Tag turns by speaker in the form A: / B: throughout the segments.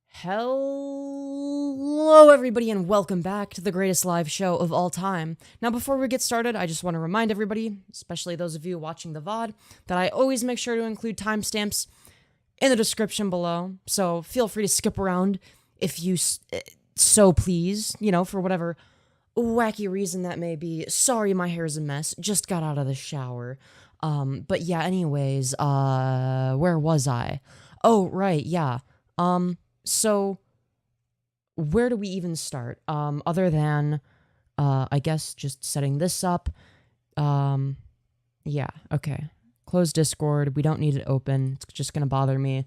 A: Hello, everybody, and welcome back to the greatest live show of all time. Now, before we get started, I just want to remind everybody, especially those of you watching the VOD, that I always make sure to include timestamps in the description below, so feel free to skip around if you so please, for whatever wacky reason that may be. Sorry, my hair's a mess, just got out of the shower. But yeah, anyways, where was I? Oh, right, yeah. So where do we even start? Other than, I guess just setting this up. Yeah, okay. Close Discord. We don't need it open. It's just gonna bother me.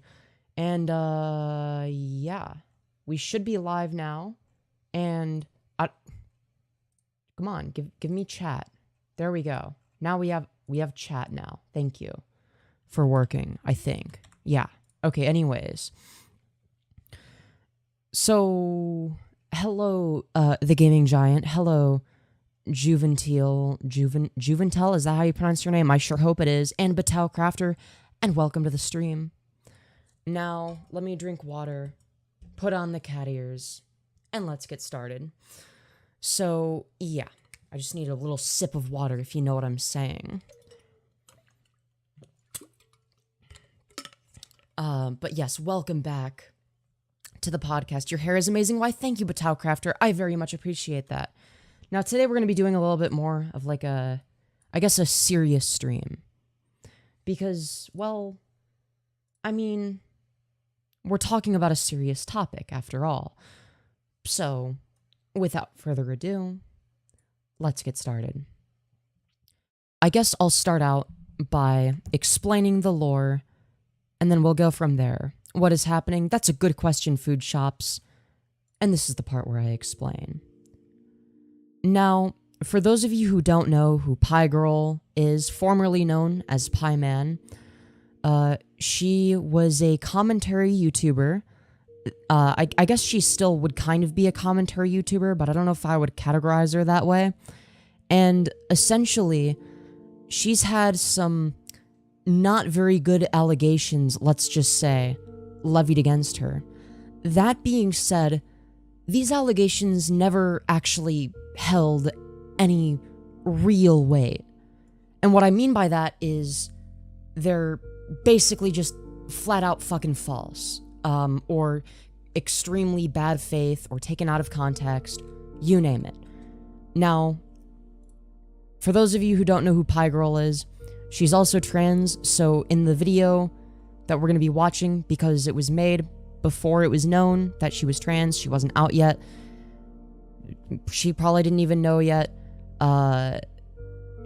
A: And, yeah. We should be live now. And, come on, give me chat. There we go. Now we have chat now. Thank you for working, I think. Yeah. Okay, anyways. So, hello, the gaming giant. Hello, Juventel, is that how you pronounce your name? I sure hope it is. And Battelle Crafter, and welcome to the stream. Now, let me drink water, put on the cat ears, and let's get started. So, yeah, I just need a little sip of water, if you know what I'm saying. But yes, welcome back to the podcast. Your hair is amazing. Why, thank you, Battelle Crafter. I very much appreciate that. Now, today we're going to be doing a little bit more of like I guess a serious stream. Because, well, I mean, we're talking about a serious topic, after all. So, without further ado, let's get started. I guess I'll start out by explaining the lore, and then we'll go from there. What is happening? That's a good question, Food Shops. And this is the part where I explain. Now, for those of you who don't know who Piegirl is, formerly known as Pieman, she was a commentary YouTuber. I guess she still would kind of be a commentary YouTuber, but I don't know if I would categorize her that way. And essentially, she's had some not very good allegations, let's just say, levied against her. That being said, these allegations never actually held any real weight. And what I mean by that is they're basically just flat out fucking false, or extremely bad faith, or taken out of context, you name it. Now, for those of you who don't know who Piegirl is, she's also trans, so in the video that we're going to be watching, because it was made before it was known that she was trans, she wasn't out yet, she probably didn't even know yet,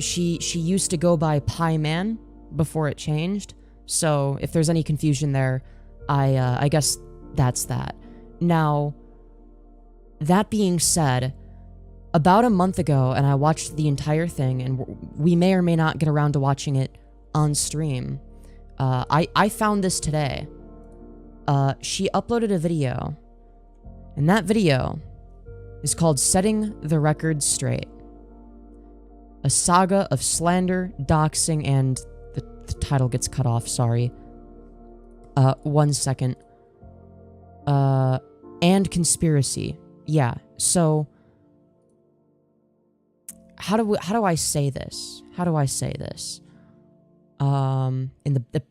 A: she used to go by Pieman before it changed, so if there's any confusion there, I guess that's that. Now, that being said, about a month ago, and I watched the entire thing, and we may or may not get around to watching it on stream. I found this today. She uploaded a video, and that video is called Setting the Record Straight. A Saga of Slander, Doxxing, and the title gets cut off, sorry. 1 second. And Conspiracy. Yeah, so how do I say this? How do I say this? In the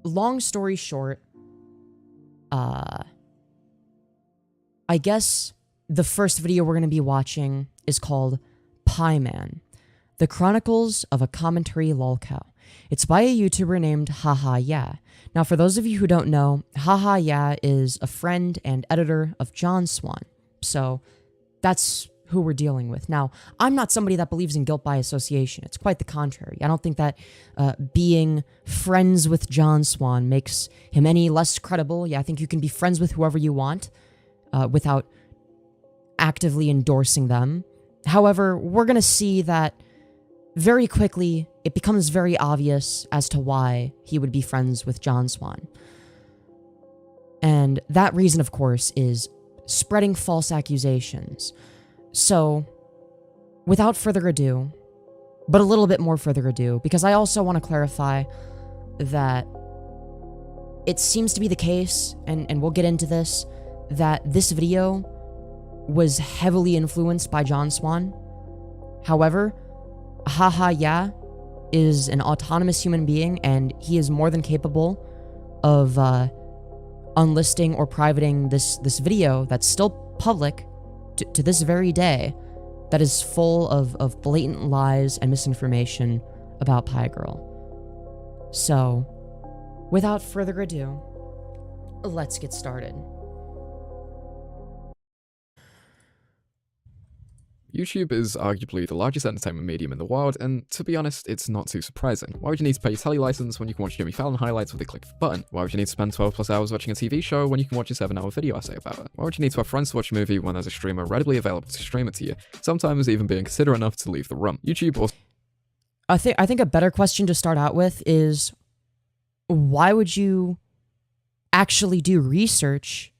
A: long story short, I guess the first video we're going to be watching is called Pieman, The Chronicles of a Commentary Lolcow. It's by a YouTuber named hahayeah. Now, for those of you who don't know, hahayeah is a friend and editor of John Swan. So, that's who we're dealing with. Now, I'm not somebody that believes in guilt by association. It's quite the contrary. I don't think that being friends with John Swan makes him any less credible. Yeah, I think you can be friends with whoever you want without actively endorsing them. However, we're going to see that very quickly it becomes very obvious as to why he would be friends with John Swan. And that reason, of course, is spreading false accusations. So, without further ado, but a little bit more further ado, because I also want to clarify that it seems to be the case, and we'll get into this, that this video was heavily influenced by John Swan. However, hahayeah is an autonomous human being, and he is more than capable of unlisting or privating this video that's still public to this very day, that is full of blatant lies and misinformation about Piegirl. So, without further ado, let's get started.
B: YouTube is arguably the largest entertainment medium in the world, and to be honest, it's not too surprising. Why would you need to pay your telly license when you can watch Jimmy Fallon highlights with a click of a button? Why would you need to spend 12+ hours watching a TV show when you can watch a 7-hour video essay about it? Why would you need to have friends to watch a movie when there's a streamer readily available to stream it to you, sometimes even being considerate enough to leave the room? YouTube also...
A: I think a better question to start out with is, why would you actually do research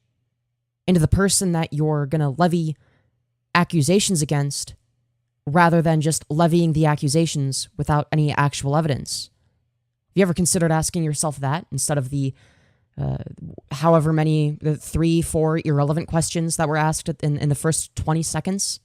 A: into the person that you're gonna levy accusations against, rather than just levying the accusations without any actual evidence? Have you ever considered asking yourself that instead of the however many, the 3-4 irrelevant questions that were asked in the first 20 seconds?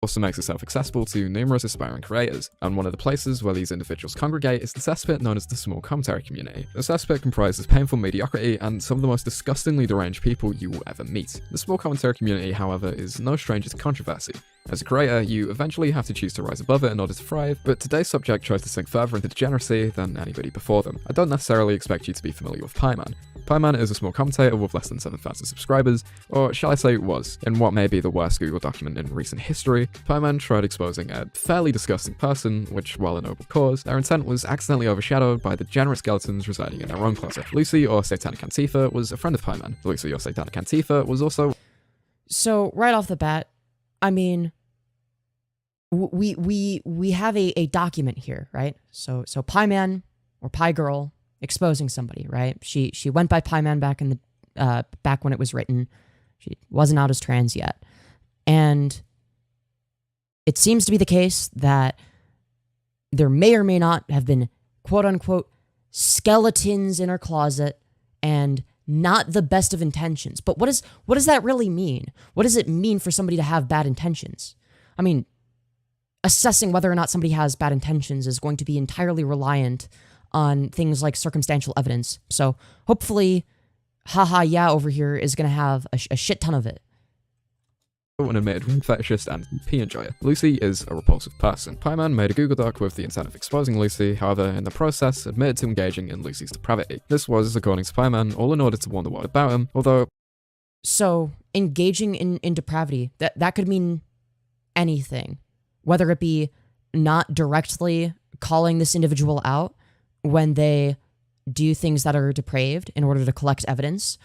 B: Also makes itself accessible to numerous aspiring creators, and one of the places where these individuals congregate is the cesspit known as the small commentary community. The cesspit comprises painful mediocrity and some of the most disgustingly deranged people you will ever meet. The small commentary community, however, is no stranger to controversy. As a creator, you eventually have to choose to rise above it in order to thrive, but today's subject tries to sink further into degeneracy than anybody before them. I don't necessarily expect you to be familiar with Pieman. Pieman is a small commentator with less than 7,000 subscribers, or shall I say was, in what may be the worst Google document in recent history. Pieman tried exposing a fairly disgusting person, which, while a noble cause, their intent was accidentally overshadowed by the degenerate skeletons residing in their own closet. Luci, or Satanic Antifa, was a friend of Pieman. Luci, or Satanic Antifa, was also...
A: So, right off the bat, I mean, we have a document here, right? So Pieman, or Piegirl, exposing somebody, right? She went by Pieman back in the back when it was written. She wasn't out as trans yet, and it seems to be the case that there may or may not have been quote unquote skeletons in her closet and not the best of intentions. But what does that really mean? What does it mean for somebody to have bad intentions? I mean, assessing whether or not somebody has bad intentions is going to be entirely reliant on things like circumstantial evidence. So hopefully, hahayeah over here is going to have a shit ton of it.
B: An admitted ring fetishist and pee enjoyer. Luci is a repulsive person. Pieman made a Google Doc with the intent of exposing Luci, however, in the process, admitted to engaging in Luci's depravity. This was, according to Pieman, all in order to warn the world about him, although...
A: So, engaging in depravity, that could mean anything. Whether it be not directly calling this individual out when they do things that are depraved in order to collect evidence.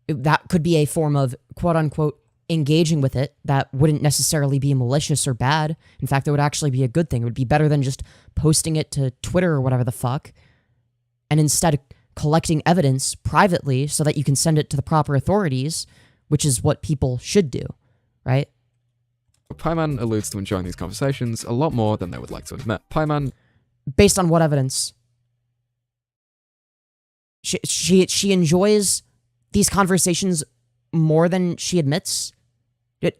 A: That could be a form of quote-unquote engaging with it that wouldn't necessarily be malicious or bad. In fact, it would actually be a good thing. It would be better than just posting it to Twitter or whatever the fuck, and instead collecting evidence privately so that you can send it to the proper authorities, which is what people should do, right?
B: Pieman alludes to enjoying these conversations a lot more than they would like to admit. Pieman...
A: Based on what evidence? She enjoys these conversations more than she admits?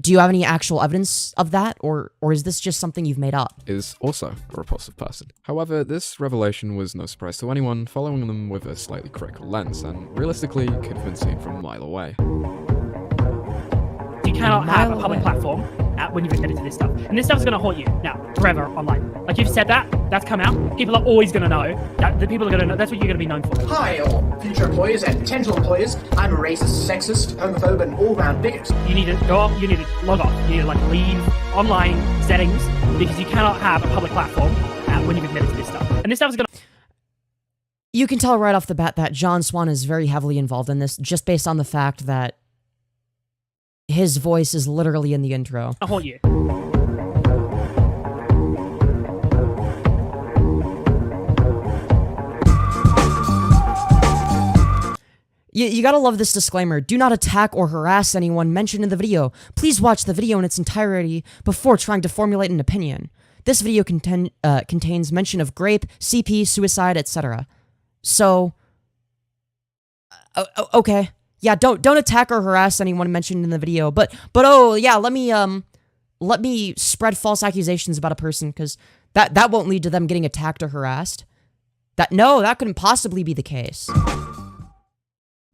A: Do you have any actual evidence of that, or is this just something you've made up?
B: Is also a repulsive person. However, this revelation was no surprise to anyone following them with a slightly critical lens, and realistically could have been seen from a mile away.
C: You cannot have a public platform when you've admitted to this stuff. And this stuff's going to haunt you now, forever, online. Like, you've said that, that's come out, people are always going to know. The people are going to know, that's what you're going to be known for.
D: Hi, all future employers and potential employers. I'm a racist, sexist, homophobe, and all-round bigot.
C: You need to go off, you need to log off, you need to, like, leave online settings, because you cannot have a public platform when you've admitted to this stuff. And this stuff is going to...
A: You can tell right off the bat that John Swan is very heavily involved in this, just based on the fact that his voice is literally in the intro.
C: I'll haunt you.
A: You gotta love this disclaimer. Do not attack or harass anyone mentioned in the video. Please watch the video in its entirety before trying to formulate an opinion. This video contains mention of grape, CP, suicide, etc. So, Okay. Yeah, don't attack or harass anyone mentioned in the video. But oh yeah, let me spread false accusations about a person, because that won't lead to them getting attacked or harassed. That couldn't possibly be the case.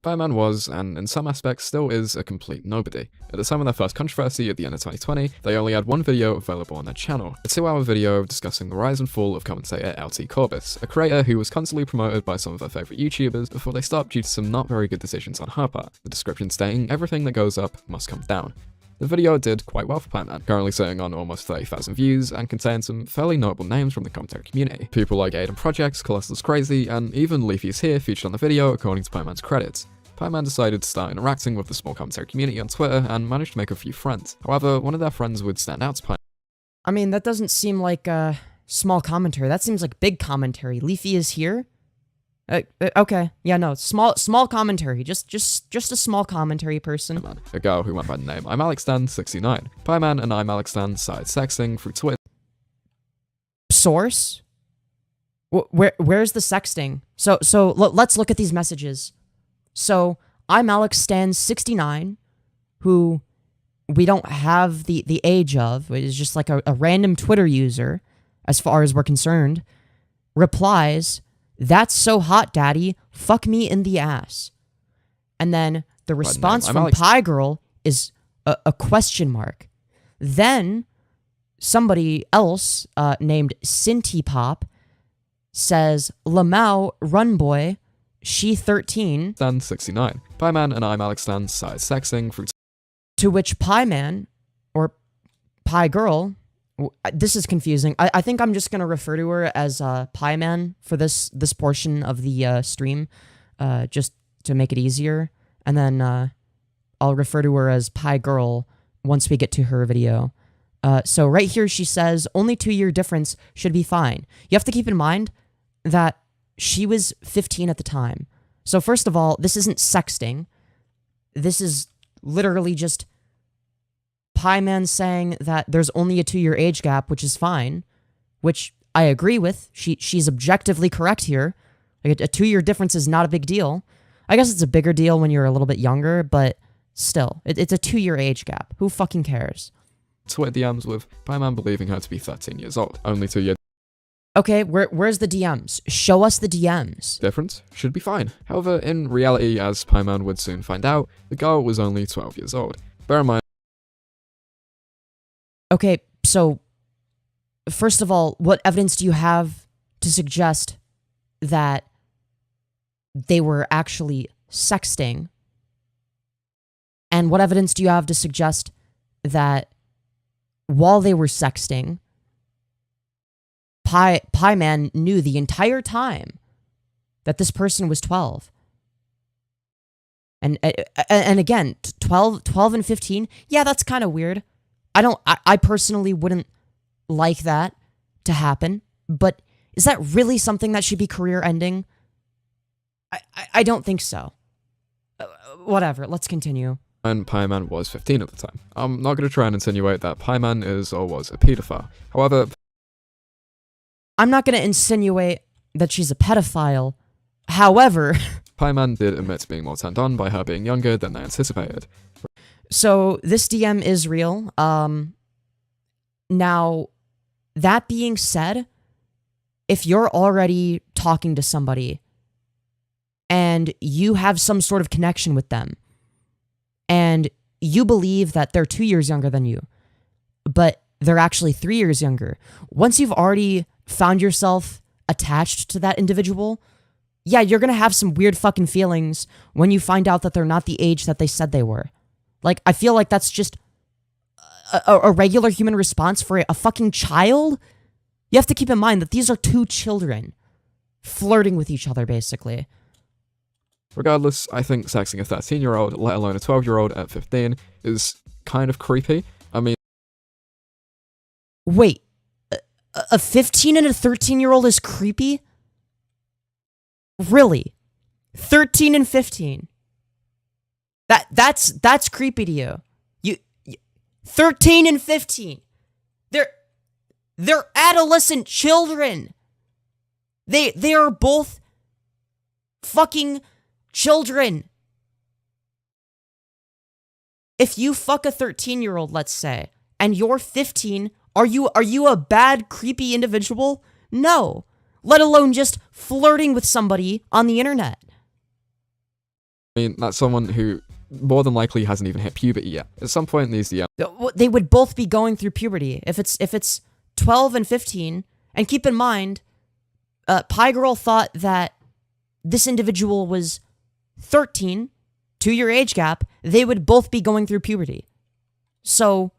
B: Pieman was, and in some aspects still is, a complete nobody. At the time of their first controversy at the end of 2020, they only had one video available on their channel, a 2-hour video discussing the rise and fall of commentator LT Corbis, a creator who was constantly promoted by some of their favourite YouTubers before they stopped due to some not very good decisions on her part, the description stating everything that goes up must come down. The video did quite well for Pieman, currently sitting on almost 30,000 views and contains some fairly notable names from the commentary community. People like Aiden Projects, Colossal's Crazy, and even Leafy is here featured on the video according to Pieman's credits. Pieman decided to start interacting with the small commentary community on Twitter and managed to make a few friends. However, one of their friends would stand out to Pieman.
A: I mean, that doesn't seem like small commentary. That seems like big commentary. Leafy is here? Okay. Yeah, no, small commentary. Just a small commentary person.
B: A girl who went by the name I'mAlexStan69. Pieman and I'mAlexStan started sexting through Twitter.
A: Source? Where's the sexting? So let's look at these messages. So I'mAlexStan69, who we don't have the age of, is just like a random Twitter user, as far as we're concerned, replies, "That's so hot, daddy. Fuck me in the ass." And then the response from Piegirl is a question mark. Then somebody else named Cinty Pop says, "Lamau, run boy, she 13.
B: Stan69. Pieman and I'mAlexStan started sexting through.
A: To which Pieman, or Piegirl, this is confusing. I think I'm just going to refer to her as Pieman for this portion of the stream, just to make it easier. And then I'll refer to her as Piegirl once we get to her video. So right here she says, only 2-year difference should be fine. You have to keep in mind that she was 15 at the time. So first of all, this isn't sexting. This is literally just Pieman saying that there's only a 2-year age gap, which is fine, which I agree with. She's objectively correct here. Like a 2-year difference is not a big deal. I guess it's a bigger deal when you're a little bit younger, but still, it's a 2-year age gap. Who fucking cares?
B: Twitter DMs with Pieman believing her to be 13 years old. Only 2 years.
A: Okay, where's the DMs? Show us the DMs.
B: Difference should be fine. However, in reality, as Pieman would soon find out, the girl was only 12 years old. Bear in mind.
A: Okay, so first of all, what evidence do you have to suggest that they were actually sexting? And what evidence do you have to suggest that while they were sexting, Pieman knew the entire time that this person was 12? And again, 12 and 15, yeah, that's kind of weird. I personally wouldn't like that to happen, but is that really something that should be career ending? I don't think so. Whatever, let's continue.
B: And Pieman was 15 at the time. I'm not going to try and insinuate that Pieman is or was a pedophile. However,
A: I'm not going to insinuate that she's a pedophile. However,
B: Pieman did admit to being more turned on by her being younger than they anticipated.
A: So this DM is real. Now, that being said, if you're already talking to somebody and you have some sort of connection with them and you believe that they're 2 years younger than you, but they're actually 3 years younger, once you've already found yourself attached to that individual, yeah, you're gonna have some weird fucking feelings when you find out that they're not the age that they said they were. Like, I feel like that's just a regular human response for a fucking child. You have to keep in mind that these are 2 children flirting with each other, basically.
B: Regardless, I think sexing a 13-year-old, let alone a 12-year-old at 15, is kind of creepy. I mean...
A: Wait, a 15 and a 13-year-old is creepy? Really? 13 and 15? That's creepy to you. You 13 and 15. They're adolescent children. They are both fucking children. If you fuck a 13-year-old, let's say, and you're 15, are you a bad, creepy individual? No. Let alone just flirting with somebody on the internet.
B: I mean, that's someone who more than likely hasn't even hit puberty yet. At some point in these DMs,
A: They would both be going through puberty. If it's 12 and 15, and keep in mind, Piegirl thought that this individual was 13, 2-year age gap, they would both be going through puberty. So,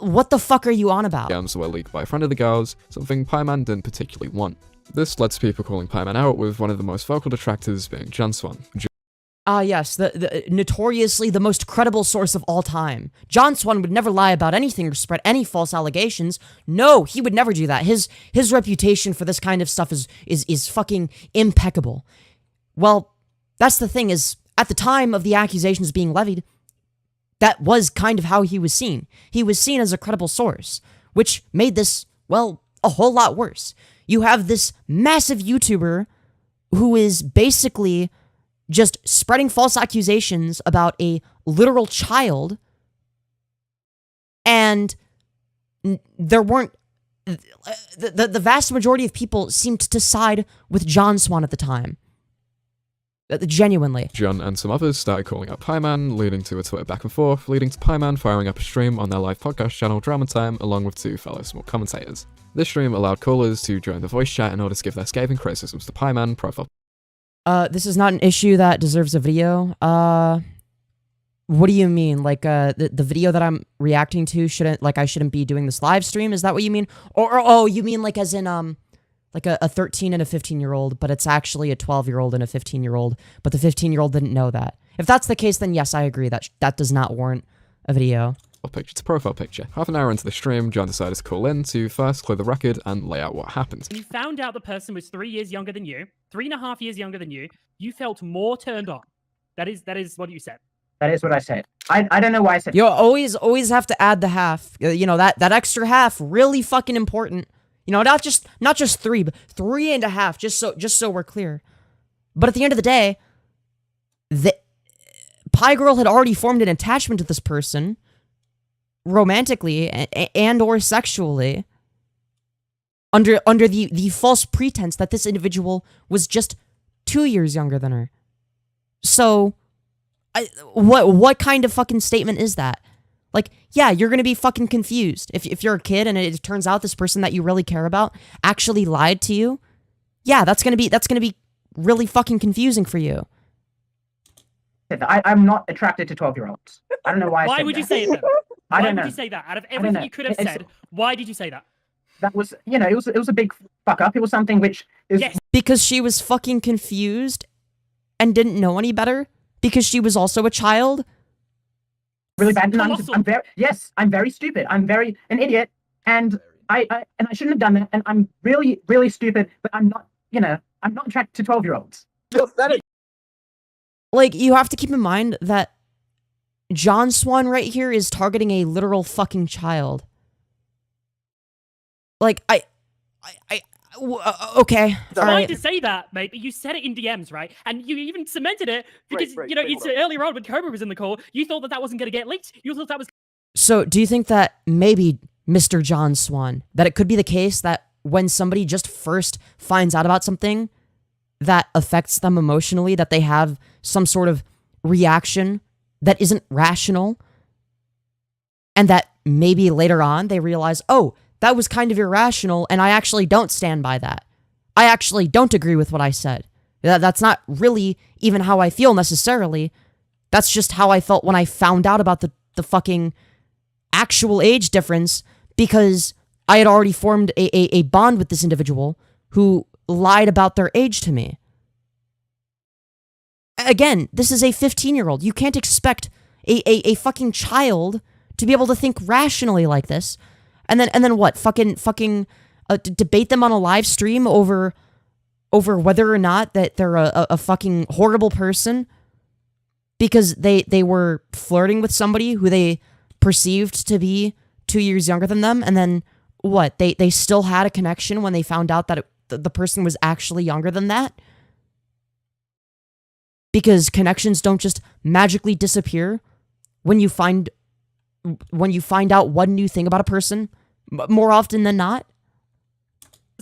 A: what the fuck are you on about?
B: DMs were leaked by a friend of the girls, something Pieman didn't particularly want. This led to people calling Pieman out, with one of the most vocal detractors being John Swan.
A: Yes, the notoriously the most credible source of all time. John Swan would never lie about anything or spread any false allegations. No, he would never do that. His reputation for this kind of stuff is fucking impeccable. Well, that's the thing is, at the time of the accusations being levied, that was kind of how he was seen. He was seen as a credible source, which made this, well, a whole lot worse. You have this massive YouTuber who is basically just spreading false accusations about a literal child, and there weren't the vast majority of people seemed to side with John Swan at the time. Genuinely.
B: John and some others started calling out Pieman, leading to a Twitter back and forth, leading to Pieman firing up a stream on their live podcast channel Drama Time, along with 2 fellow small commentators. This stream allowed callers to join the voice chat in order to give their scathing criticisms to Pieman profile.
A: This is not an issue that deserves a video. What do you mean? Like, the video that I'm reacting to I shouldn't be doing this live stream? Is that what you mean? Or oh, you mean like as in, like a 13 and a 15-year-old, but it's actually a 12-year-old and a 15-year-old, but the 15-year-old didn't know that. If that's the case, then yes, I agree that does not warrant a video.
B: Picture to profile picture. Half an hour into the stream, John decided to call in to first clear the record and lay out what happened.
C: When you found out the person was 3 years younger than you, 3.5 years younger than you, you felt more turned on. That is what you said.
E: That is what I said. I don't know why I said.
A: You always have to add the half. You know, that extra half, really fucking important. You know, not just 3, but 3.5, just so we're clear. But at the end of the day, the Piegirl had already formed an attachment to this person, romantically and or sexually, under the false pretense that this individual was just 2 years younger than her. So, what kind of fucking statement is that? Like, yeah, you're gonna be fucking confused if you're a kid and it turns out this person that you really care about actually lied to you. Yeah, that's gonna be really fucking confusing for you.
E: I'm not attracted to 12-year-olds. I don't know why.
C: Why would you say it then?
E: I don't know.
C: Why would you say that? Out of everything you could have said, why did you say that?
E: That was, you know, it was a big fuck up. It was something which is
A: because she was fucking confused and didn't know any better because she was also a child.
E: Really bad. I'm very stupid. I'm very an idiot, and I shouldn't have done that. And I'm really, really stupid. But I'm not, you know, I'm not attracted to 12-year-olds.
A: Like, you have to keep in mind that John Swan right here is targeting a literal fucking child. Like, okay.
C: All right. To say that, mate, but you said it in DMs, right? And you even cemented it because, you know, it's earlier on when Cobra was in the call, you thought that wasn't going to get leaked. You thought that was...
A: So, do you think that maybe, Mr. John Swan, that it could be the case that when somebody just first finds out about something that affects them emotionally, that they have some sort of reaction that isn't rational, and that maybe later on they realize, oh, that was kind of irrational, and I actually don't stand by that. I actually don't agree with what I said. That's not really even how I feel necessarily. That's just how I felt when I found out about the fucking actual age difference, because I had already formed a bond with this individual who lied about their age to me. Again, this is a 15-year-old. You can't expect a fucking child to be able to think rationally like this. And then what? Fucking debate them on a live stream over whether or not that they're a fucking horrible person because they were flirting with somebody who they perceived to be 2 years younger than them, and then what? They still had a connection when they found out that the person was actually younger than that? Because connections don't just magically disappear when you find out one new thing about a person, more often than not?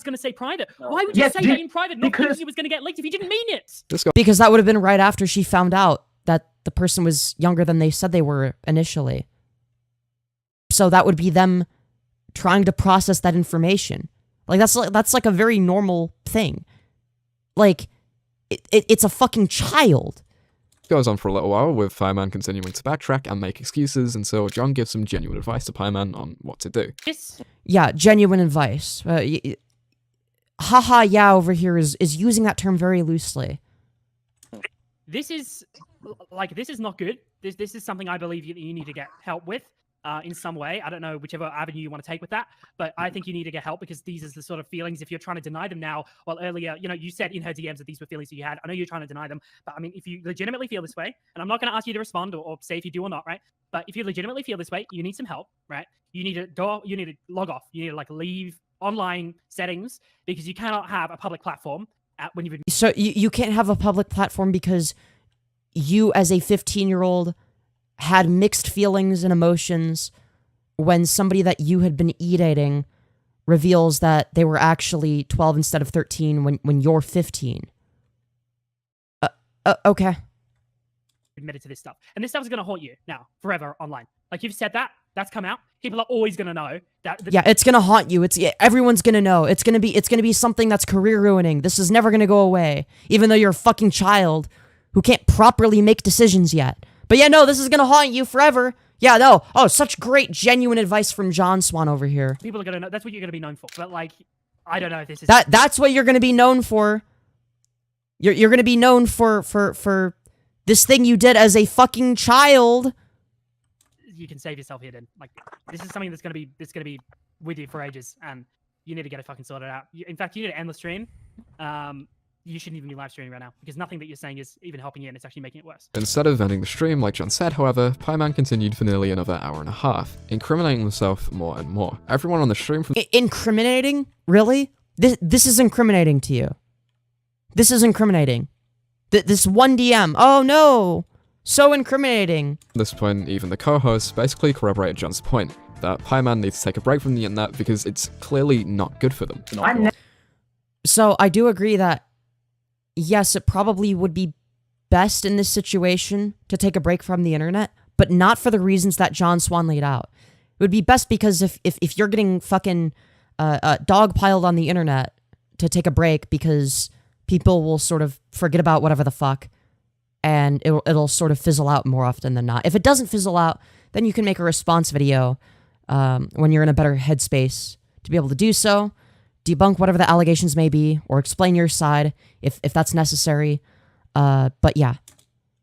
C: was going to say private. Why would you say that in private? Not because it was going to get leaked if you didn't mean it.
A: Because that would have been right after she found out that the person was younger than they said they were initially. So that would be them trying to process that information. Like that's like a very normal thing. Like it's a fucking child.
B: Goes on for a little while, with Pieman continuing to backtrack and make excuses until John gives some genuine advice to Pieman on what to do.
A: Yeah, genuine advice. Hahayeah over here is using that term very loosely.
C: This is not good. This is something I believe you need to get help with in some way. I don't know whichever avenue you want to take with that, but I think you need to get help because these are the sort of feelings. If you're trying to deny them now, well, earlier, you said in her DMs that these were feelings that you had. I know you're trying to deny them, but I mean, if you legitimately feel this way, and I'm not going to ask you to respond or say if you do or not, right? But if you legitimately feel this way, you need some help, right? You need to you need to log off. You need to like leave online settings because you cannot have a public platform when you've been.
A: So you can't have a public platform because you, as a 15-year-old, had mixed feelings and emotions when somebody that you had been e-dating reveals that they were actually 12 instead of 13 when you're 15. Okay.
C: Admitted to this stuff. And this stuff is going to haunt you now, forever online. Like you've said that's come out. People are always going to know that.
A: Yeah, it's going to haunt you. Everyone's going to know. It's going to be something that's career ruining. This is never going to go away, even though you're a fucking child who can't properly make decisions yet. But yeah, no, this is going to haunt you forever. Yeah, no. Oh, such great, genuine advice from John Swan over here.
C: People are going to know. That's what you're going to be known for. But, like, I don't know if this is...
A: That's what you're going to be known for. You're going to be known for this thing you did as a fucking child.
C: You can save yourself here, then. Like, this is something that's going to be with you for ages, and you need to get it fucking sorted out. In fact, you need to end the stream. You shouldn't even be live streaming right now because nothing that you're saying is even helping you and it's actually making it worse.
B: Instead of ending the stream, like John said, however, Pieman continued for nearly another hour and a half, incriminating himself more and more. Everyone on the stream from
A: incriminating? Really? This is incriminating to you. This is incriminating. This one DM. Oh no! So incriminating.
B: At this point, even the co-hosts basically corroborated John's point that Pieman needs to take a break from the internet because it's clearly not good for them.
A: So I do agree that yes, it probably would be best in this situation to take a break from the internet, but not for the reasons that John Swan laid out. It would be best because if you're getting fucking dogpiled on the internet, to take a break because people will sort of forget about whatever the fuck, and it'll sort of fizzle out more often than not. If it doesn't fizzle out, then you can make a response video when you're in a better headspace to be able to do so. Debunk whatever the allegations may be, or explain your side if that's necessary. But yeah.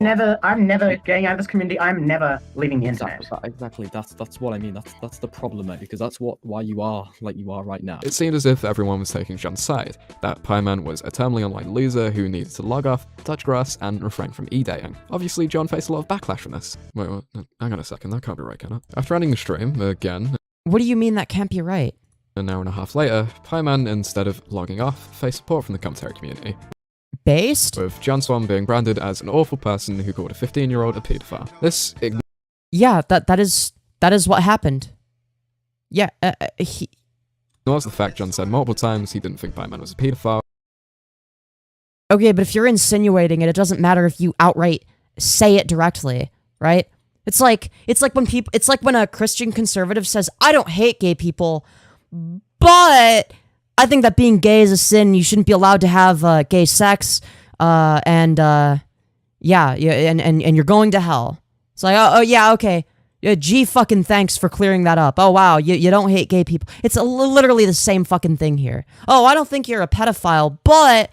E: I'm never getting out of this community. I'm never leaving the internet.
F: Exactly. That's what I mean. That's the problem, mate. Because that's why you are like you are right now.
B: It seemed as if everyone was taking John's side. That Pieman was a terminally online loser who needed to log off, touch grass, and refrain from e-dating. Obviously, John faced a lot of backlash from this. Wait, hang on a second. That can't be right, can it? After ending the stream again.
A: What do you mean that can't be right?
B: An hour and a half later, Pieman, instead of logging off, faced support from the commentary community.
A: Based?
B: With John Swan being branded as an awful person who called a 15-year-old a paedophile. This
A: yeah, that is what happened. Yeah, he
B: ignores the fact John said multiple times he didn't think Pieman was a paedophile.
A: Okay, but if you're insinuating it, it doesn't matter if you outright say it directly, right? It's like when a Christian conservative says, "I don't hate gay people, but I think that being gay is a sin. You shouldn't be allowed to have gay sex, and you're going to hell." It's like, oh yeah, okay. Yeah, gee, fucking thanks for clearing that up. Oh wow, you don't hate gay people. It's literally the same fucking thing here. Oh, I don't think you're a pedophile, but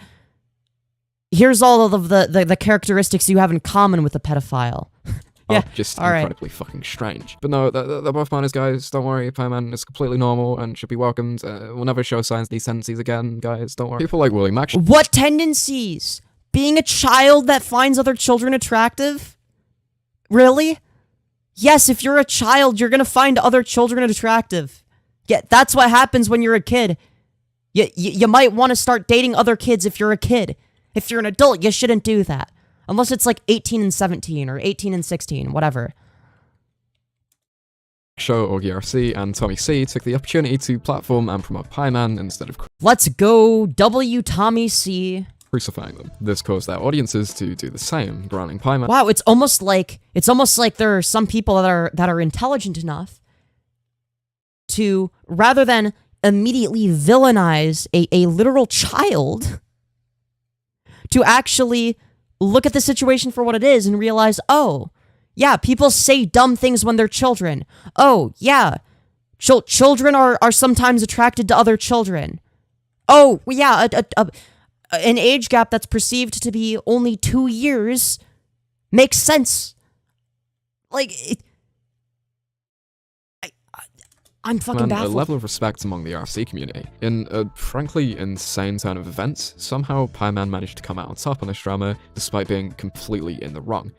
A: here's all of the characteristics you have in common with a pedophile. Yeah,
B: just
A: all
B: incredibly fucking strange. But no, they're both minors, guys. Don't worry, Pieman is completely normal and should be welcomed. We'll never show signs of these tendencies again, guys. Don't worry. People like Willie Mack.
A: What tendencies? Being a child that finds other children attractive? Really? Yes, if you're a child, you're gonna find other children attractive. Yeah, that's what happens when you're a kid. You might want to start dating other kids if you're a kid. If you're an adult, you shouldn't do that. Unless it's like 18 and 17 or 18 and 16, whatever.
B: Show OrgRC and Tommy C took the opportunity to platform and promote Pieman instead of
A: Let's go, W. Tommy C.
B: crucifying them. This caused their audiences to do the same, browning Pieman.
A: Wow, it's almost like there are some people that are intelligent enough to, rather than immediately villainize a literal child, to actually look at the situation for what it is and realize, oh, yeah, people say dumb things when they're children. Oh, yeah, children are sometimes attracted to other children. Oh, yeah, an age gap that's perceived to be only 2 years makes sense. Like, I'm fucking baffled.
B: A level of respect among the RC community. In a frankly insane turn of events, somehow Pieman managed to come out on top on this drama despite being completely in the wrong.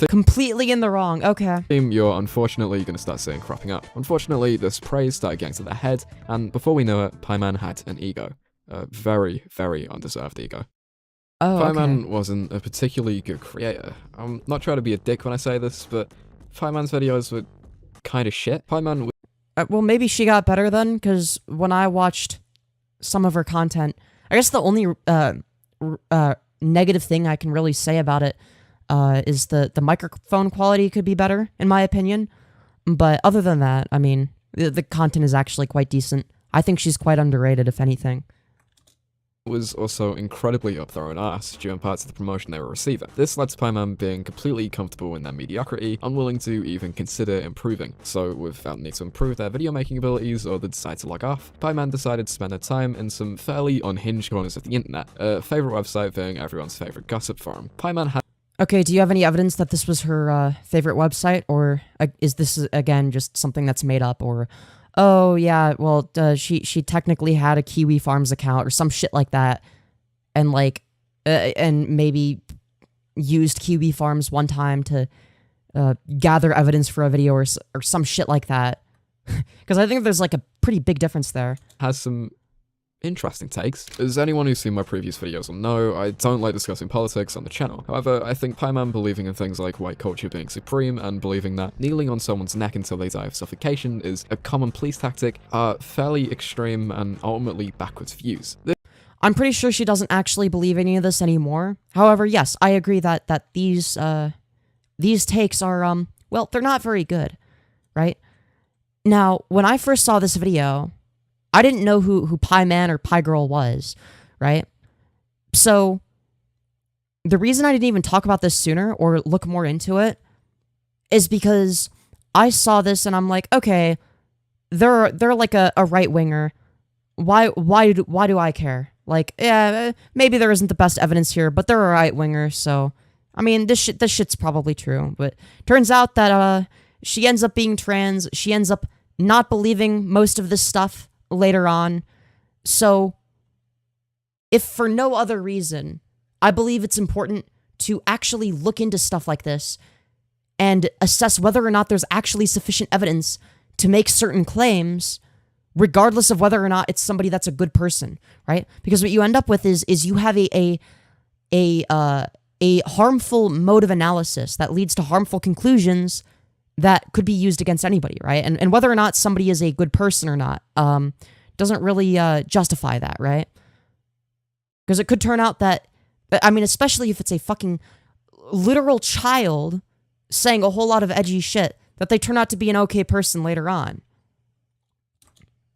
A: Completely in the wrong, okay.
B: Theme you're unfortunately going to start seeing cropping up. Unfortunately, this praise started getting to their head, and before we know it, Pieman had an ego. A very, very undeserved ego.
A: Oh,
B: Pieman wasn't a particularly good creator. I'm not trying to be a dick when I say this, but Pieman's videos were kind of shit. Pieman was
A: well, maybe she got better then, because when I watched some of her content, I guess the only negative thing I can really say about it is the microphone quality could be better, in my opinion. But other than that, I mean, the content is actually quite decent. I think she's quite underrated, if anything.
B: Was also incredibly up their own ass during parts of the promotion they were receiving. This led to Pieman being completely comfortable in their mediocrity, unwilling to even consider improving. So without the need to improve their video making abilities or the desire to log off, Pieman decided to spend their time in some fairly unhinged corners of the internet, a favourite website being everyone's favourite gossip forum. Pieman had
A: Okay, do you have any evidence that this was her favorite website, or is this, again, just something that's made up, or... Oh, yeah, well, she technically had a Kiwi Farms account or some shit like that, and, like, and maybe used Kiwi Farms one time to gather evidence for a video or some shit like that. Because I think there's, like, a pretty big difference there.
B: has some interesting takes. As anyone who's seen my previous videos will know, I don't like discussing politics on the channel. However, I think Pieman believing in things like white culture being supreme and believing that kneeling on someone's neck until they die of suffocation is a common police tactic are fairly extreme and ultimately backwards views.
A: I'm pretty sure she doesn't actually believe any of this anymore. However, yes, I agree that these takes are, well, they're not very good, right? Now, when I first saw this video, I didn't know who Pieman or Piegirl was, right? So, the reason I didn't even talk about this sooner or look more into it is because I saw this and I'm like, okay, they're like a right-winger. Why do I care? Like, yeah, maybe there isn't the best evidence here, but they're a right-winger, so... I mean, this shit's probably true, but turns out that she ends up being trans, she ends up not believing most of this stuff later on. So, if for no other reason, I believe it's important to actually look into stuff like this and assess whether or not there's actually sufficient evidence to make certain claims, regardless of whether or not it's somebody that's a good person, right? Because what you end up with is you have a harmful mode of analysis that leads to harmful conclusions that could be used against anybody, right? And whether or not somebody is a good person or not doesn't really justify that, right? Because it could turn out that, I mean, especially if it's a fucking literal child saying a whole lot of edgy shit, that they turn out to be an okay person later on.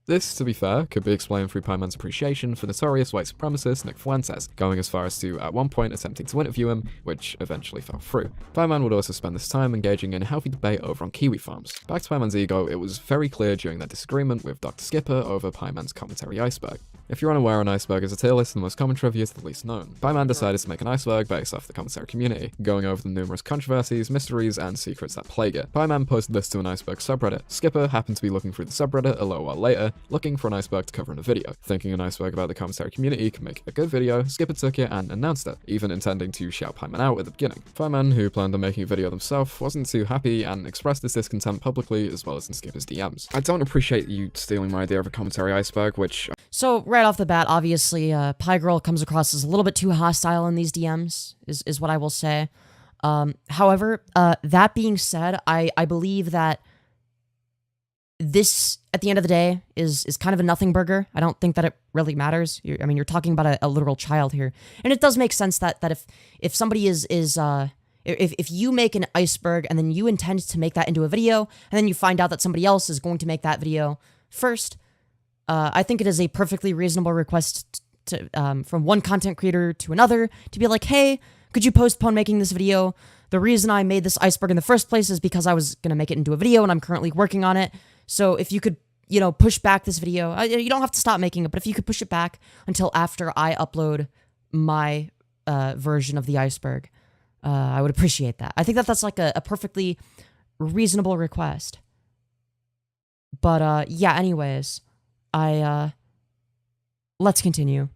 B: This, to be fair, could be explained through Pieman's appreciation for notorious white supremacist Nick Fuentes, going as far as to, at one point, attempting to interview him, which eventually fell through. Pieman would also spend this time engaging in a healthy debate over on Kiwi Farms. Back to Pieman's ego, it was very clear during their disagreement with Dr. Skipper over Pieman's commentary iceberg. If you're unaware, an iceberg is a tier list of the most common trivia to the least known. Pieman decided to make an iceberg based off the commentary community, going over the numerous controversies, mysteries, and secrets that plague it. Pieman posted this to an iceberg subreddit. Skipper happened to be looking through the subreddit a little while later, looking for an iceberg to cover in a video. Thinking an iceberg about the commentary community could make a good video, Skipper took it and announced it, even intending to shout Pieman out at the beginning. Pieman, who planned on making a video himself, wasn't too happy and expressed his discontent publicly as well as in Skipper's DMs. I don't appreciate you stealing my idea of a commentary iceberg, which...
A: So, right off the bat, obviously, Piegirl comes across as a little bit too hostile in these DMs, is what I will say. However, that being said, I believe that this, at the end of the day, is kind of a nothing burger. I don't think that it really matters. You're talking about a literal child here. And it does make sense that if somebody if you make an iceberg and then you intend to make that into a video, and then you find out that somebody else is going to make that video first, I think it is a perfectly reasonable request to, from one content creator to another to be like, hey, could you postpone making this video? The reason I made this iceberg in the first place is because I was going to make it into a video and I'm currently working on it. So if you could, push back this video, you don't have to stop making it, but if you could push it back until after I upload my version of the iceberg, I would appreciate that. I think that that's like a perfectly reasonable request. But yeah, anyways, let's continue.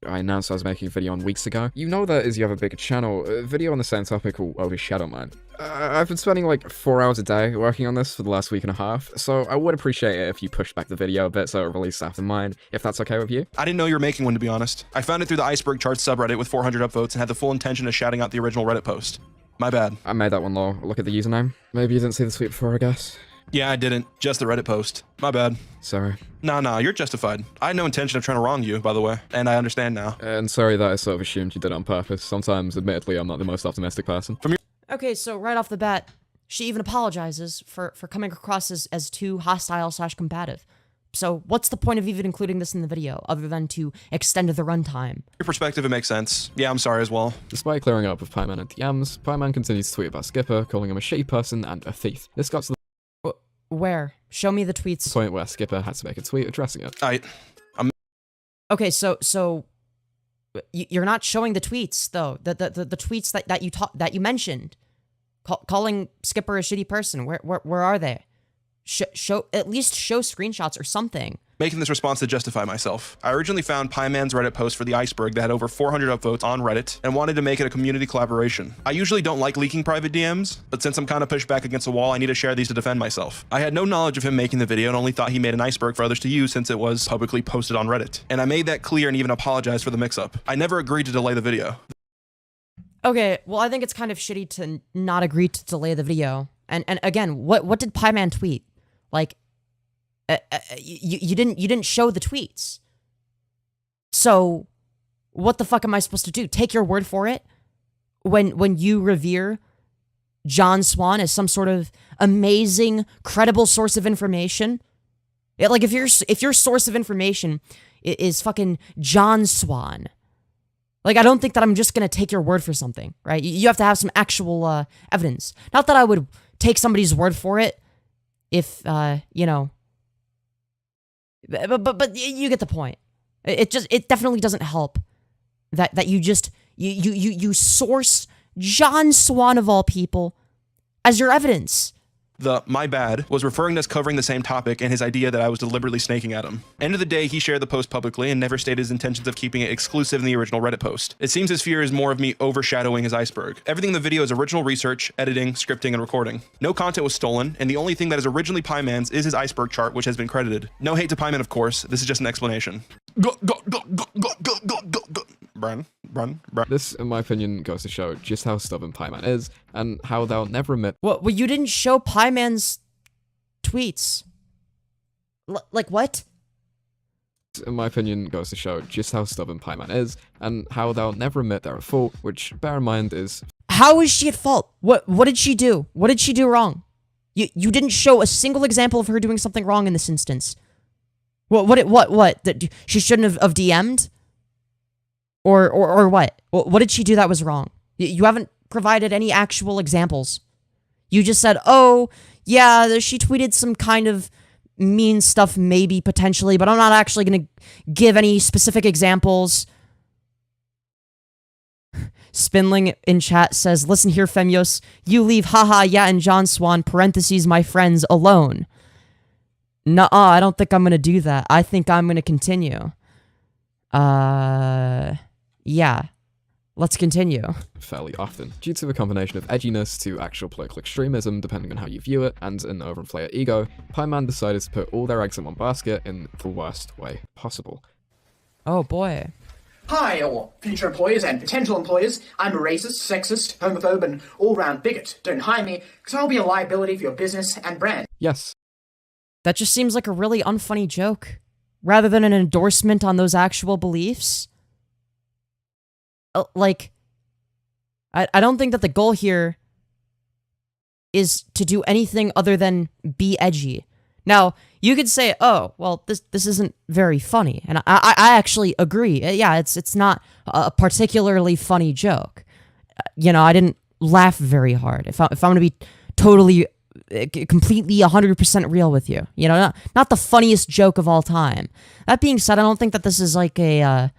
B: I announced I was making a video on weeks ago. You know that as you have a bigger channel, a video on the same topic will overshadow mine. I've been spending like 4 hours a day working on this for the last week and a half, so I would appreciate it if you pushed back the video a bit so it released after mine, if that's okay with you.
G: I didn't know you were making one, to be honest. I found it through the Iceberg Charts subreddit with 400 upvotes and had the full intention of shouting out the original Reddit post. My bad.
B: I made that one though. Look at the username. Maybe you didn't see the tweet before, I guess.
G: Yeah, I didn't. Just the Reddit post. My bad.
B: Sorry.
G: Nah, you're justified. I had no intention of trying to wrong you, by the way, and I understand now.
B: And sorry that I sort of assumed you did it on purpose. Sometimes, admittedly, I'm not the most optimistic person.
A: Okay, so right off the bat, she even apologizes for coming across as too hostile/combative. So what's the point of even including this in the video, other than to extend the runtime?
G: Your perspective, it makes sense. Yeah, I'm sorry as well.
B: Despite clearing up with Pieman and DMs, Pieman continues to tweet about Skipper, calling him a shitty person and a thief. This got to the
A: Where? Show me the tweets.
B: point where Skipper had to make a tweet addressing it.
A: Okay, so you're not showing the tweets though. The tweets that you mentioned, calling Skipper a shitty person. Where are they? Show at least show screenshots or something.
G: Making this response to justify myself. I originally found Pieman's Reddit post for the iceberg that had over 400 upvotes on Reddit and wanted to make it a community collaboration. I usually don't like leaking private DMs, but since I'm kind of pushed back against a wall, I need to share these to defend myself. I had no knowledge of him making the video and only thought he made an iceberg for others to use since it was publicly posted on Reddit. And I made that clear and even apologized for the mix-up. I never agreed to delay the video.
A: Okay, well I think it's kind of shitty to not agree to delay the video. And again, what did Pieman tweet? Like, you didn't show the tweets. So, what the fuck am I supposed to do? Take your word for it? When you revere John Swan as some sort of amazing, credible source of information? Like, if your source of information is fucking John Swan, like, I don't think that I'm just gonna take your word for something, right? You have to have some actual evidence. Not that I would take somebody's word for it, if, but you get the point. It definitely doesn't help that you source John Swan of all people as your evidence.
G: The "my bad" was referring to us covering the same topic and his idea that I was deliberately snaking at him. End of the day, he shared the post publicly and never stated his intentions of keeping it exclusive in the original Reddit post. It seems his fear is more of me overshadowing his iceberg. Everything in the video is original research, editing, scripting, and recording. No content was stolen, and the only thing that is originally Pieman's is his iceberg chart, which has been credited. No hate to Pieman, of course. This is just an explanation. Run.
B: This, in my opinion, goes to show just how stubborn Pieman is, and how they'll never admit—
A: Well, you didn't show Pieman's tweets. Like what?
B: In my opinion, goes to show just how stubborn Pieman is, and how they'll never admit they're at fault, which, bear in mind, is—
A: How is she at fault? What did she do? What did she do wrong? You didn't show a single example of her doing something wrong in this instance. What? That she shouldn't have DM'd? Or what? What did she do that was wrong? You haven't provided any actual examples. You just said, oh, yeah, she tweeted some kind of mean stuff, maybe, potentially, but I'm not actually going to give any specific examples. Spinling in chat says, listen here, Femyoz, you leave hahayeah and John Swan, parentheses, my friends, alone. Nuh-uh, I don't think I'm going to do that. I think I'm going to continue. Yeah. Let's continue.
B: Fairly often, due to a combination of edginess to actual political extremism, depending on how you view it, and an overinflated ego, Pieman decided to put all their eggs in one basket in the worst way possible.
A: Oh boy.
D: Hi, all future employers and potential employers. I'm a racist, sexist, homophobe, and all-round bigot. Don't hire me, because I'll be a liability for your business and brand.
B: Yes,
A: That just seems like a really unfunny joke, rather than an endorsement on those actual beliefs. Like, I don't think that the goal here is to do anything other than be edgy. Now, you could say, oh, well, this isn't very funny. And I actually agree. Yeah, it's not a particularly funny joke. You know, I didn't laugh very hard. If I'm going to be totally, completely 100% real with you. You know, not the funniest joke of all time. That being said, I don't think that this is like an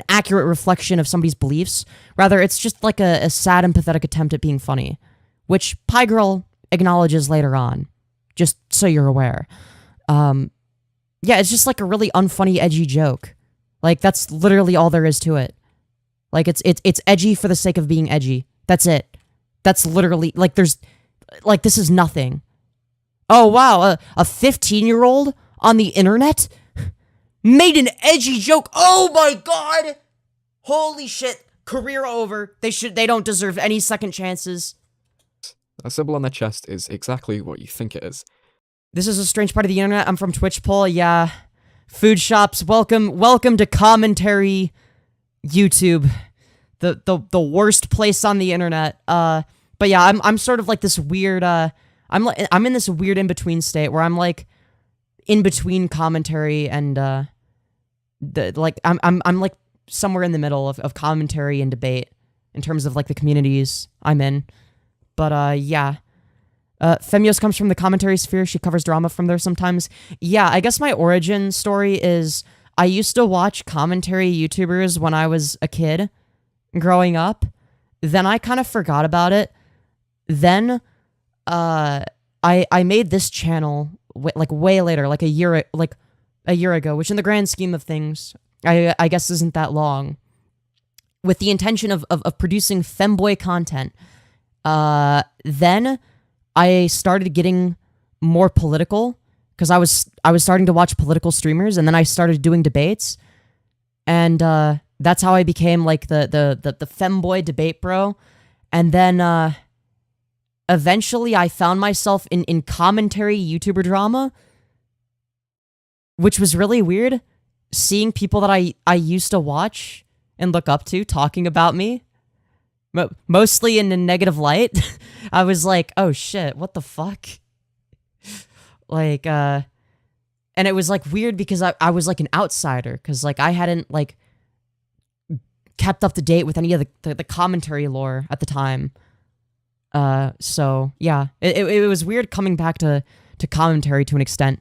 A: accurate reflection of somebody's beliefs. Rather, it's just like a sad and pathetic attempt at being funny, which Piegirl acknowledges later on, just so you're aware. Yeah, it's just like a really unfunny, edgy joke. Like, that's literally all there is to it. Like, it's edgy for the sake of being edgy. That's it. That's literally, like, this is nothing. Oh, wow, a 15-year-old on the internet made an edgy joke. Oh my god! Holy shit. Career over. They don't deserve any second chances.
B: A symbol on their chest is exactly what you think it is.
A: This is a strange part of the internet. I'm from Twitch poll. Yeah. Food shops. Welcome to commentary YouTube. The worst place on the internet. But yeah, I'm sort of like this weird I'm in this weird in-between state where I'm like in between commentary and I'm like somewhere in the middle of commentary and debate in terms of like the communities I'm in. But yeah. Femyoz comes from the commentary sphere. She covers drama from there sometimes. Yeah, I guess my origin story is I used to watch commentary YouTubers when I was a kid growing up. Then I kind of forgot about it. Then I made this channel like way later, like a year ago, which in the grand scheme of things, I guess isn't that long, with the intention of producing femboy content. Then I started getting more political because I was starting to watch political streamers, and then I started doing debates, and that's how I became like the femboy debate bro. And then eventually I found myself in commentary YouTuber drama, which was really weird, seeing people that I used to watch and look up to talking about me, mostly in a negative light. I was like, oh shit, what the fuck? Like, and it was like weird because I was like an outsider, because like I hadn't like kept up to date with any of the commentary lore at the time. So yeah, it was weird coming back to commentary to an extent.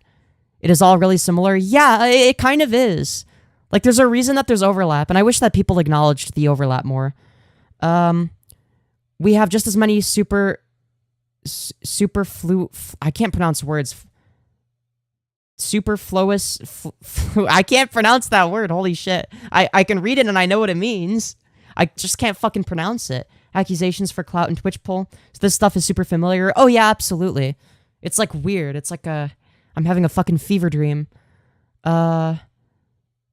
A: It is all really similar. Yeah, it kind of is. Like, there's a reason that there's overlap, and I wish that people acknowledged the overlap more. We have just as many I can't pronounce words. Superfluous, I can't pronounce that word, holy shit. I can read it and I know what it means. I just can't fucking pronounce it. Accusations for clout and Twitch poll. So this stuff is super familiar. Oh yeah, absolutely. It's like weird. It's like I'm having a fucking fever dream. Lol,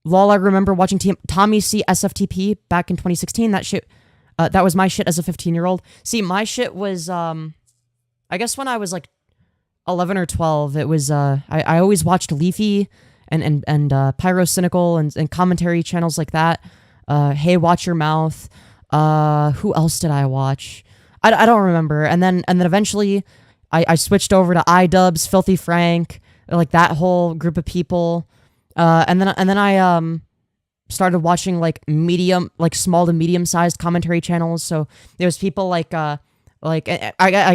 A: I remember watching Tommy C SFTP back in 2016. That shit, that was my shit as a 15-year-old. See, my shit was, I guess when I was like 11 or 12, it was, I always watched Leafy and Pyrocynical and commentary channels like that. Hey, Watch Your Mouth. Who else did I watch? I don't remember. And then eventually I switched over to iDubbbz, Filthy Frank, like that whole group of people. And then I started watching like small to medium sized commentary channels. So there was people like I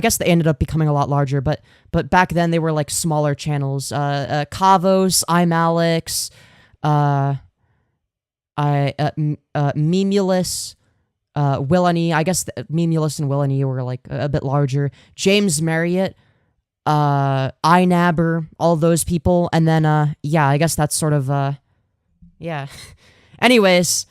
A: guess they ended up becoming a lot larger, but back then they were like smaller channels. Kavos, iMalex, Memulus, Willany. I guess Memulus and Willany were like a bit larger. James Marriott, iNabber, all those people. And then yeah, I guess that's sort of yeah. Anyways,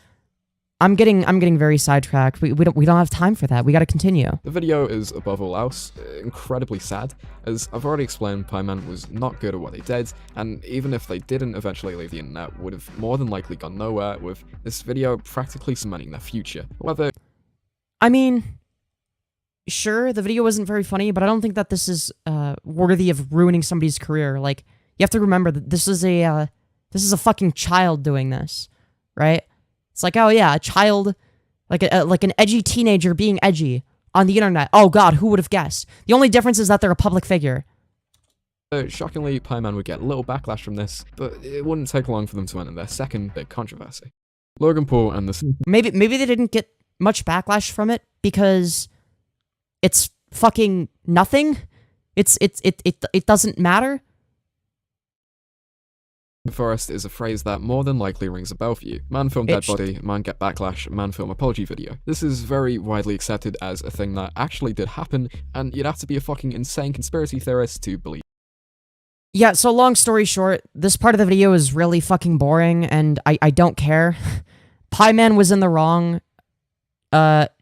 A: I'm getting very sidetracked. We don't have time for that. We got to continue.
B: The video is, above all else, incredibly sad. As I've already explained, Pieman was not good at what they did, and even if they didn't eventually leave the internet, would have more than likely gone nowhere, with this video practically cementing their future. Whether...
A: I mean, sure, the video wasn't very funny, but I don't think that this is worthy of ruining somebody's career. Like, You have to remember that this is a fucking child doing this, right? It's like, oh yeah, a child, like an edgy teenager being edgy on the internet. Oh god, who would have guessed? The only difference is that they're a public figure.
B: Shockingly, Pieman would get little backlash from this, but it wouldn't take long for them to enter their second big controversy. Logan Paul and the...
A: Maybe they didn't get much backlash from it because it's fucking nothing. It doesn't matter.
B: Forest is a phrase that more than likely rings a bell for you. Man film dead body, man get backlash, man film apology video. This is very widely accepted as a thing that actually did happen, and you'd have to be a fucking insane conspiracy theorist to believe.
A: Yeah, so long story short, this part of the video is really fucking boring, and I don't care. Pieman was in the wrong.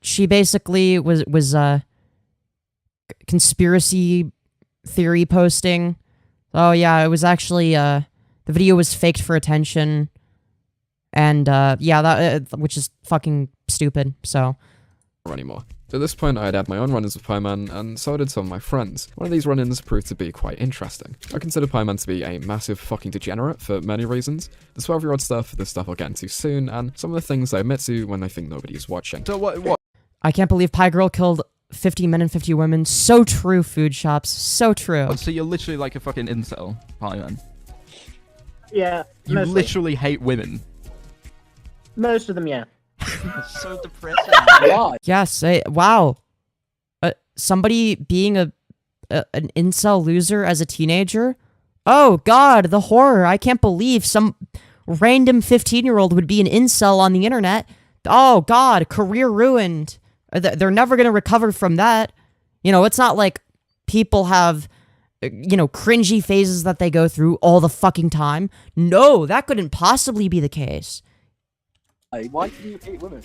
A: She basically was conspiracy theory posting. Oh yeah, it was actually, the video was faked for attention. And, yeah, that, which is fucking stupid, so.
B: Anymore. At this point, I had had my own run-ins with Pieman, and so did some of my friends. One of these run-ins proved to be quite interesting. I consider Pieman to be a massive fucking degenerate for many reasons. The 12-year-old stuff, the stuff I'll get into soon, and some of the things they admit to when they think nobody is watching.
H: So what?
A: I can't believe Piegirl killed 50 men and 50 women. So true, food shops. So true.
H: So you're literally like a fucking incel, Pieman.
E: Yeah,
H: You
E: mostly.
H: literally hate women.
E: Most of them, yeah.
I: That's so depressing.
F: Why?
A: Yes, wow. Somebody being an incel loser as a teenager? Oh god, the horror. I can't believe some random 15-year-old would be an incel on the internet. Oh god, career ruined. They're never going to recover from that. You know, it's not like people have, you know, cringy phases that they go through all the fucking time. No, that couldn't possibly be the case.
F: Hey, why do you hate women?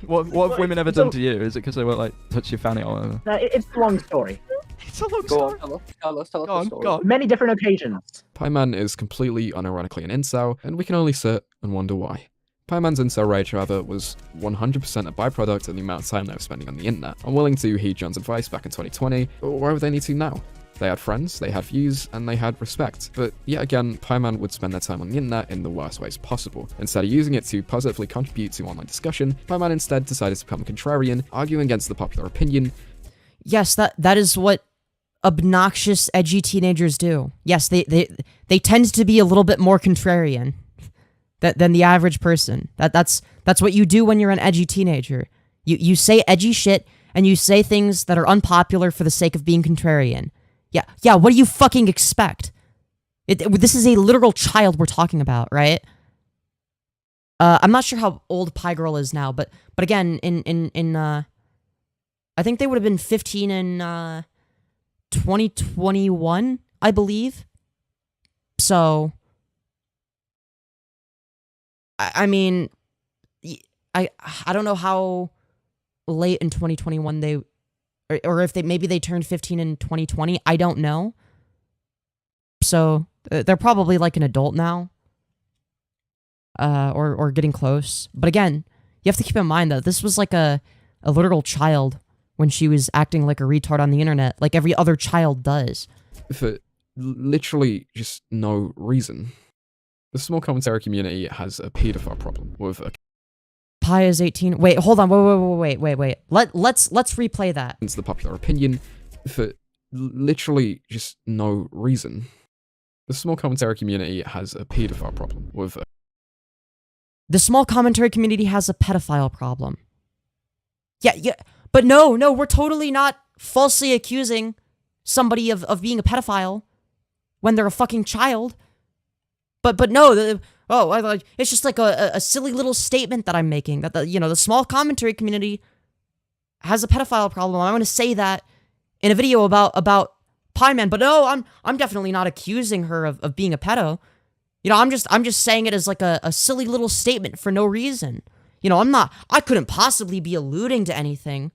H: What have women ever done to you? Is it because they won't like touch your fanny or whatever?
E: It's a long story.
H: It's a long
F: Go
H: story.
F: on, tell us
H: Go
F: the
H: on,
F: story.
H: go on.
E: Many different occasions.
B: Pieman is completely unironically an incel, and we can only sit and wonder why. Pieman's incel rage, however, was 100% a byproduct of the amount of time they were spending on the internet. Unwilling to heed John's advice back in 2020, why would they need to now? They had friends, they had views, and they had respect. But yet again, Pieman would spend their time on the internet in the worst ways possible. Instead of using it to positively contribute to online discussion, Pieman instead decided to become a contrarian, arguing against the popular opinion.
A: Yes, that is what obnoxious, edgy teenagers do. Yes, they tend to be a little bit more contrarian than the average person. That's what you do when you're an edgy teenager. You say edgy shit, and you say things that are unpopular for the sake of being contrarian. Yeah, what do you fucking expect? This is a literal child we're talking about, right? I'm not sure how old Piegirl is now, but again, in I think they would have been 15 in 2021, I believe. So, I mean, I don't know how late in 2021 they, or if maybe they turned 15 in 2020. I don't know. So they're probably like an adult now, or getting close. But again, you have to keep in mind that this was like a literal child when she was acting like a retard on the internet, like every other child does.
B: For literally just no reason. The small commentary community has a pedophile problem with
A: Pi is 18. Wait, hold on. Wait. Let's replay that.
B: against the popular opinion for literally just no reason. The small commentary community has a pedophile problem with
A: The small commentary community has a pedophile problem. Yeah. But no, we're totally not falsely accusing somebody of being a pedophile when they're a fucking child. But no, it's just like a silly little statement that I'm making, that the small commentary community has a pedophile problem. I want to say that in a video about Pieman, but no, I'm definitely not accusing her of being a pedo. I'm just saying it as like a silly little statement for no reason. I couldn't possibly be alluding to anything.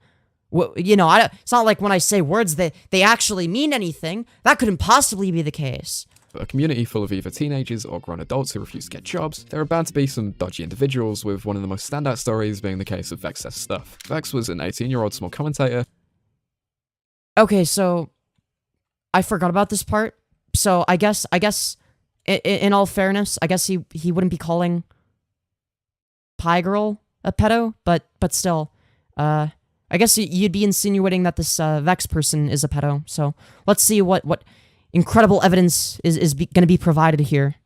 A: It's not like when I say words that they actually mean anything. That couldn't possibly be the case.
B: a community full of either teenagers or grown adults who refuse to get jobs. There are bound to be some dodgy individuals, with one of the most standout stories being the case of Vex's stuff. Vex was an 18-year-old small commentator.
A: Okay, so I forgot about this part. So I guess in all fairness, I guess he wouldn't be calling Piegirl a pedo, but still, I guess you'd be insinuating that this Vex person is a pedo. So let's see what incredible evidence is going to be provided here.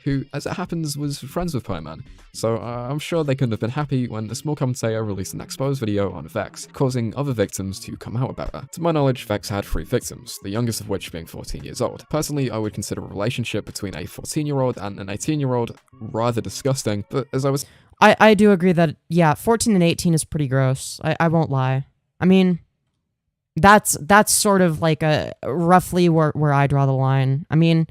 B: Who, as it happens, was friends with Pieman, so I'm sure they couldn't have been happy when a small commentator released an exposed video on Vex, causing other victims to come out about her. To my knowledge, Vex had 3 victims, the youngest of which being 14 years old. Personally, I would consider a relationship between a 14-year-old and an 18-year-old rather disgusting, but as
A: I do agree that, yeah, 14 and 18 is pretty gross. I won't lie. I mean, that's sort of like roughly where I draw the line. I mean,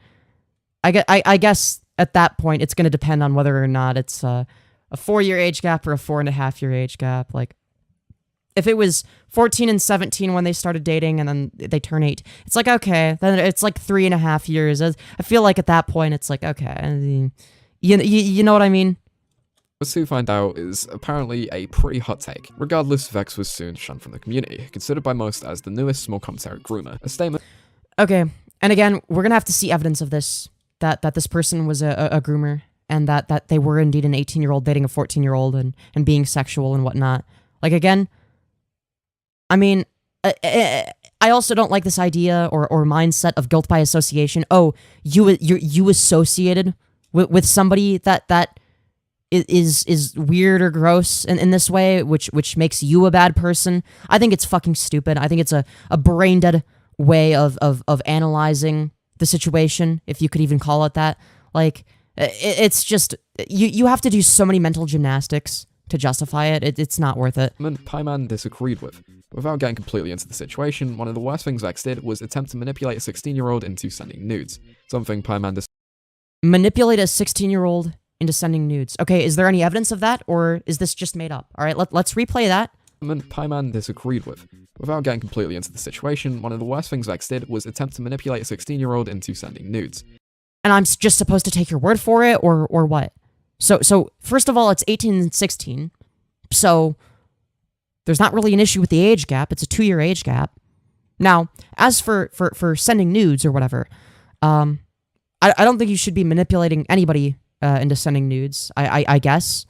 A: I guess at that point, it's going to depend on whether or not it's a 4-year age gap or a 4.5-year age gap. Like, if it was 14 and 17 when they started dating and then they turn 8, it's like, okay, then it's like 3.5 years. I feel like at that point, it's like, okay, you know what I mean?
B: What's to find out is apparently a pretty hot take. Regardless, Vex was soon shunned from the community, considered by most as the newest small commentary groomer. A statement.
A: Okay, and again, we're going to have to see evidence of this. That this person was a groomer, and that they were indeed an 18-year-old dating a 14-year-old and being sexual and whatnot. Like, again, I mean, I also don't like this idea or mindset of guilt by association. Oh, you associated with somebody that is weird or gross in this way, which makes you a bad person. I think it's fucking stupid. I think it's a brain-dead way of analyzing the situation, if you could even call it that. Like, it's just, you have to do so many mental gymnastics to justify it. It's not worth it.
B: Pieman disagreed with. Without getting completely into the situation, one of the worst things Vex did was attempt to manipulate a 16-year-old into sending nudes. Something Pieman
A: manipulate a 16-year-old into sending nudes. Okay, is there any evidence of that, or is this just made up? All right, let's replay that.
B: Pieman disagreed with. Without getting completely into the situation, one of the worst things Vex did was attempt to manipulate a 16-year-old into sending nudes.
A: And I'm just supposed to take your word for it, or what? So first of all, it's 18 and 16, so there's not really an issue with the age gap. It's a 2-year age gap. Now, as for sending nudes or whatever, I don't think you should be manipulating anybody into sending nudes, I guess.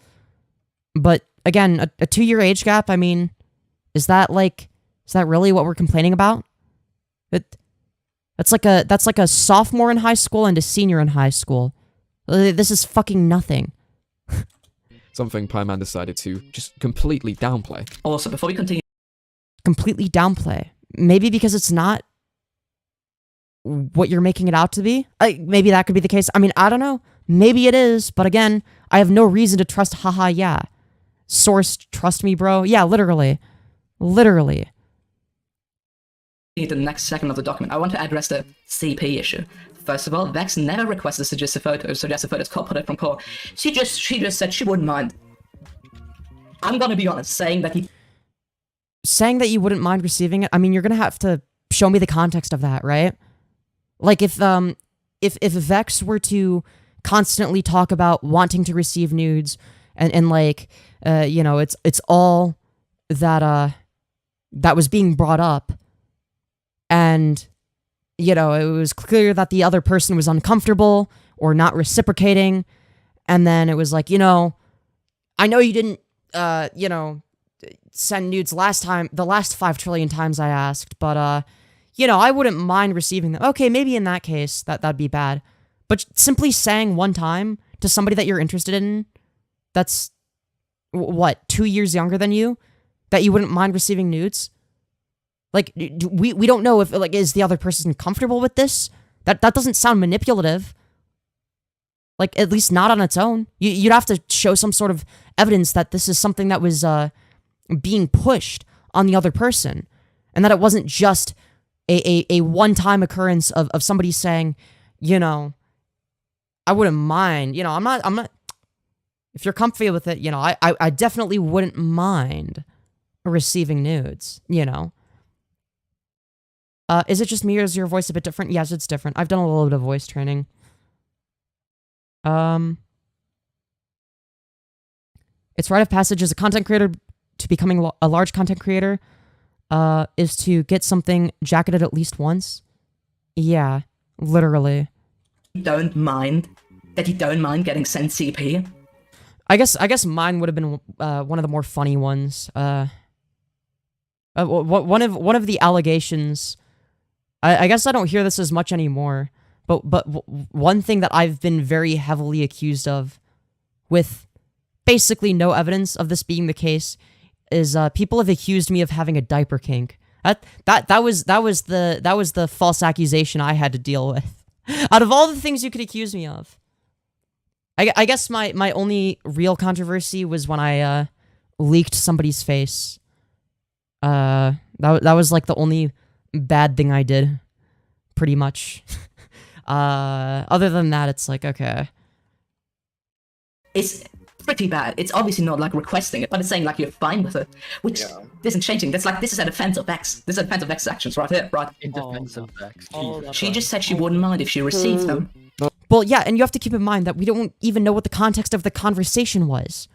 A: But again, a 2-year age gap, I mean, is that really what we're complaining about? That's like a sophomore in high school and a senior in high school. This is fucking nothing.
B: Something Pieman decided to just completely downplay.
I: Also, before we continue...
A: Completely downplay. Maybe because it's not what you're making it out to be? Maybe that could be the case. I mean, I don't know. Maybe it is, but again, I have no reason to trust hahayeah. Source, trust me, bro. Yeah, literally. Literally.
I: The next second of the document, I want to address the CP issue. First of all, Vex never requested suggested photos put it from core. She just said she wouldn't mind. I'm gonna be honest, saying that
A: you wouldn't mind receiving it. I mean, you're gonna have to show me the context of that, right? Like, if Vex were to constantly talk about wanting to receive nudes and like, you know, it's all that was being brought up, and you know, it was clear that the other person was uncomfortable or not reciprocating, and then it was like, you know, I know you didn't, you know, send nudes the last 5 trillion times I asked, but you know, I wouldn't mind receiving them. Okay, maybe in that case, that'd be bad. But simply saying one time to somebody that you're interested in, that's, what, 2 years younger than you, that you wouldn't mind receiving nudes? Like, we don't know if, like, is the other person comfortable with this? That doesn't sound manipulative. Like, at least not on its own. You'd have to show some sort of evidence that this is something that was being pushed on the other person, and that it wasn't just a one-time occurrence of somebody saying, you know, I wouldn't mind, you know, I'm not, if you're comfy with it, you know, I definitely wouldn't mind receiving nudes, you know. Is it just me, or is your voice a bit different? Yes, it's different. I've done a little bit of voice training. It's rite of passage as a content creator to becoming a large content creator, is to get something jacketed at least once. Yeah, literally.
I: don't mind getting sent CP.
A: I guess mine would have been one of the more funny ones. One of the allegations. I guess I don't hear this as much anymore. But one thing that I've been very heavily accused of, with basically no evidence of this being the case, is people have accused me of having a diaper kink. That was the false accusation I had to deal with. Out of all the things you could accuse me of. I guess my only real controversy was when I leaked somebody's face. That was like the only bad thing I did, pretty much. Other than that, it's like, okay.
I: It's pretty bad. It's obviously not like requesting it, but it's saying like you're fine with it, which isn't changing. That's like, this is a defense of X. This is a defense of X's actions right here, right?
F: In defense of Vex.
I: She just said she wouldn't mind if she received them.
A: Well, yeah, and you have to keep in mind that we don't even know what the context of the conversation was.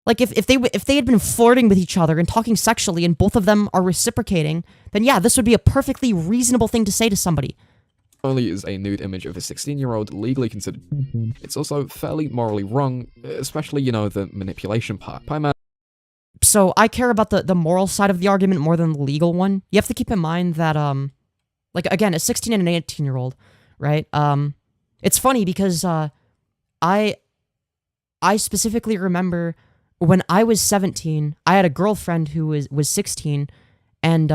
A: Like, if they had been flirting with each other and talking sexually and both of them are reciprocating, then yeah, this would be a perfectly reasonable thing to say to somebody.
B: Not only is a nude image of a 16-year-old legally considered, it's also fairly morally wrong, especially, you know, the manipulation part. Pieman.
A: So I care about the moral side of the argument more than the legal one. You have to keep in mind that, like, again, a 16 and an 18-year-old, right? It's funny because I specifically remember when I was 17, I had a girlfriend who was 16, and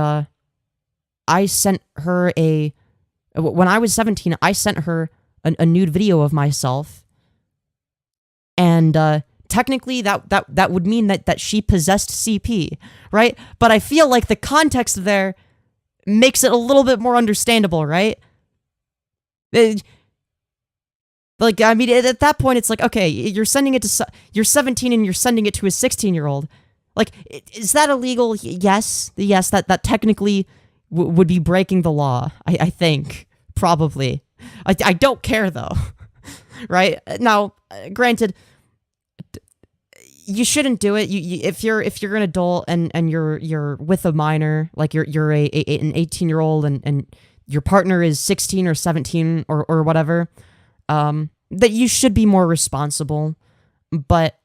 A: I sent her when I was 17, I sent her a nude video of myself, and technically that would mean that she possessed CP, right? But I feel like the context there makes it a little bit more understandable, right? Like, I mean, at that point, it's like, okay, you're 17 and you're sending it to a 16-year-old. Like, is that illegal? Yes, that technically would be breaking the law, I think, probably. I don't care, though, right? Now, granted, you shouldn't do it. If you're an adult and you're with a minor, like you're an 18-year-old and your partner is 16 or 17 or whatever, that you should be more responsible. But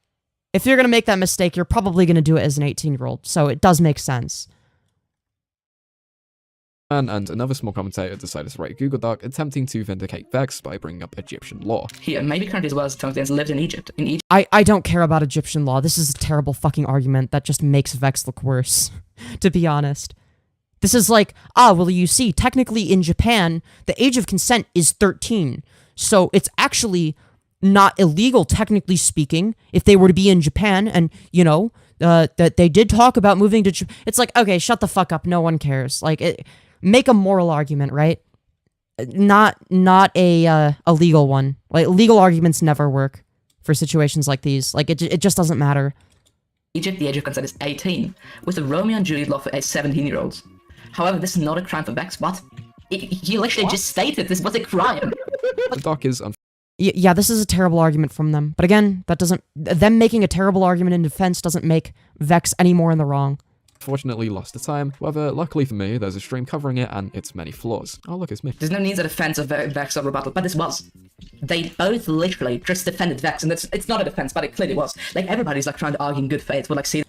A: if you're going to make that mistake, you're probably going to do it as an 18-year-old. So it does make sense.
B: And another small commentator decided to write a Google Doc attempting to vindicate Vex by bringing up Egyptian law.
I: Here, maybe currently as well as Tongues lived in Egypt.
A: I don't care about Egyptian law. This is a terrible fucking argument that just makes Vex look worse, to be honest. This is like, well, you see, technically in Japan, the age of consent is 13. So it's actually not illegal, technically speaking, if they were to be in Japan and, you know, that they did talk about moving to Japan. It's like, okay, shut the fuck up. No one cares. Like, make a moral argument, right? Not a legal one. Like, legal arguments never work for situations like these. Like, it just doesn't matter.
I: Egypt, the age of consent is 18, with the Romeo and Juliet law for 17-year-olds. However, this is not a crime for Vex. What? You literally just stated this was a crime.
B: The doc is
A: yeah, this is a terrible argument from them. But again, them making a terrible argument in defense doesn't make Vex any more in the wrong.
B: Fortunately lost to time. However, luckily for me, there's a stream covering it and its many flaws. Oh, look, it's me.
I: There's no need for defense of Vex or rebuttal, but this was. They both literally just defended Vex, and it's not a defense, but it clearly was. Like, everybody's like trying to argue in good faith, but like, see.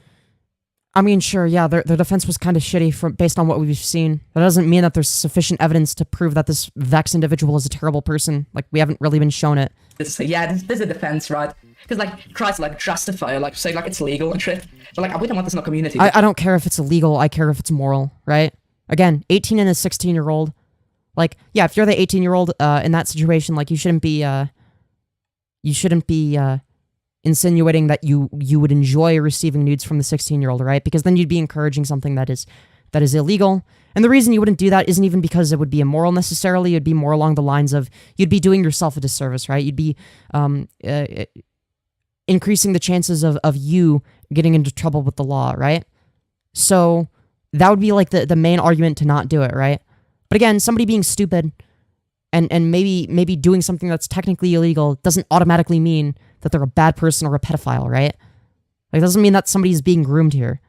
A: I mean, sure, yeah, their defense was kind of shitty based on what we've seen. That doesn't mean that there's sufficient evidence to prove that this Vex individual is a terrible person. Like, we haven't really been shown it.
I: This is a defense, right? Because, like, tries to, like, justify or, like, say, like, it's legal and shit. But, like, we don't want this in our community.
A: I don't care if it's illegal. I care if it's moral, right? Again, 18 and a 16-year-old. Like, yeah, if you're the 18-year-old in that situation, like, you shouldn't be insinuating that you would enjoy receiving nudes from the 16-year-old, right? Because then you'd be encouraging something that is illegal. And the reason you wouldn't do that isn't even because it would be immoral necessarily. It'd be more along the lines of you'd be doing yourself a disservice, right? You'd be increasing the chances of you getting into trouble with the law, right? So that would be like the main argument to not do it, right? But again, somebody being stupid and maybe doing something that's technically illegal doesn't automatically mean that they're a bad person or a pedophile, right? Like, it doesn't mean that somebody's being groomed here.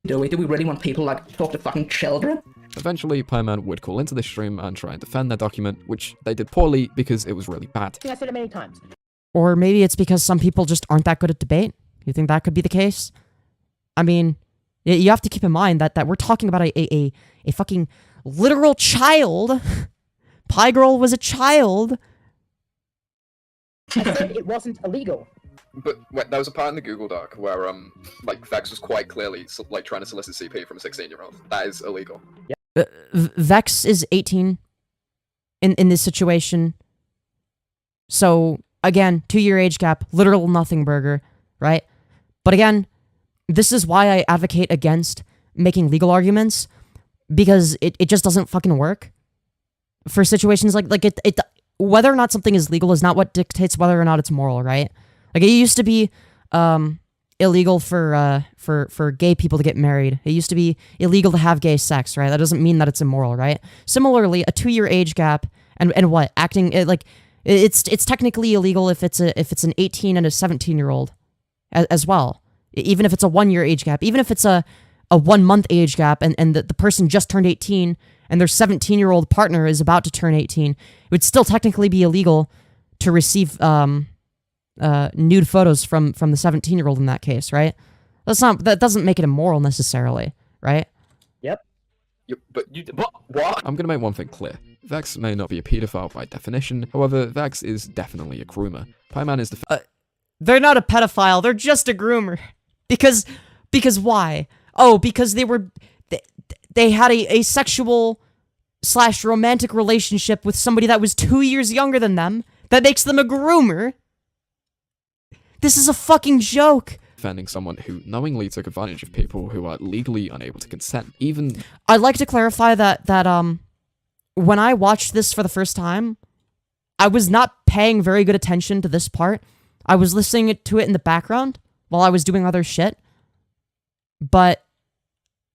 I: Do we really want people, like, talk to fucking children?
B: Eventually, Pieman would call into this stream and try and defend their document, which they did poorly because it was really bad.
E: I said it many times.
A: Or maybe it's because some people just aren't that good at debate. You think that could be the case? I mean, you have to keep in mind that we're talking about a fucking literal child. Piegirl was a child.
E: I said it wasn't illegal.
B: But wait, there was a part in the Google Doc where like Vex was quite clearly like trying to solicit CP from a 16-year-old. That is illegal.
A: Vex is 18 in this situation. So again, 2-year age gap, literal nothing burger, right? But again, this is why I advocate against making legal arguments, because it just doesn't fucking work for situations like it whether or not something is legal is not what dictates whether or not it's moral, right? Like, it used to be illegal for gay people to get married. It used to be illegal to have gay sex, right? That doesn't mean that it's immoral, right? Similarly, a 2-year age gap and what acting it's technically illegal if it's an 18 and a 17-year-old as well. Even if it's a 1-year age gap, even if it's a 1-month age gap and the person just turned 18 and their 17-year-old partner is about to turn 18, it would still technically be illegal to receive nude photos from the 17-year-old in that case, right? That doesn't make it immoral necessarily, right?
E: Yep.
B: What? I'm gonna make one thing clear. Vex may not be a pedophile by definition, however, Vex is definitely a groomer. Pieman is the
A: They're not a pedophile, they're just a groomer. Because why? Oh, because they had a sexual / romantic relationship with somebody that was 2 years younger than them. That makes them a groomer. This is a fucking joke.
B: Defending someone who knowingly took advantage of people who are legally unable to consent. Even
A: I'd like to clarify that when I watched this for the first time, I was not paying very good attention to this part. I was listening to it in the background while I was doing other shit. But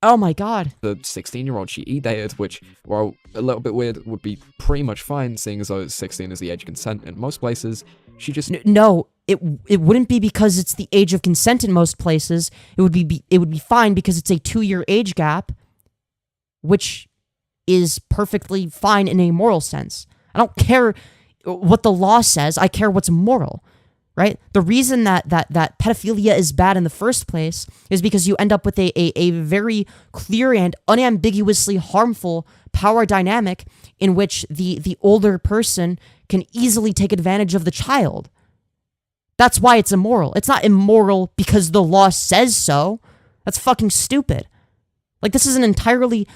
A: oh my god.
B: The 16-year-old she dated, which, while a little bit weird, would be pretty much fine, seeing as though 16 is the age of consent in most places. She just
A: no, it wouldn't be because it's the age of consent in most places. It would be fine because it's a 2-year age gap, which is perfectly fine in a moral sense. I don't care what the law says. I care what's moral. Right? The reason that pedophilia is bad in the first place is because you end up with a very clear and unambiguously harmful power dynamic in which the older person can easily take advantage of the child. That's why it's immoral. It's not immoral because the law says so. That's fucking stupid. Like, this is an entirely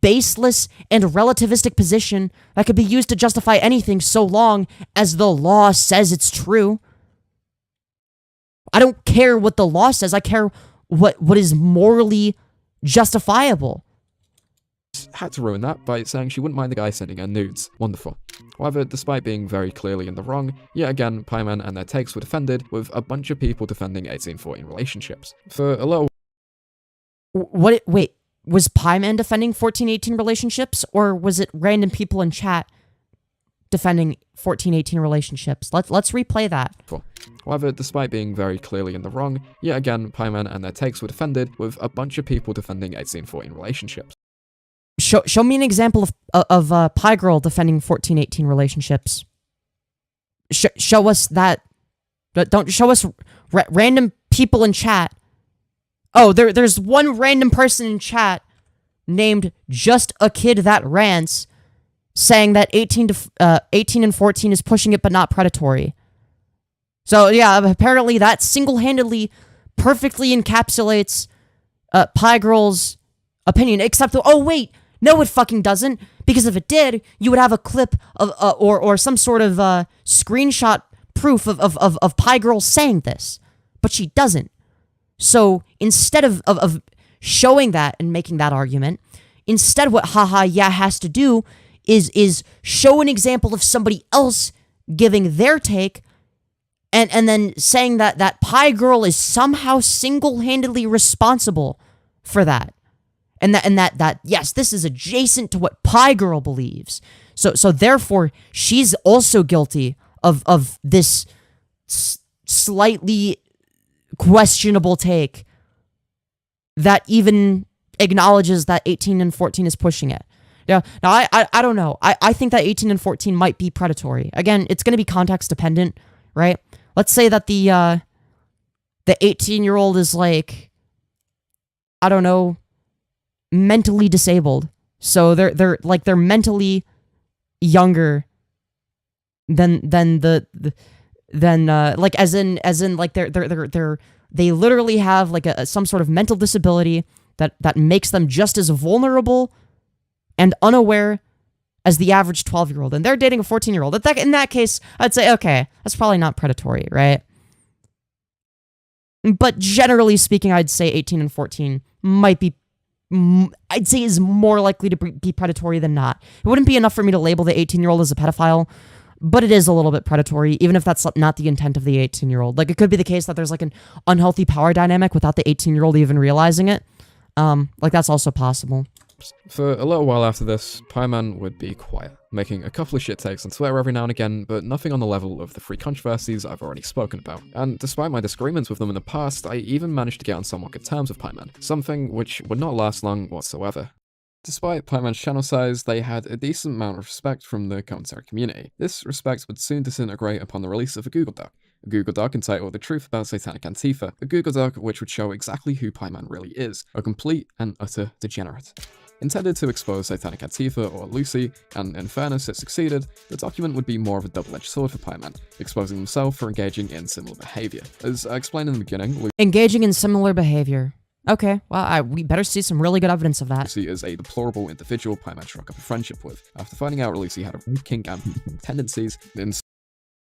A: baseless and relativistic position that could be used to justify anything so long as the law says it's true. I don't care what the law says. I care what is morally justifiable.
B: Had to ruin that by saying she wouldn't mind the guy sending her nudes. Wonderful. However, despite being very clearly in the wrong, yet again, Pieman and their takes were defended, with a bunch of people defending 18-14 relationships. For a little...
A: Wait, was Pieman defending 14-18 relationships, or was it random people in chat defending 14-18 relationships? Let's replay that.
B: However, despite being very clearly in the wrong, yet again, Pieman and their takes were defended, with a bunch of people defending 18-14 relationships.
A: Show me an example of Piegirl defending 14-18 relationships. Show us that. Don't show us random people in chat. Oh, there's one random person in chat named Just a Kid That Rants saying that 18 and 14 is pushing it but not predatory. So yeah, apparently that single-handedly perfectly encapsulates Piegirl's opinion, except, oh wait, no it fucking doesn't, because if it did, you would have a clip of, or some sort of screenshot proof of Piegirl saying this, but she doesn't. So instead of showing that and making that argument, instead what hahayeah has to do is show an example of somebody else giving their take, and then saying that Piegirl is somehow single-handedly responsible for that. And that yes, this is adjacent to what Piegirl believes. So therefore, she's also guilty of this slightly questionable take that even acknowledges that 18 and 14 is pushing it. Yeah. Now, I don't know. I think that 18 and 14 might be predatory. Again, it's going to be context dependent, right? Let's say that the 18-year-old is like, I don't know, mentally disabled. So they're mentally younger than like as in like they literally have like some sort of mental disability that makes them just as vulnerable and unaware as the average 12-year-old, and they're dating a 14-year-old. In that case, I'd say, okay, that's probably not predatory, right? But generally speaking, I'd say 18 and 14 might be, I'd say is more likely to be predatory than not. It wouldn't be enough for me to label the 18-year-old as a pedophile, but it is a little bit predatory, even if that's not the intent of the 18-year-old. Like, it could be the case that there's like an unhealthy power dynamic without the 18-year-old even realizing it. Like, that's also possible.
B: For a little while after this, Pieman would be quiet, making a couple of shit takes on Twitter every now and again, but nothing on the level of the three controversies I've already spoken about. And despite my disagreements with them in the past, I even managed to get on somewhat good terms with Pieman, something which would not last long whatsoever. Despite Pieman's channel size, they had a decent amount of respect from the commentary community. This respect would soon disintegrate upon the release of a Google Doc. A Google Doc entitled The Truth About Satanic Antifa, a Google Doc which would show exactly who Pieman really is, a complete and utter degenerate. Intended to expose Satanic Antifa or Luci, and in fairness it succeeded, the document would be more of a double-edged sword for Pieman, exposing himself for engaging in similar behavior. As I explained in the beginning,
A: Engaging in similar behavior. Okay, well, we better see some really good evidence of that.
B: Luci is a deplorable individual Pieman struck up a friendship with. After finding out Luci had a rape kink and tendencies,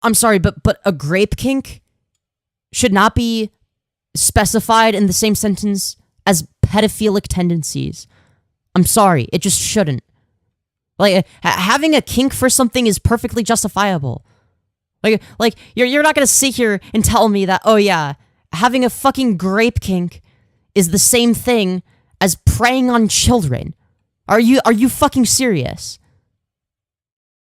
A: I'm sorry, but a grape kink should not be specified in the same sentence as pedophilic tendencies. I'm sorry, it just shouldn't. Like, having a kink for something is perfectly justifiable. Like you're not gonna sit here and tell me that, oh yeah, having a fucking grape kink is the same thing as preying on children. Are you fucking serious?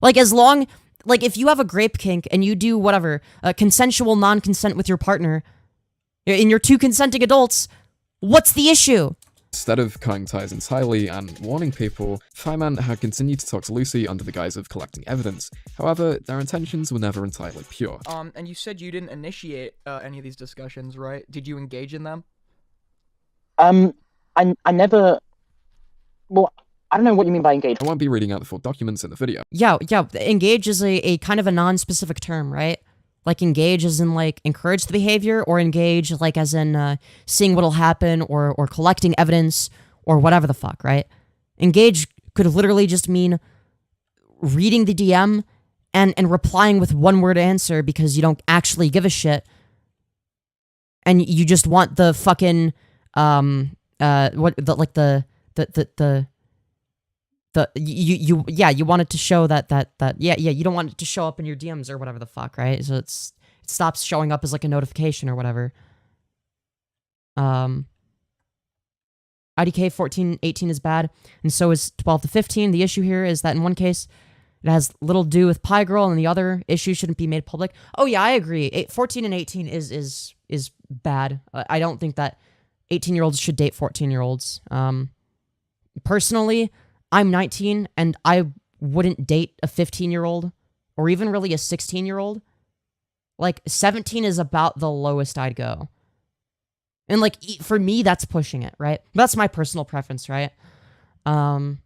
A: Like, if you have a grape kink and you do whatever, consensual non-consent with your partner, and you're two consenting adults, what's the issue?
B: Instead of cutting ties entirely and warning people, Pieman had continued to talk to Luci under the guise of collecting evidence. However, their intentions were never entirely pure.
J: And you said you didn't initiate any of these discussions, right? Did you engage in them?
E: I never. Well, I don't know what you mean by engage.
B: I won't be reading out the full documents in the video.
A: Yeah, engage is a kind of a non-specific term, right? Like, engage as in, like, encourage the behavior, or engage, like, as in seeing what'll happen, or collecting evidence, or whatever the fuck, right? Engage could literally just mean reading the DM and replying with one-word answer because you don't actually give a shit, and you just want the fucking, you want it to show that you don't want it to show up in your DMs or whatever the fuck, right? So it stops showing up as like a notification or whatever. IDK 14-18 is bad, and so is 12-15. The issue here is that in one case, it has little to do with Piegirl, and the other issue shouldn't be made public. Oh yeah, I agree. 14 and 18 is bad. I don't think that 18-year-olds should date 14-year-olds. Personally, I'm 19, and I wouldn't date a 15-year-old, or even really a 16-year-old. Like, 17 is about the lowest I'd go. And, like, for me, that's pushing it, right? That's my personal preference, right? And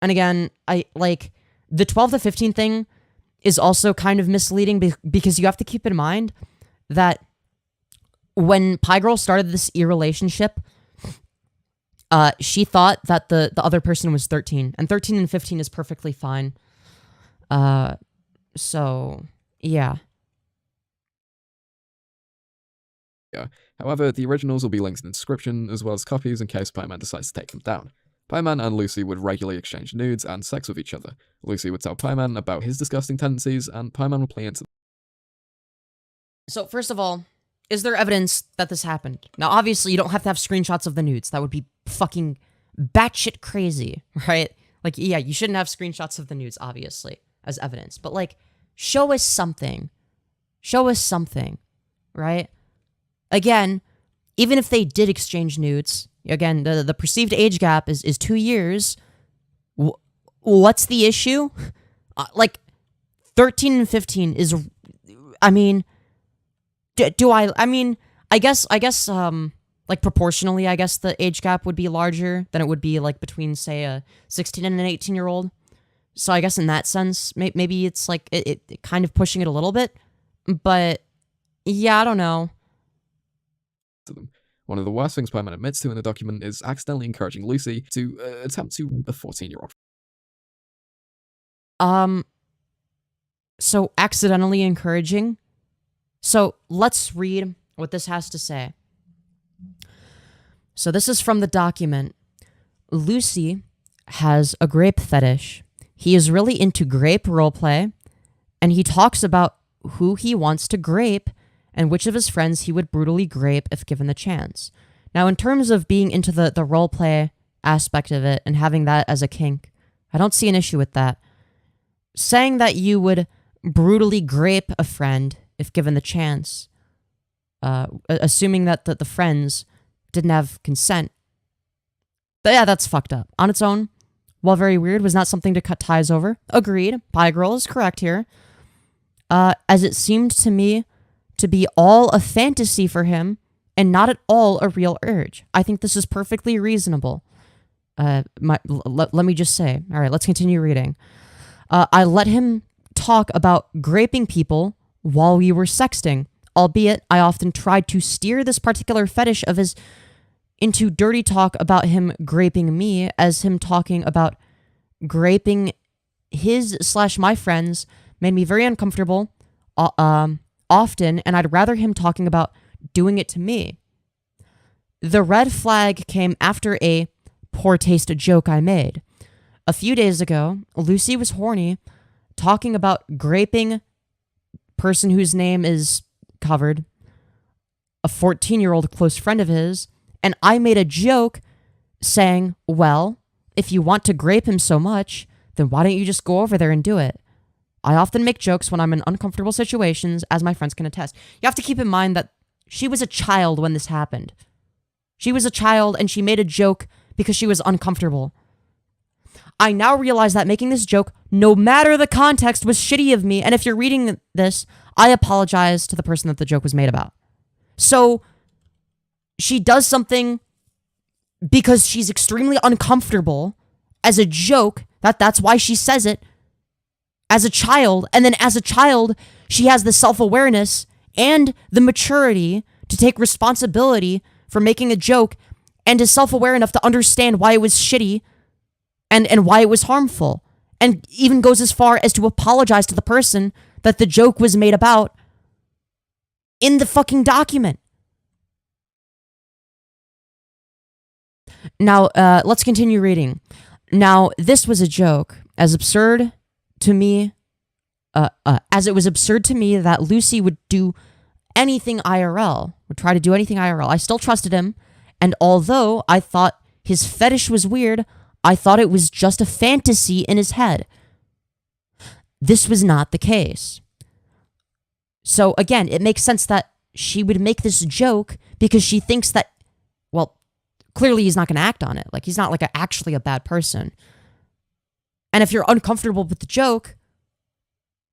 A: again, the 12-15 thing is also kind of misleading because you have to keep in mind that when Piegirl started this relationship, she thought that the other person was 13, and 13 and 15 is perfectly fine. So, yeah.
B: Yeah. However, the originals will be linked in the description, as well as copies in case Pieman decides to take them down. Pieman and Luci would regularly exchange nudes and sex with each other. Luci would tell Pieman about his disgusting tendencies, and Pieman would play into.
A: So, first of all, is there evidence that this happened? Now, obviously, you don't have to have screenshots of the nudes. That would be fucking batshit crazy, right? Like, yeah, you shouldn't have screenshots of the nudes, obviously, as evidence. But, like, show us something. Show us something, right? Again, even if they did exchange nudes, again, the perceived age gap is 2 years. What's the issue? Like, 13 and 15 is, I mean, I guess, like, proportionally, I guess the age gap would be larger than it would be, like, between, say, a 16 and an 18-year-old. So I guess in that sense, maybe it's, like, it kind of pushing it a little bit. But, yeah, I don't know.
B: One of the worst things Pieman admits to in the document is accidentally encouraging Luci to attempt to rape a 14-year-old.
A: So accidentally encouraging. So let's read what this has to say. So this is from the document. Luci has a grape fetish. He is really into grape roleplay, and he talks about who he wants to grape and which of his friends he would brutally grape if given the chance. Now, in terms of being into the roleplay aspect of it and having that as a kink, I don't see an issue with that. Saying that you would brutally grape a friend if given the chance, assuming that the friends didn't have consent. But yeah, that's fucked up. On its own, while very weird, was not something to cut ties over. Agreed. Piegirl is correct here. As it seemed to me to be all a fantasy for him and not at all a real urge. I think this is perfectly reasonable. Let me just say. All right, let's continue reading. I let him talk about graping people while we were sexting, albeit I often tried to steer this particular fetish of his into dirty talk about him graping me as him talking about graping his/my friends made me very uncomfortable often, and I'd rather him talking about doing it to me. The red flag came after a poor taste joke I made. A few days ago, Luci was horny, talking about graping person whose name is covered, a 14-year-old close friend of his, and I made a joke saying, well, if you want to grape him so much, then why don't you just go over there and do it? I often make jokes when I'm in uncomfortable situations, as my friends can attest. You have to keep in mind that she was a child when this happened. She was a child, and she made a joke because she was uncomfortable. I now realize that making this joke, no matter the context, was shitty of me, and if you're reading this, I apologize to the person that the joke was made about. So, she does something because she's extremely uncomfortable as a joke, that's why she says it, as a child, and then as a child, she has the self-awareness and the maturity to take responsibility for making a joke and is self-aware enough to understand why it was shitty and why it was harmful, and even goes as far as to apologize to the person that the joke was made about in the fucking document. Now, let's continue reading. Now, this was a joke, as absurd to me, as it was absurd to me that Luci would do anything IRL, would try to do anything IRL. I still trusted him, and although I thought his fetish was weird, I thought it was just a fantasy in his head. This was not the case. So again, it makes sense that she would make this joke because she thinks that, well, clearly he's not going to act on it. Like, he's not like actually a bad person. And if you're uncomfortable with the joke,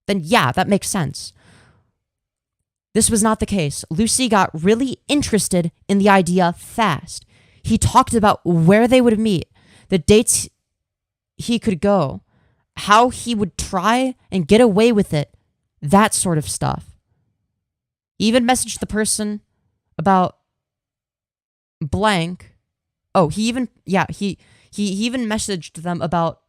A: then yeah, that makes sense. This was not the case. Luci got really interested in the idea fast. He talked about where they would meet, the dates he could go, how he would try and get away with it, that sort of stuff. He even messaged the person about blank. Oh, he even messaged them about,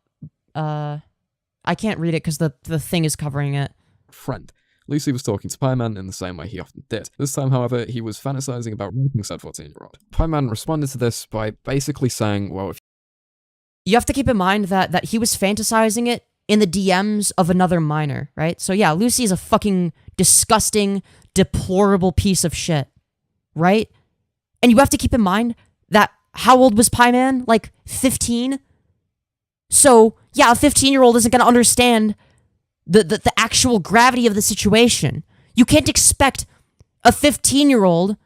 A: I can't read it because the thing is covering it.
B: Friend. Luci was talking to Pieman in the same way he often did. This time, however, he was fantasizing about raping said 14-year-old. Pieman responded to this by basically saying, well, if
A: you have to keep in mind that he was fantasizing it in the DMs of another minor, right? So yeah, Luci is a fucking disgusting, deplorable piece of shit, right? And you have to keep in mind that how old was Pieman? Like 15? So yeah, a 15-year-old isn't going to understand the actual gravity of the situation. You can't expect a 15-year-old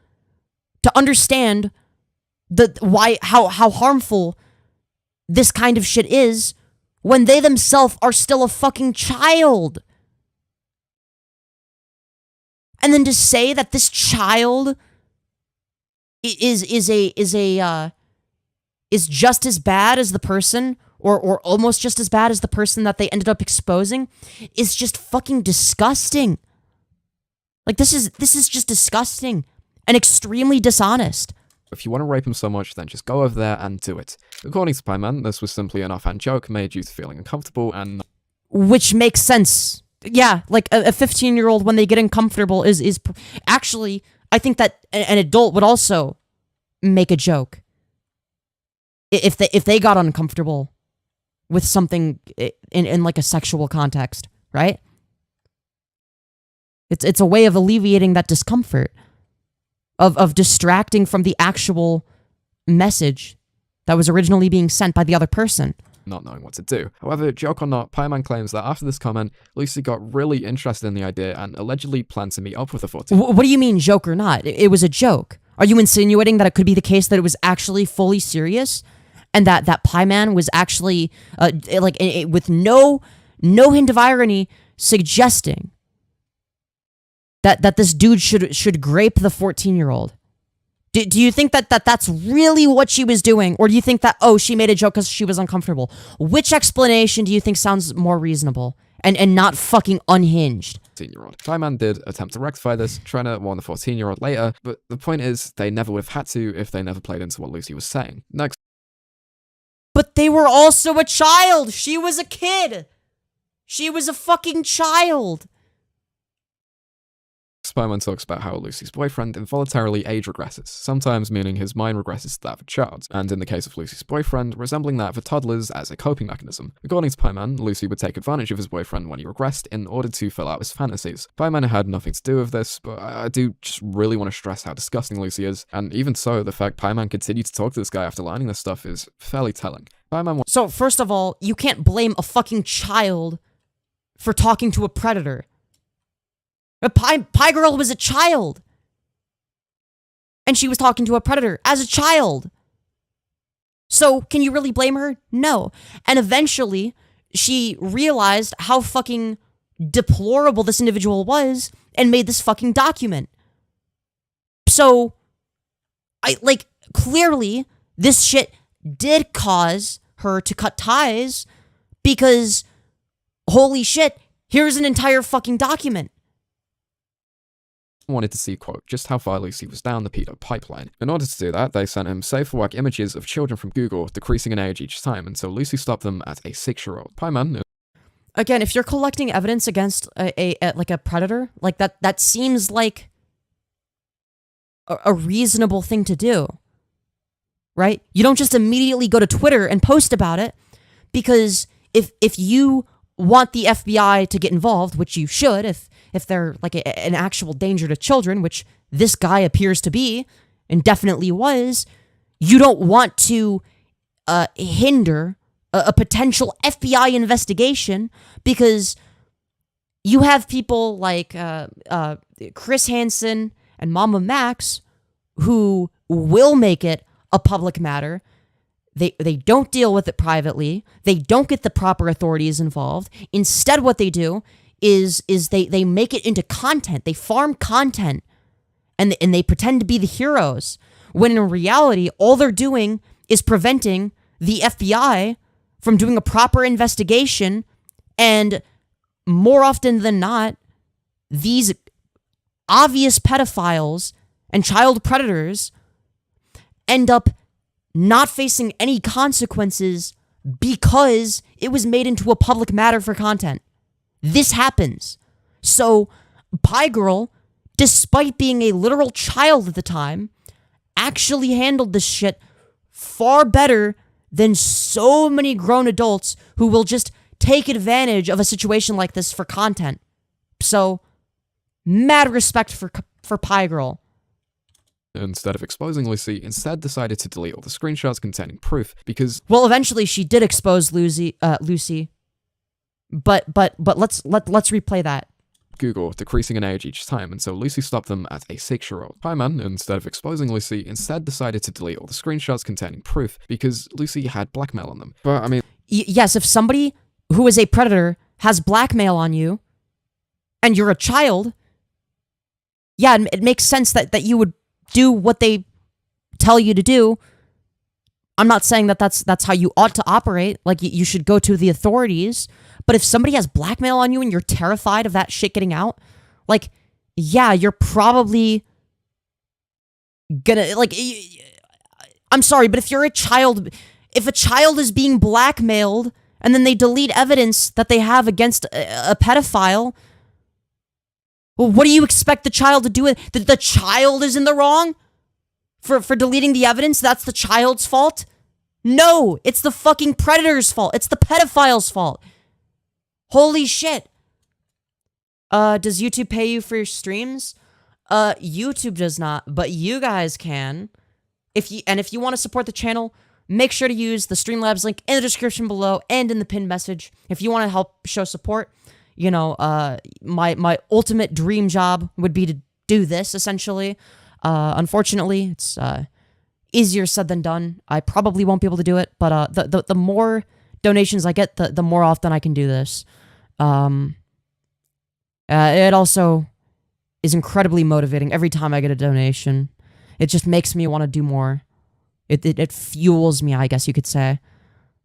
A: to understand how harmful this kind of shit is when they themselves are still a fucking child. And then to say that this child is just as bad as the person, or almost just as bad as the person that they ended up exposing, is just fucking disgusting. Like, this is just disgusting and extremely dishonest.
B: If you want to rape him so much, then just go over there and do it. According to Pieman, this was simply an offhand joke made due to feeling uncomfortable and...
A: Which makes sense. Yeah, like a 15-year-old, when they get uncomfortable, is actually, I think that an adult would also make a joke if they got uncomfortable with something in like a sexual context, right? It's a way of alleviating that discomfort, of distracting from the actual message that was originally being sent by the other person.
B: Not knowing what to do. However, joke or not, Pieman claims that after this comment, Luci got really interested in the idea and allegedly planned to meet up with the 14.
A: What do you mean, joke or not? It was a joke. Are you insinuating that it could be the case that it was actually fully serious, and that Pieman was actually with no hint of irony, suggesting that this dude should grape the 14-year-old? Do you think that's really what she was doing? Or do you think that, oh, she made a joke because she was uncomfortable? Which explanation do you think sounds more reasonable and not fucking unhinged?
B: 14-year-old. Pieman did attempt to rectify this, trying to warn the 14-year-old later, but the point is, they never would have had to if they never played into what Luci was saying. Next.
A: But they were also a child! She was a kid! She was a fucking child!
B: Pieman talks about how Luci's boyfriend involuntarily age regresses, sometimes meaning his mind regresses to that of a child, and in the case of Luci's boyfriend, resembling that of toddlers as a coping mechanism. According to Pieman, Luci would take advantage of his boyfriend when he regressed in order to fill out his fantasies. Pieman had nothing to do with this, but I do just really want to stress how disgusting Luci is, and even so, the fact Pieman continued to talk to this guy after learning this stuff is fairly telling.
A: So, first of all, you can't blame a fucking child for talking to a predator. Piegirl was a child. And she was talking to a predator as a child. So, can you really blame her? No. And eventually, she realized how fucking deplorable this individual was and made this fucking document. So, clearly, this shit did cause her to cut ties because, holy shit, here's an entire fucking document.
B: Wanted to see, quote, just how far Luci was down the pedo pipeline. In order to do that, they sent him safe for work images of children from Google, decreasing in age each time until Luci stopped them at a 6-year-old. Pieman.
A: Again, if you're collecting evidence against a predator, like that seems like a reasonable thing to do, right? You don't just immediately go to Twitter and post about it, because if you want the FBI to get involved, which you should, if they're like an actual danger to children, which this guy appears to be, and definitely was, you don't want to hinder a potential FBI investigation, because you have people like Chris Hansen and Mama Max who will make it a public matter. They don't deal with it privately. They don't get the proper authorities involved. Instead, what they do is they make it into content. They farm content, and they pretend to be the heroes, when in reality, all they're doing is preventing the FBI from doing a proper investigation, and more often than not, these obvious pedophiles and child predators end up not facing any consequences because it was made into a public matter for content. This happens. So, Piegirl, despite being a literal child at the time, actually handled this shit far better than so many grown adults who will just take advantage of a situation like this for content. So, mad respect for Piegirl.
B: Instead of exposing Luci, instead decided to delete all the screenshots containing proof because...
A: Well, eventually she did expose Luci. But let's replay that.
B: Google, decreasing in age each time, and so Luci stopped them at a 6-year-old. Pieman, instead of exposing Luci, instead decided to delete all the screenshots containing proof because Luci had blackmail on them. But, I mean...
A: yes, if somebody who is a predator has blackmail on you, and you're a child, yeah, it makes sense that you would do what they tell you to do. I'm not saying that's how you ought to operate. Like, you should go to the authorities. But if somebody has blackmail on you and you're terrified of that shit getting out, like, yeah, you're probably gonna, like, I'm sorry, but if you're a child, if a child is being blackmailed and then they delete evidence that they have against a pedophile, well, what do you expect the child to do? The child is in the wrong for deleting the evidence? That's the child's fault? No, it's the fucking predator's fault. It's the pedophile's fault. Holy shit. Does YouTube pay you for your streams? YouTube does not, but you guys can. If you want to support the channel, make sure to use the Streamlabs link in the description below and in the pinned message. If you want to help show support, you know, my ultimate dream job would be to do this, essentially. Unfortunately, it's easier said than done. I probably won't be able to do it, but the more donations I get, the more often I can do this. It also is incredibly motivating every time I get a donation. It just makes me want to do more. It fuels me, I guess you could say.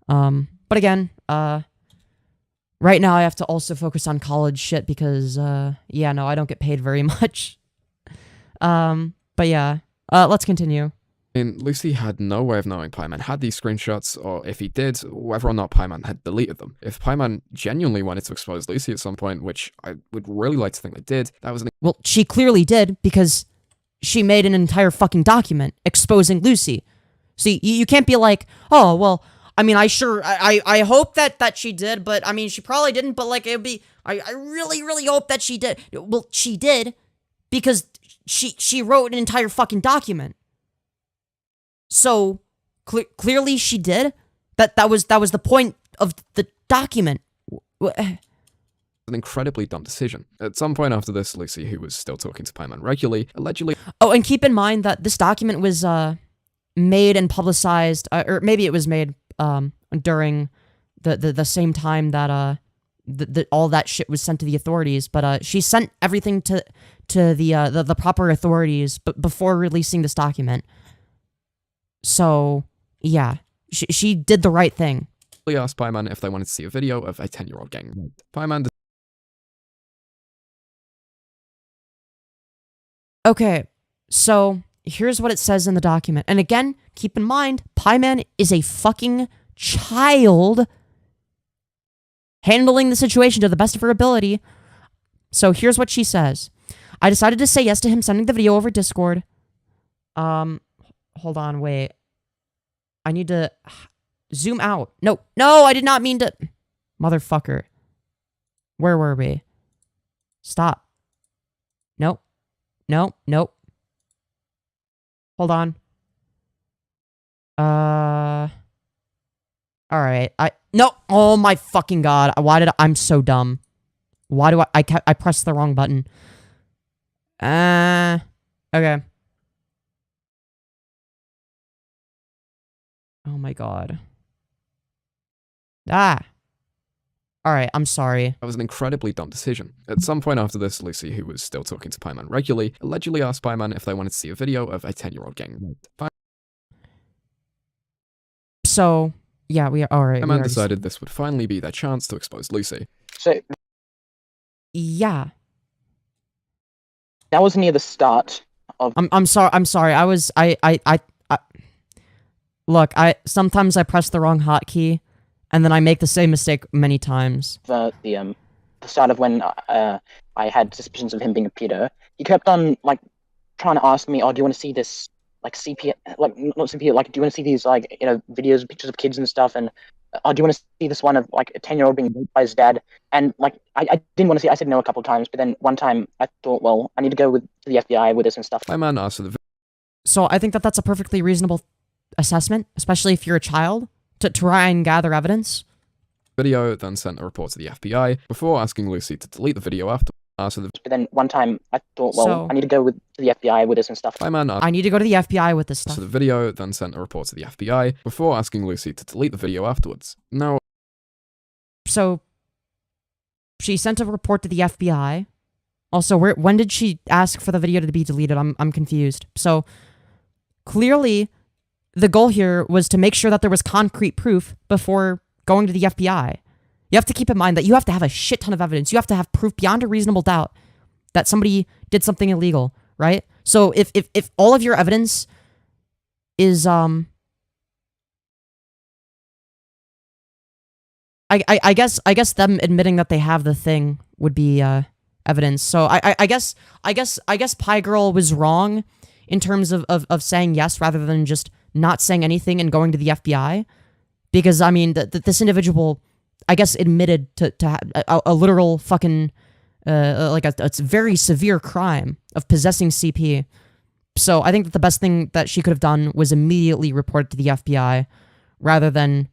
A: But again, right now I have to also focus on college shit because, yeah, no, I don't get paid very much. But yeah, let's continue.
B: I mean, Luci had no way of knowing Pieman had these screenshots, or if he did, whether or not Pieman had deleted them. If Pieman genuinely wanted to expose Luci at some point, which I would really like to think they did, that was
A: well, she clearly did, because she made an entire fucking document exposing Luci. See, you can't be like, oh, well, I mean, I hope that she did, but I mean, she probably didn't, but like, it'd be, I really, really hope that she did. Well, she did, because she wrote an entire fucking document. So, clearly she did. That was the point of the document.
B: An incredibly dumb decision. At some point after this, Luci, who was still talking to Pieman regularly, allegedly...
A: Oh, and keep in mind that this document was, made and publicized, or maybe it was made, during the same time that, all that shit was sent to the authorities, but, she sent everything to the proper authorities before releasing this document. So, yeah, she did the right thing.
B: He asked Pieman if they wanted to see a video of a 10-year-old getting raped. Pieman...
A: Okay, so here's what it says in the document. And again, keep in mind, Pieman is a fucking child handling the situation to the best of her ability. So here's what she says. I decided to say yes to him sending the video over Discord. Hold on, wait. I need to zoom out. No, I did not mean to... Motherfucker. Where were we? Stop. Nope. Nope. Hold on. Alright. No! Oh my fucking god. I'm so dumb. Why do I pressed the wrong button. Okay. Oh my god. Alright, I'm sorry.
B: That was an incredibly dumb decision. At some point after this, Luci, who was still talking to Pieman regularly, allegedly asked Pieman if they wanted to see a video of a 10-year-old getting raped.
A: So, yeah, we are alright.
B: Pieman decided this would finally be their chance to expose Luci.
E: So,
A: yeah.
E: that was near the start of...
A: I'm sorry. Look, sometimes I press the wrong hotkey, and then I make the same mistake many times.
E: The start of when I had suspicions of him being a pedo. He kept on like trying to ask me, "Oh, do you want to see this like CP? Like not CP? Like do you want to see these like videos, pictures of kids and stuff? And oh, do you want to see this one of like a 10-year-old being raped by his dad?" And like I didn't want to see. I said no a couple of times, but then one time I thought, well, I need to go to the FBI with this and stuff.
B: Pieman asked for the.
A: So I think that's a perfectly reasonable assessment, especially if you're a child, to try and gather evidence.
B: Video, then sent a report to the FBI before asking Luci to delete the video after. But
E: then one time I thought, well, I need to go to the FBI with this and stuff.
A: I need to go to the FBI with this stuff.
B: So the video, then sent a report to the FBI before asking Luci to delete the video afterwards. Now,
A: So she sent a report to the FBI. Also, when did she ask for the video to be deleted? I'm confused. So clearly, the goal here was to make sure that there was concrete proof before going to the FBI. You have to keep in mind that you have to have a shit ton of evidence. You have to have proof beyond a reasonable doubt that somebody did something illegal, right? So if all of your evidence is I guess them admitting that they have the thing would be evidence. So I guess Piegirl was wrong in terms of saying yes rather than just not saying anything and going to the FBI, because I mean this individual, I guess, admitted to a literal fucking it's a very severe crime of possessing CP. So I think that the best thing that she could have done was immediately report it to the FBI rather than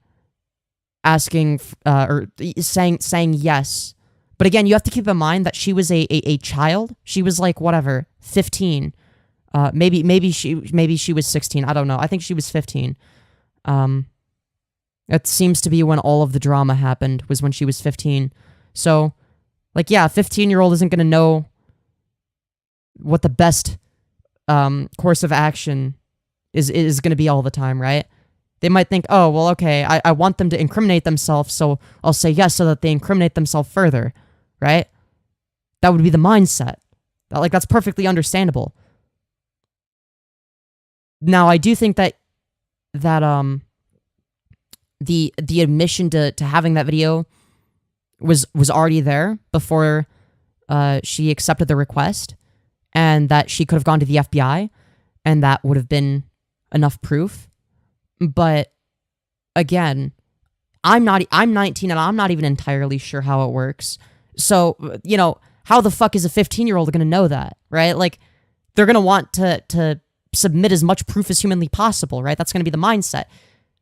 A: asking or saying yes. But again, you have to keep in mind that she was a child. She was like, whatever, 15. Maybe she was 16. I don't know. I think she was 15. It seems to be when all of the drama happened, was when she was 15. So, like, yeah, a 15-year-old isn't going to know what the best course of action is going to be all the time, right? They might think, oh, well, okay, I want them to incriminate themselves, so I'll say yes so that they incriminate themselves further, right? That would be the mindset. That's perfectly understandable. Now, I do think that the admission to having that video was already there before she accepted the request, and that she could have gone to the FBI, and that would have been enough proof. But again, I'm 19 and I'm not even entirely sure how it works. So, you know, how the fuck is a 15-year-old going to know that, right? Like, they're going to want to submit as much proof as humanly possible, right? That's going to be the mindset.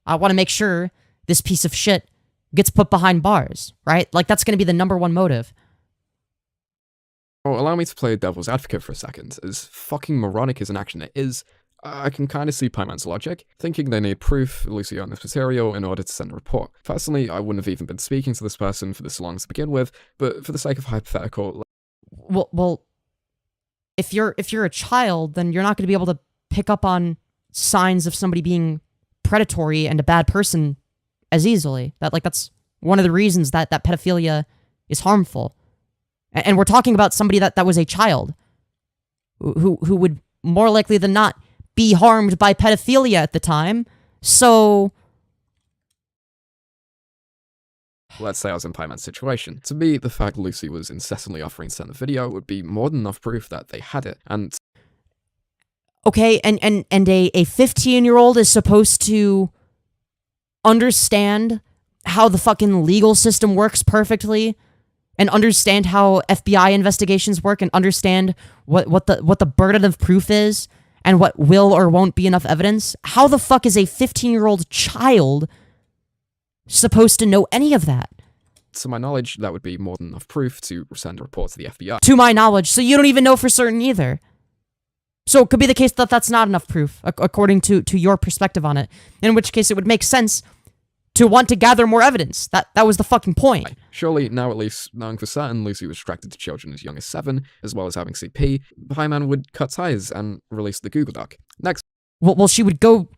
A: I want to make sure this piece of shit gets put behind bars, right? Like, that's going to be the number one motive.
B: Well, allow me to play devil's advocate for a second. As fucking moronic as an action it is, I can kind of see Pieman's logic, thinking they need proof Luci on this material in order to send a report. Personally, I wouldn't have even been speaking to this person for this long to begin with, but for the sake of hypothetical...
A: Well, if you're a child, then you're not going to be able to pick up on signs of somebody being predatory and a bad person as easily. That's one of the reasons that pedophilia is harmful. And we're talking about somebody that was a child who would more likely than not be harmed by pedophilia at the time. So
B: let's say I was in Pieman's situation. To me, the fact Luci was incessantly offering to send the video would be more than enough proof that they had it. And
A: okay, and a 15-year-old is supposed to understand how the fucking legal system works perfectly, and understand how FBI investigations work, and understand what the burden of proof is, and what will or won't be enough evidence. How the fuck is a 15-year-old child supposed to know any of that?
B: To my knowledge, that would be more than enough proof to send a report to the FBI.
A: To my knowledge, so you don't even know for certain either. So it could be the case that that's not enough proof, according to your perspective on it. In which case, it would make sense to want to gather more evidence. That was the fucking point.
B: Surely, now at least, knowing for certain Luci was attracted to children as young as 7, as well as having CP, Pieman would cut ties and release the Google Doc. Next.
A: Well, she would go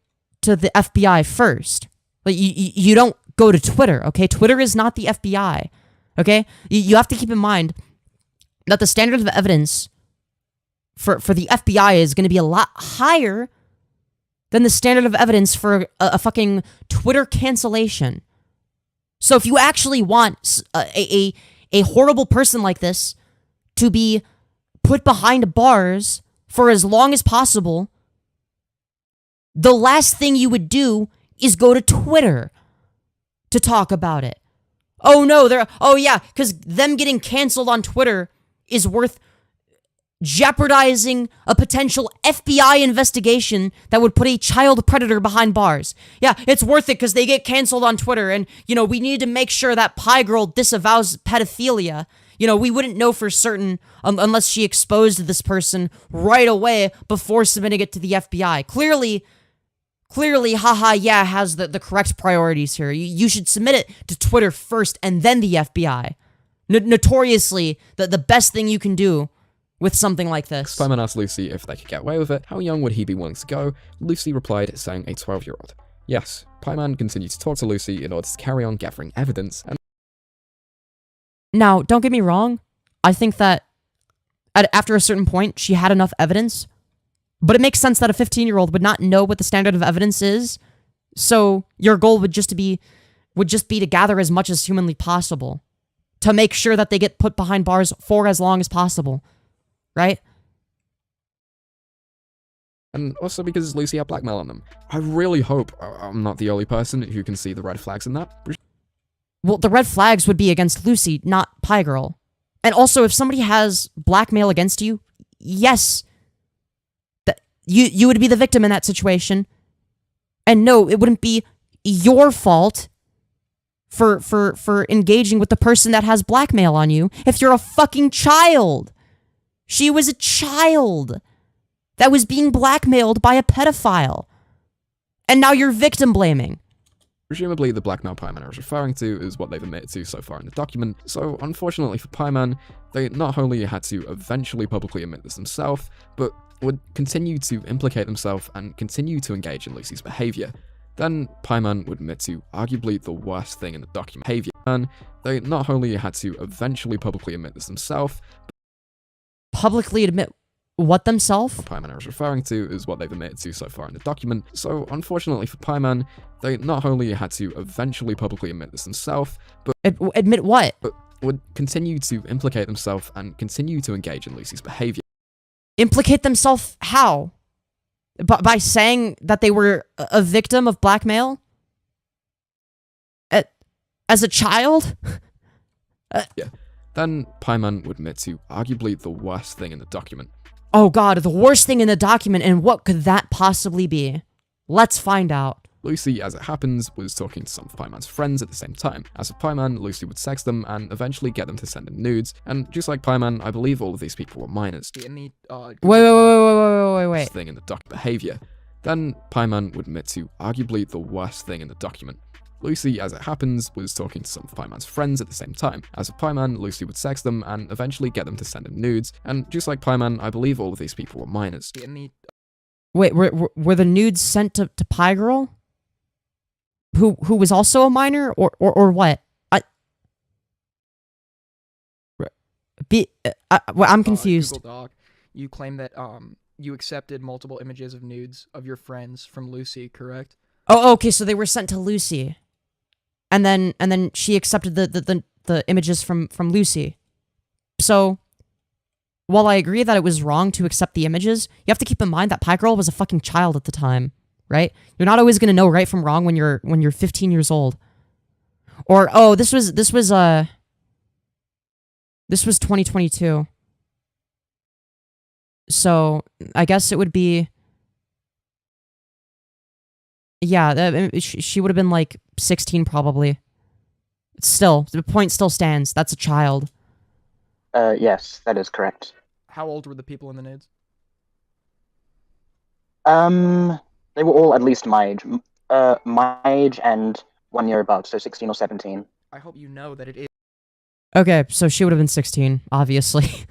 A: to the FBI first. Like, you don't go to Twitter, okay? Twitter is not the FBI, okay? You have to keep in mind that the standard of evidence for the FBI is going to be a lot higher than the standard of evidence for a fucking Twitter cancellation. So if you actually want a horrible person like this to be put behind bars for as long as possible, the last thing you would do is go to Twitter to talk about it. Oh no, because them getting canceled on Twitter is worth jeopardizing a potential FBI investigation that would put a child predator behind bars. Yeah, it's worth it because they get canceled on Twitter, and, you know, we need to make sure that Piegirl disavows pedophilia. You know, we wouldn't know for certain unless she exposed this person right away before submitting it to the FBI. Clearly, Clearly, hahayeah has the correct priorities here. You should submit it to Twitter first and then the FBI. Notoriously, the best thing you can do with something like this.
B: Pieman asked Luci if they could get away with it, how young would he be willing to go? Luci replied, saying a 12-year-old. Yes, Pieman continued to talk to Luci in order to carry on gathering evidence, and
A: now, don't get me wrong, I think that after a certain point, she had enough evidence, but it makes sense that a 15-year-old would not know what the standard of evidence is, so your goal would just be to gather as much as humanly possible, to make sure that they get put behind bars for as long as possible, right?
B: And also because Luci had blackmail on them. I really hope I'm not the only person who can see the red flags in that.
A: Well, the red flags would be against Luci, not Piegirl. And also, if somebody has blackmail against you, yes, that you would be the victim in that situation. And no, it wouldn't be your fault for engaging with the person that has blackmail on you if you're a fucking child. She was a child that was being blackmailed by a pedophile. And now you're victim blaming.
B: Presumably, the blackmail Pieman is referring to is what they've admitted to so far in the document, so unfortunately for Pieman, they not only had to eventually publicly admit this themselves, but would continue to implicate themselves and continue to engage in Luci's behaviour. Then, Pieman would admit to arguably the worst thing in the document behaviour, and they not only had to eventually publicly admit this themselves,
A: publicly admit what themselves?
B: Pieman is referring to is what they've admitted to so far in the document, so unfortunately for Pieman, they not only had to eventually publicly admit this themselves, but
A: admit what?
B: But would continue to implicate themselves and continue to engage in Luci's behaviour.
A: Implicate themselves how? By saying that they were a victim of blackmail? As a child?
B: Yeah. Then Pieman would admit to arguably the worst thing in the document.
A: Oh god, the worst thing in the document, and what could that possibly be? Let's find out.
B: Luci, as it happens, was talking to some of Pieman's friends at the same time. As for Pieman, Luci would sex them and eventually get them to send in nudes, and just like Pieman, I believe all of these people were minors.
A: Wait.
B: Thing in the behaviour. Then Pieman would admit to arguably the worst thing in the document. Luci, as it happens, was talking to some of Pieman's friends at the same time. As for Pieman, Luci would sex them and eventually get them to send in nudes, and just like Pieman, I believe all of these people were minors.
A: Wait, were the nudes sent to Piegirl? Who was also a minor, or what? I'm confused.
J: Google Doc, you claim that you accepted multiple images of nudes of your friends from Luci, correct?
A: Oh, okay, so they were sent to Luci. And then she accepted the images from Luci. So, while I agree that it was wrong to accept the images, you have to keep in mind that Piegirl was a fucking child at the time, right? You're not always gonna know right from wrong when you're 15 years old. Or this was 2022. So I guess it would be, yeah, she would have been like 16 probably. Still, the point still stands. That's a child.
K: Yes, that is correct.
J: How old were the people in the nudes?
K: They were all at least my age and 1 year above, so 16 or 17.
J: I hope you know that it is.
A: Okay, so she would have been 16, obviously.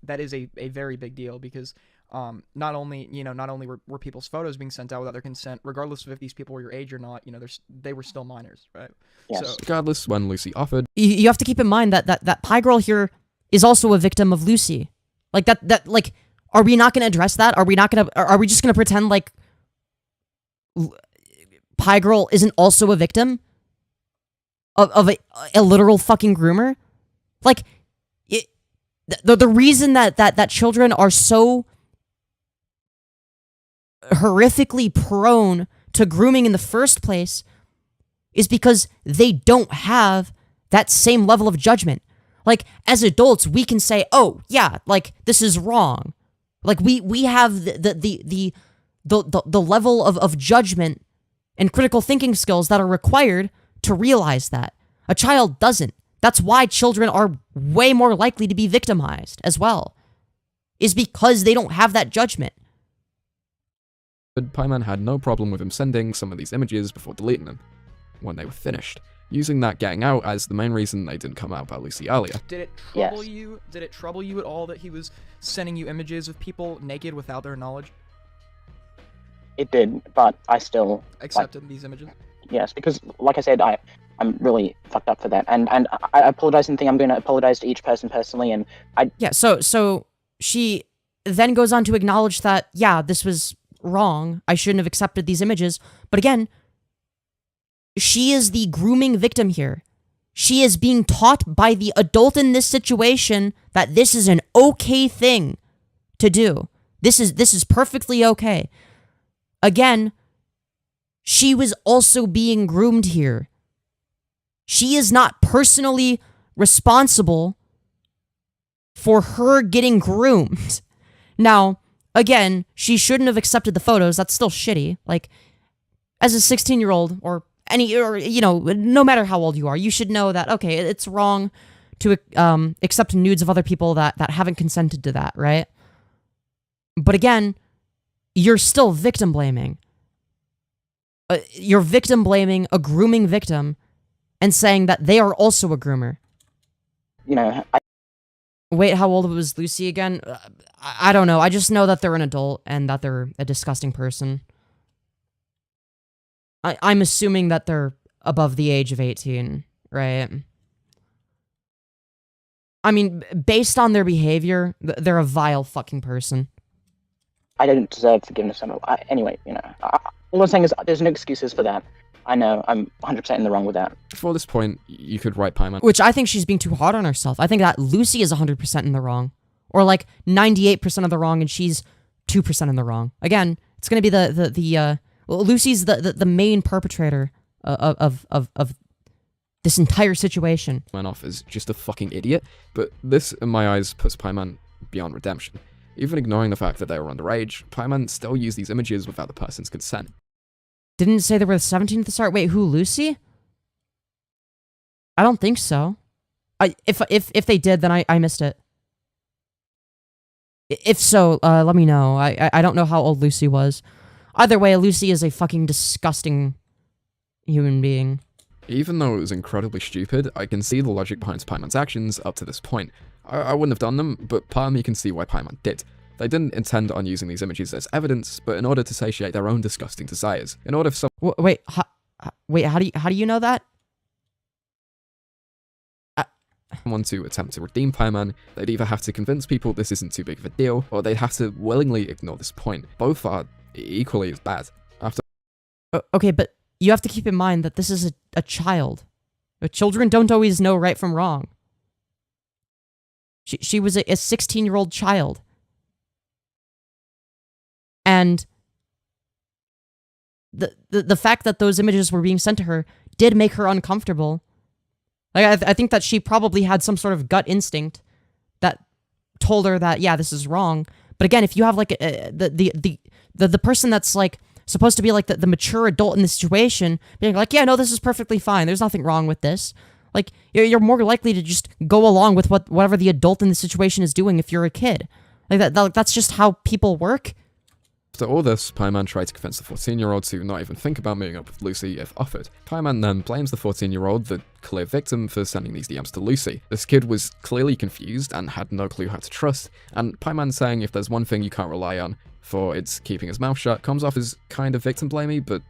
J: That is a very big deal because not only were people's photos being sent out without their consent, regardless of if these people were your age or not, they were still minors, right?
K: Yes.
J: So,
B: regardless, when Luci offered,
A: you have to keep in mind that Piegirl here is also a victim of Luci. Like that are we not going to address that? Are we just going to pretend like Piegirl isn't also a victim of a literal fucking groomer? Like the reason that children are so horrifically prone to grooming in the first place is because they don't have that same level of judgment. Like, as adults, we can say, oh, yeah, like, this is wrong. Like, we have the level of judgment and critical thinking skills that are required to realize that. A child doesn't. That's why children are way more likely to be victimized as well, is because they don't have that judgment.
B: But Pieman had no problem with him sending some of these images before deleting them when they were finished, using that getting out as the main reason they didn't come out about Luci earlier.
J: Did it trouble you? Did it trouble you at all that he was sending you images of people naked without their knowledge?
K: It did, but I still
J: accepted these images.
K: Yes, because like I said, I'm really fucked up for that, and I apologize and think I'm going to apologize to each person personally, and I.
A: Yeah. So she then goes on to acknowledge that this was wrong. I shouldn't have accepted these images, but again, she is the grooming victim here. She is being taught by the adult in this situation that this is an okay thing to do. This is perfectly okay. Again, she was also being groomed here. She is not personally responsible for her getting groomed. Now, again, she shouldn't have accepted the photos. That's still shitty. Like, as a 16-year-old or no matter how old you are, you should know that, okay, it's wrong to accept nudes of other people that haven't consented to that, right? But again, you're still victim blaming. You're victim blaming a grooming victim and saying that they are also a groomer. Wait, how old was Luci again? I don't know. I just know that they're an adult and that they're a disgusting person. I'm assuming that they're above the age of 18, right? I mean, based on their behavior, they're a vile fucking person.
K: I don't deserve forgiveness. Anyway, all I'm saying is there's no excuses for that. I know I'm 100% in the wrong with that.
B: Before this point, you could write Pieman.
A: Which I think she's being too hard on herself. I think that Luci is 100% in the wrong. Or like 98% of the wrong and she's 2% in the wrong. Again, it's going to be Luci's the main perpetrator of this entire situation.
B: Man off as just a fucking idiot, but this, in my eyes, puts Pieman beyond redemption. Even ignoring the fact that they were underage, Pieman still used these images without the person's consent.
A: Didn't it say they were 17 at the start? Wait, who, Luci? I don't think so. If they did, then I missed it. If so, let me know. I don't know how old Luci was. Either way, Luci is a fucking disgusting human being.
B: Even though it was incredibly stupid, I can see the logic behind Pieman's actions up to this point. I wouldn't have done them, but part of me can see why Pieman did. They didn't intend on using these images as evidence, but in order to satiate their own disgusting desires. In order for
A: Wait, how do you know that?
B: someone to attempt to redeem Pieman, they'd either have to convince people this isn't too big of a deal, or they'd have to willingly ignore this point. Both are equally as bad.
A: Okay, but you have to keep in mind that this is a child. Children don't always know right from wrong. She was a 16-year-old child. And the fact that those images were being sent to her did make her uncomfortable. Like, I think that she probably had some sort of gut instinct that told her that, yeah, this is wrong. But again, if you have like the person that's like supposed to be like the mature adult in the situation, being like, yeah, no, this is perfectly fine. There's nothing wrong with this. Like, you're more likely to just go along with whatever the adult in the situation is doing if you're a kid. Like that's just how people work.
B: After all this, Pieman tried to convince the 14-year-old to not even think about meeting up with Luci if offered. Pieman then blames the 14-year-old, the clear victim, for sending these DMs to Luci. This kid was clearly confused and had no clue how to trust, and Pieman saying if there's one thing you can't rely on for it's keeping his mouth shut comes off as kind of victim blamey, but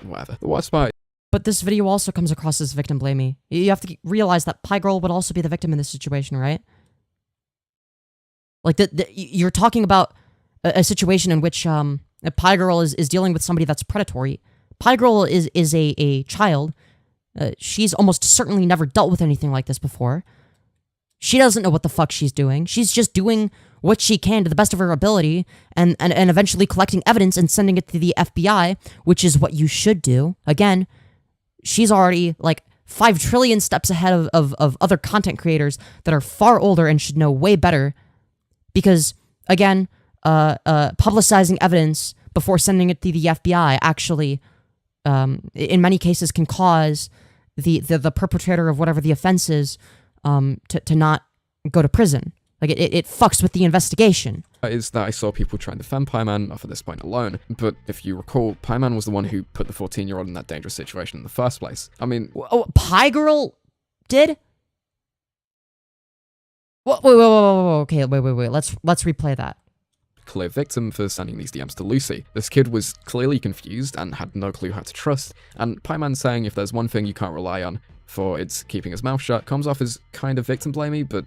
B: whatever. The worst part.
A: But this video also comes across as victim blamey. You have to realize that Piegirl would also be the victim in this situation, right? Like, you're talking about a situation in which Piegirl is dealing with somebody that's predatory. Piegirl is a child. She's almost certainly never dealt with anything like this before. She doesn't know what the fuck she's doing. She's just doing what she can to the best of her ability and eventually collecting evidence and sending it to the FBI, which is what you should do. Again, she's already like 5 trillion steps ahead of other content creators that are far older and should know way better. Because, again, publicizing evidence before sending it to the FBI actually, in many cases, can cause the perpetrator of whatever the offense is to not go to prison. Like, it fucks with the investigation.
B: Is that I saw people trying to defend Pieman off at this point alone, but if you recall, Pieman was the one who put the 14-year-old in that dangerous situation in the first place. I mean...
A: Oh, Piegirl did? Wait, okay, wait, let's replay that.
B: Clear victim for sending these DMs to Luci. This kid was clearly confused and had no clue how to trust, and Pieman saying if there's one thing you can't rely on for it's keeping his mouth shut comes off as kind of victim blamey, but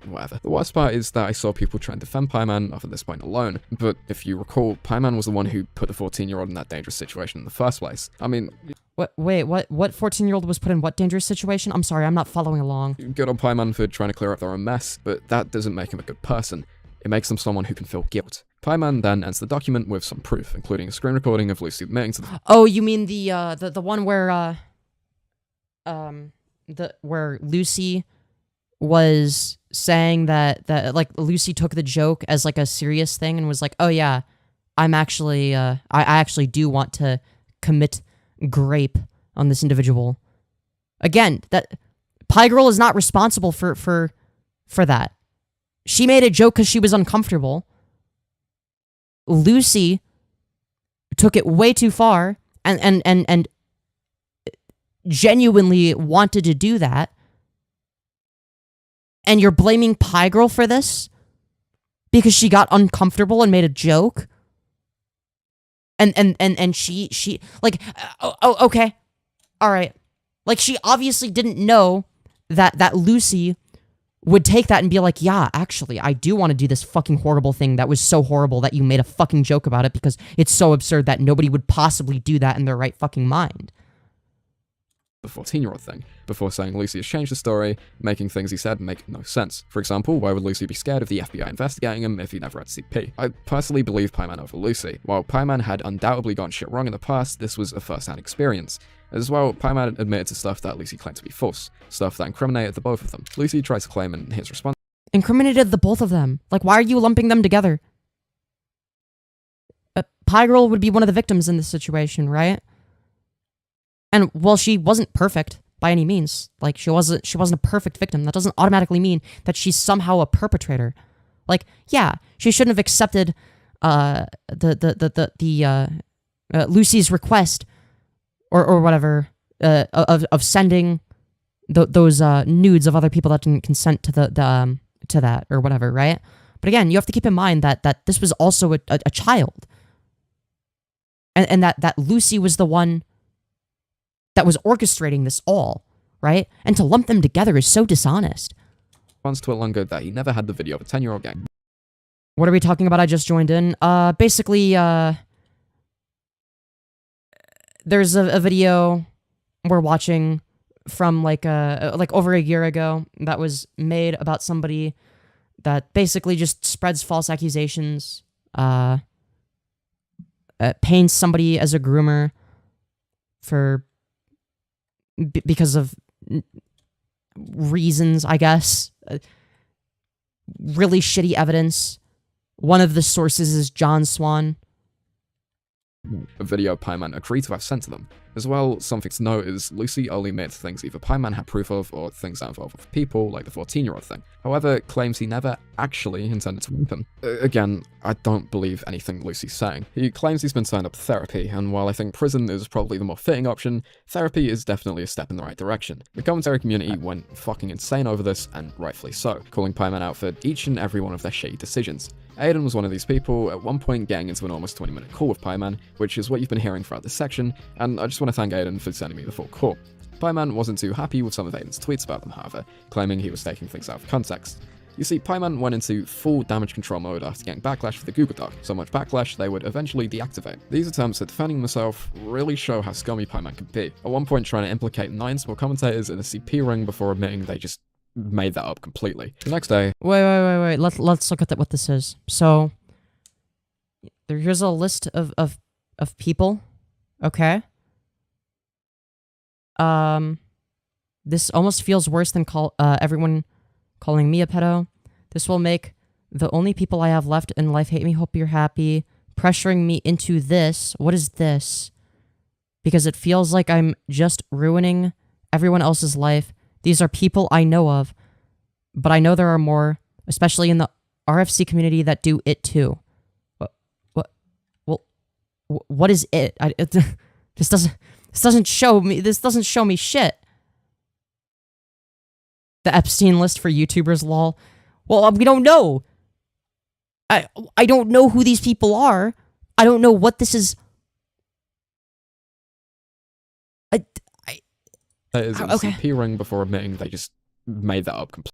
B: whatever. The worst part is that I saw people trying to defend Pieman off at this point alone, but if you recall, Pieman was the one who put the 14-year-old in that dangerous situation in the first place. I mean...
A: What 14-year-old was put in what dangerous situation? I'm sorry, I'm not following along.
B: Good on Pieman for trying to clear up their own mess, but that doesn't make him a good person. It makes him someone who can feel guilt. Pieman then ends the document with some proof, including a screen recording of Luci admitting to the...
A: Oh, you mean the one where, where Luci was saying that like Luci took the joke as like a serious thing and was like, oh yeah, I'm actually I actually do want to commit grape on this individual. Again, that Piegirl is not responsible for that. She made a joke because she was uncomfortable. Luci took it way too far and genuinely wanted to do that. And you're blaming Piegirl for this? Because she got uncomfortable and made a joke? And she like, okay. All right. Like, she obviously didn't know that Luci would take that and be like, yeah, actually, I do want to do this fucking horrible thing that was so horrible that you made a fucking joke about it because it's so absurd that nobody would possibly do that in their right fucking mind.
B: The 14-year-old thing, before saying Luci has changed the story, making things he said make no sense. For example, why would Luci be scared of the FBI investigating him if he never had CP? I personally believe Pieman over Luci. While Pieman had undoubtedly gotten shit wrong in the past, this was a first-hand experience. As well, Pieman admitted to stuff that Luci claimed to be false, stuff that incriminated the both of them. Luci tries to claim in his response...
A: Incriminated the both of them? Like, why are you lumping them together? Piegirl would be one of the victims in this situation, right? And, well, she wasn't perfect by any means. Like, she wasn't a perfect victim. That doesn't automatically mean that she's somehow a perpetrator. Like, yeah, she shouldn't have accepted Luci's request or whatever of sending those nudes of other people that didn't consent to to that or whatever, right? But again, you have to keep in mind that this was also a child, and that Luci was the one that was orchestrating this all, right? And to lump them together is so dishonest.
B: Response to it longer that he never had the video of a 10-year-old gang.
A: What are we talking about? I just joined in. Basically, there's a video we're watching from like over a year ago that was made about somebody that basically just spreads false accusations, paints somebody as a groomer because of reasons, I guess. Really shitty evidence. One of the sources is John Swan.
B: A video Pieman agreed to have sent to them. As well, something to note is Luci only admits things either Pieman had proof of or things that involve other people, like the 14-year-old thing. However, claims he never actually intended to rape him. Again, I don't believe anything Luci's saying. He claims he's been signed up to therapy, and while I think prison is probably the more fitting option, therapy is definitely a step in the right direction. The commentary community went fucking insane over this, and rightfully so, calling Pieman out for each and every one of their shitty decisions. Aiden was one of these people, at one point getting into an almost 20-minute call with Pieman, which is what you've been hearing throughout this section, and I just want to thank Aiden for sending me the full call. Pieman wasn't too happy with some of Aiden's tweets about them, however, claiming he was taking things out of context. You see, Pieman went into full damage control mode after getting backlash for the Google Doc, so much backlash they would eventually deactivate. These attempts at defending himself really show how scummy Pieman could be, at one point trying to implicate 9 small commentators in a CP ring before admitting they just made that up completely. The next day...
A: Wait. Let's look at what this is. So, here's a list of people, okay? This almost feels worse than everyone calling me a pedo. This will make the only people I have left in life hate me, hope you're happy. Pressuring me into this. What is this? Because it feels like I'm just ruining everyone else's life. These are people I know of, but I know there are more. especially in the RFC community that do it too. What is it? This doesn't show me shit. The Epstein list for YouTubers, lol. Well, we don't know. I don't know who these people are. I don't know what this is.
B: That is a
A: okay.
B: CP ring before admitting they just made that up completely.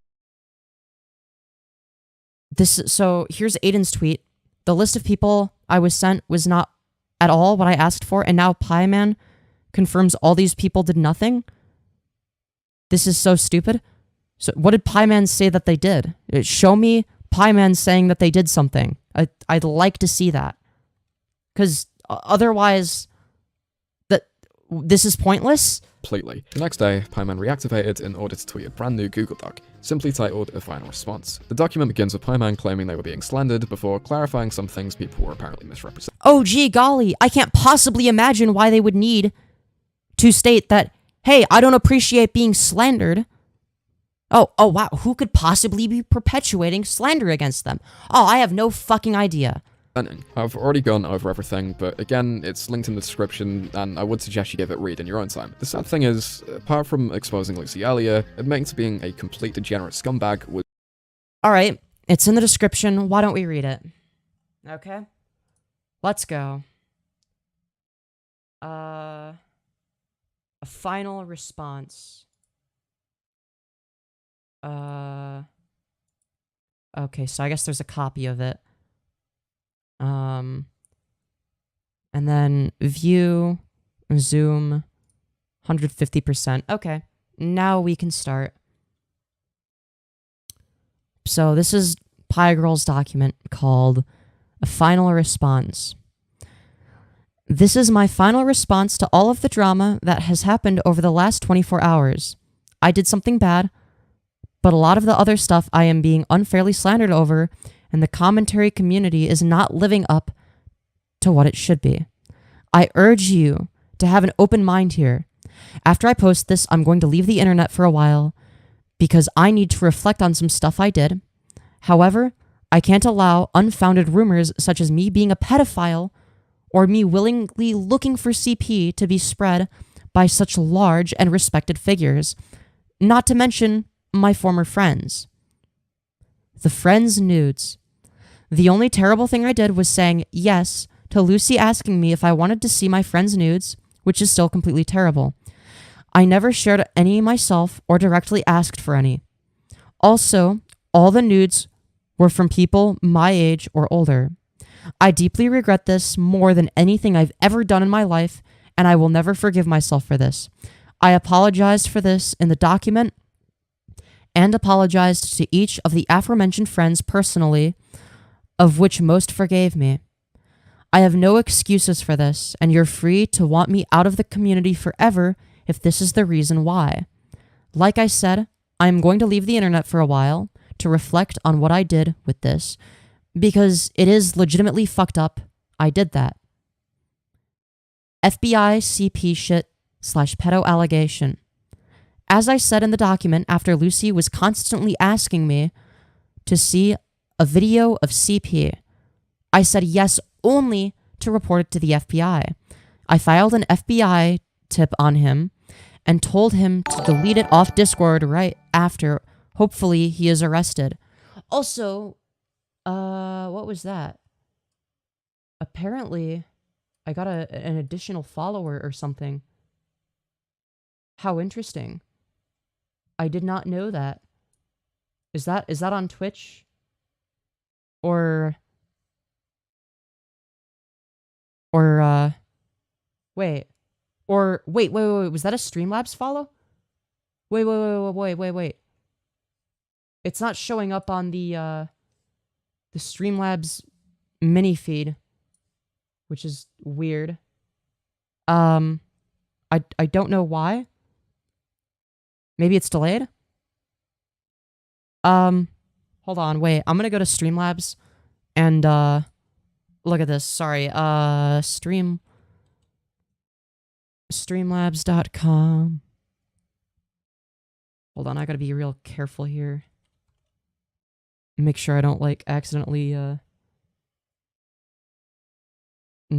A: So here's Aiden's tweet. The list of people I was sent was not at all what I asked for, and now Pieman confirms all these people did nothing. This is so stupid. So what did Pieman say that they did? Show me Pieman saying that they did something. I'd like to see that. Because otherwise, this is pointless.
B: Completely. The next day, Pieman reactivated in order to tweet a brand new Google Doc, simply titled A Final Response. The document begins with Pieman claiming they were being slandered before clarifying some things people were apparently misrepresenting.
A: Oh, gee golly, I can't possibly imagine why they would need to state that, hey, I don't appreciate being slandered. Oh, wow, who could possibly be perpetuating slander against them? Oh, I have no fucking idea.
B: I've already gone over everything, but again, it's linked in the description, and I would suggest you give it a read in your own time. The sad thing is, apart from exposing Luci earlier, admitting to being a complete degenerate scumbag was—
A: Alright, it's in the description, why don't we read it? Okay? Let's go. A final response. Okay, so I guess there's a copy of it. And then view, zoom, 150%. Okay, now we can start. So this is Piegirl's document called A Final Response. This is my final response to all of the drama that has happened over the last 24 hours. I did something bad, but a lot of the other stuff I am being unfairly slandered over, and the commentary community is not living up to what it should be. I urge you to have an open mind here. After I post this, I'm going to leave the internet for a while because I need to reflect on some stuff I did. However, I can't allow unfounded rumors such as me being a pedophile or me willingly looking for CP to be spread by such large and respected figures, not to mention my former friends. The friends' nudes. The only terrible thing I did was saying yes to Luci asking me if I wanted to see my friends' nudes, which is still completely terrible. I never shared any myself or directly asked for any. Also, all the nudes were from people my age or older. I deeply regret this more than anything I've ever done in my life, and I will never forgive myself for this. I apologized for this in the document and apologized to each of the aforementioned friends personally, of which most forgave me. I have no excuses for this, and you're free to want me out of the community forever if this is the reason why. Like I said, I am going to leave the internet for a while to reflect on what I did with this, because it is legitimately fucked up. I did that. FBI CP shit / pedo allegation. As I said in the document, after Luci was constantly asking me to see a video of CP, I said yes only to report it to the FBI. I filed an FBI tip on him and told him to delete it off Discord right after. Hopefully he is arrested. Also, what was that? Apparently, I got an additional follower or something. How interesting. I did not know that. Is that on Twitch? Or wait. Wait, was that a Streamlabs follow? Wait. It's not showing up on the Streamlabs mini feed, which is weird. I don't know why. Maybe it's delayed? Hold on, wait. I'm gonna go to Streamlabs and look at this. Sorry. Streamlabs.com. Hold on, I gotta be real careful here. make sure I don't, like, accidentally,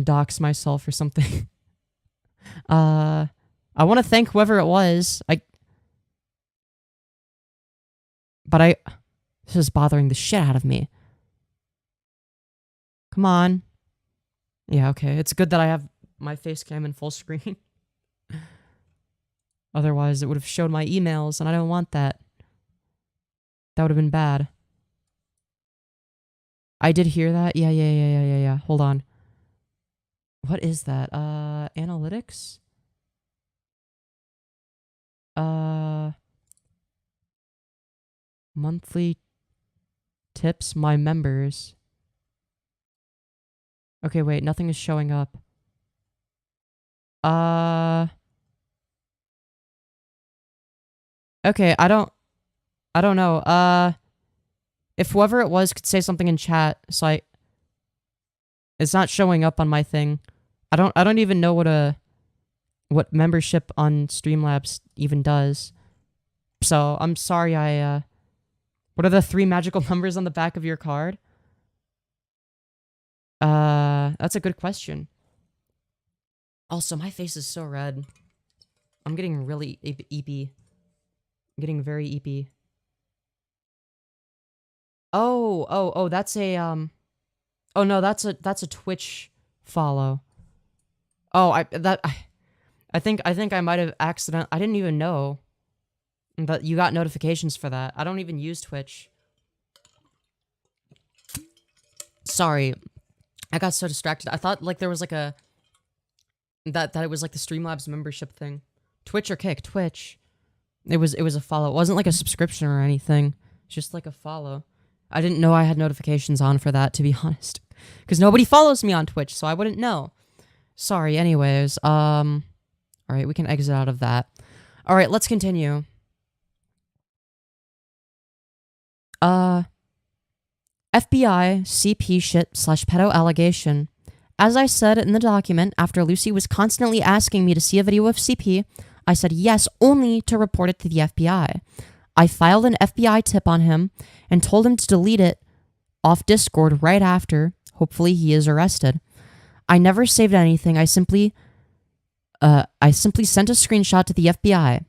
A: dox myself or something. I want to thank whoever it was. This is bothering the shit out of me. Come on. Yeah, okay. It's good that I have my face cam in full screen. Otherwise, it would have showed my emails, and I don't want that. That would have been bad. I did hear that. Yeah. Hold on. What is that? Analytics? Monthly tips, my members. Okay, wait, nothing is showing up. Okay, I don't know. If whoever it was could say something in chat, so it's not showing up on my thing. I don't even know what membership on Streamlabs even does. So, I'm sorry what are the 3 magical numbers on the back of your card? That's a good question. Also, my face is so red. I'm getting really eepy. I'm getting very eepy. Oh, that's a, oh no, that's a Twitch follow. Oh, I think I might have I didn't even know that you got notifications for that. I don't even use Twitch. Sorry. I got so distracted. I thought, like, there was, like, that it was, like, the Streamlabs membership thing. Twitch or Kick? Twitch. It was a follow. It wasn't, like, a subscription or anything. It's just, like, a follow. I didn't know I had notifications on for that, to be honest. Because nobody follows me on Twitch, so I wouldn't know. Sorry, anyways. Alright, we can exit out of that. Alright, let's continue. FBI CP shit / pedo allegation. As I said in the document, after Luci was constantly asking me to see a video of CP, I said yes only to report it to the FBI. I filed an FBI tip on him and told him to delete it off Discord right after. Hopefully he is arrested. I never saved anything. I simply sent a screenshot to the FBI.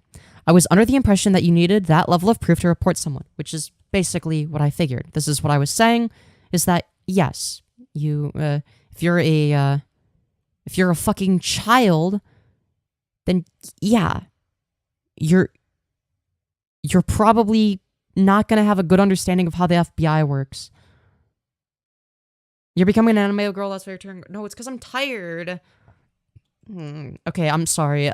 A: I was under the impression that you needed that level of proof to report someone, which is basically what I figured. This is what I was saying, is that, yes, you, if you're a fucking child, then, yeah, you're probably not gonna have a good understanding of how the FBI works. You're becoming an anime girl, that's why you're turning... No, it's because I'm tired. Okay, I'm sorry.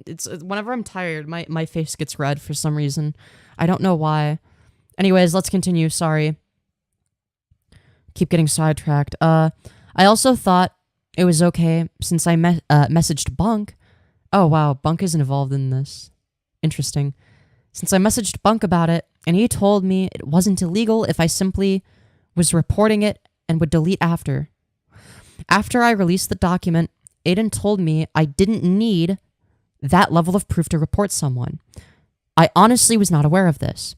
A: It's whenever I'm tired, my face gets red for some reason. I don't know why. Anyways, let's continue. Sorry. Keep getting sidetracked. I also thought it was okay since I messaged Bunk. Oh, wow. Bunk isn't involved in this. Interesting. Since I messaged Bunk about it, and he told me it wasn't illegal if I simply was reporting it and would delete after. After I released the document, Aiden told me I didn't need that level of proof to report someone. I honestly was not aware of this.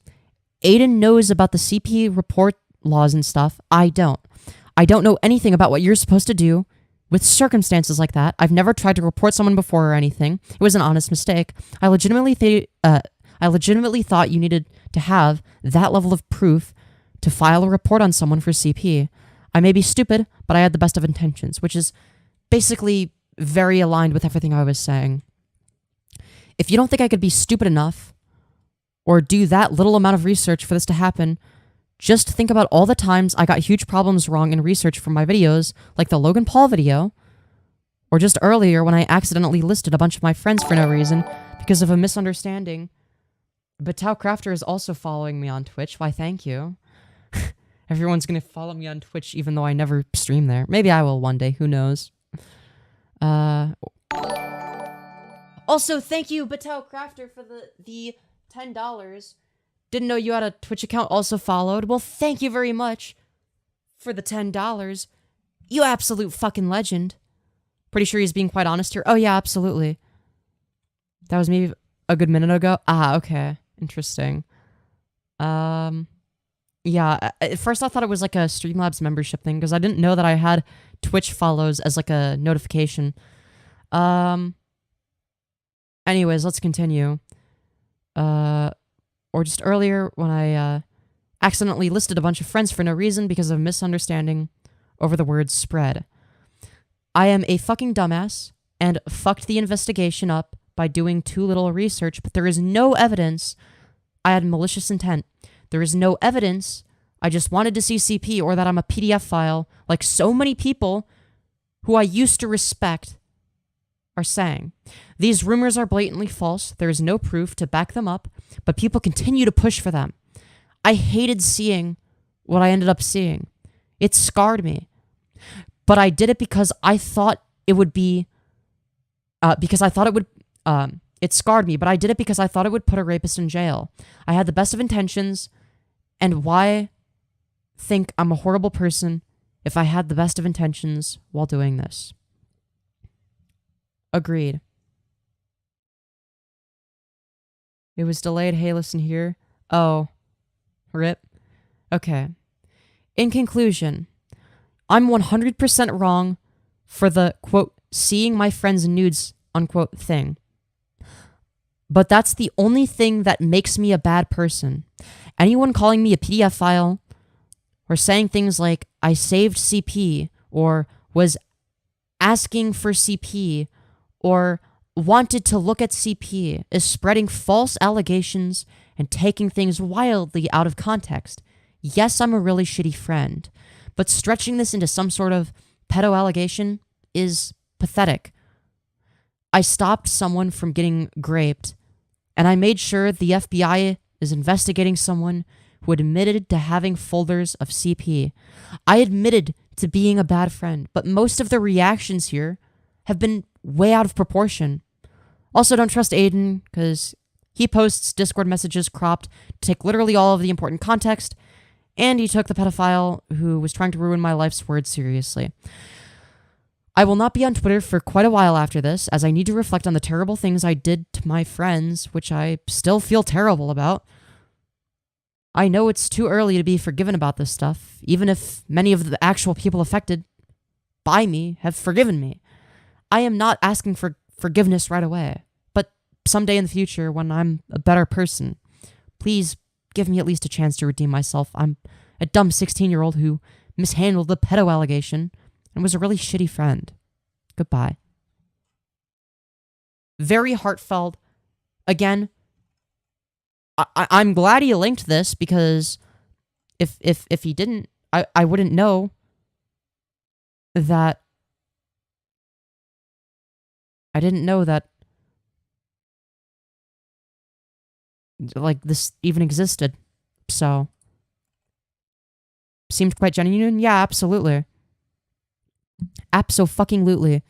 A: Aiden knows about the CP report laws and stuff. I don't. I don't know anything about what you're supposed to do with circumstances like that. I've never tried to report someone before or anything. It was an honest mistake. I legitimately thought you needed to have that level of proof to file a report on someone for CP. I may be stupid, but I had the best of intentions, which is basically very aligned with everything I was saying. If you don't think I could be stupid enough or do that little amount of research for this to happen, just think about all the times I got huge problems wrong in research for my videos, like the Logan Paul video, or just earlier when I accidentally listed a bunch of my friends for no reason because of a misunderstanding. But Tao Crafter is also following me on Twitch. Why, thank you. Everyone's gonna follow me on Twitch even though I never stream there. Maybe I will one day, who knows. Also, thank you, Batel Crafter, for the $10. Didn't know you had a Twitch account also followed. Well, thank you very much for the $10. You absolute fucking legend. Pretty sure he's being quite honest here. Oh, yeah, absolutely. That was maybe a good minute ago. Ah, okay. Interesting. Yeah, Yeah, at first I thought it was like a Streamlabs membership thing because I didn't know that I had Twitch follows as like a notification. Anyways, let's continue. Or just earlier when I accidentally listed a bunch of friends for no reason because of a misunderstanding over the word spread. I am a fucking dumbass and fucked the investigation up by doing too little research, but there is no evidence I had malicious intent. There is no evidence I just wanted to see CP or that I'm a PDF file like so many people who I used to respect are saying. These rumors are blatantly false. There is no proof to back them up, but people continue to push for them. I hated seeing what I ended up seeing. It scarred me. But I did it because I thought it would be... it scarred me, but I did it because I thought it would put a rapist in jail. I had the best of intentions, and why think I'm a horrible person if I had the best of intentions while doing this? Agreed. It was delayed. Hey, listen here. Oh. Rip. Okay. In conclusion, I'm 100% wrong for the, quote, seeing my friends' nudes, unquote, thing. But that's the only thing that makes me a bad person. Anyone calling me a PDF file or saying things like, I saved CP, or was asking for CP, or wanted to look at CP is spreading false allegations and taking things wildly out of context. Yes, I'm a really shitty friend, but stretching this into some sort of pedo allegation is pathetic. I stopped someone from getting raped, and I made sure the FBI is investigating someone who admitted to having folders of CP. I admitted to being a bad friend, but most of the reactions here have been way out of proportion. Also, don't trust Aiden, because he posts Discord messages cropped to take literally all of the important context, and he took the pedophile who was trying to ruin my life's words seriously. I will not be on Twitter for quite a while after this, as I need to reflect on the terrible things I did to my friends, which I still feel terrible about. I know it's too early to be forgiven about this stuff, even if many of the actual people affected by me have forgiven me. I am not asking for forgiveness right away, but someday in the future when I'm a better person, please give me at least a chance to redeem myself. I'm a dumb 16-year-old who mishandled the pedo allegation and was a really shitty friend. Goodbye. Very heartfelt. Again, I'm glad he linked this, because if he didn't, I wouldn't know that. I didn't know that, like, this even existed. So, seemed quite genuine. Yeah, absolutely. Abso-fucking-lutely.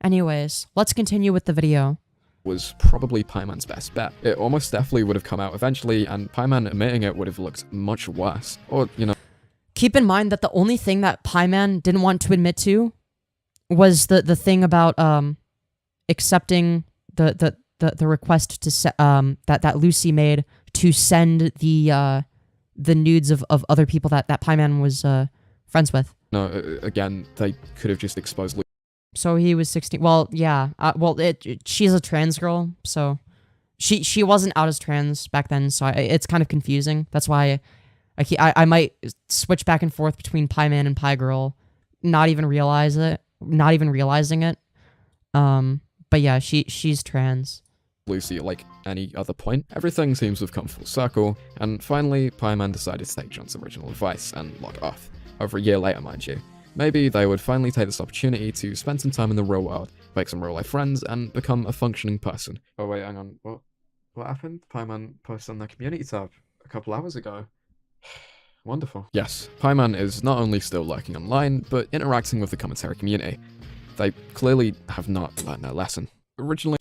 A: Anyways, let's continue with the video.
B: Was probably Pieman's best bet. It almost definitely would have come out eventually, and Pieman admitting it would have looked much worse. Or, you know...
A: Keep in mind that the only thing that Pieman didn't want to admit to was the thing about accepting the request to that Luci made to send the nudes of other people that Pieman was friends with.
B: No, again, they could have just exposed Luci.
A: So he was 16. Well, yeah. She's a trans girl, so she wasn't out as trans back then. So it's kind of confusing. That's why I might switch back and forth between Pieman and Piegirl, not even realizing it. But yeah, she's trans.
B: Luci at like any other point. Everything seems to have come full circle, and finally, Pieman decided to take John's original advice and log off. Over a year later, mind you. Maybe they would finally take this opportunity to spend some time in the real world, make some real life friends, and become a functioning person. Oh wait, hang on. What happened? Pieman posted on the community tab a couple hours ago. Wonderful. Yes, Pieman is not only still lurking online, but interacting with the commentary community. They clearly have not learned their lesson. Originally...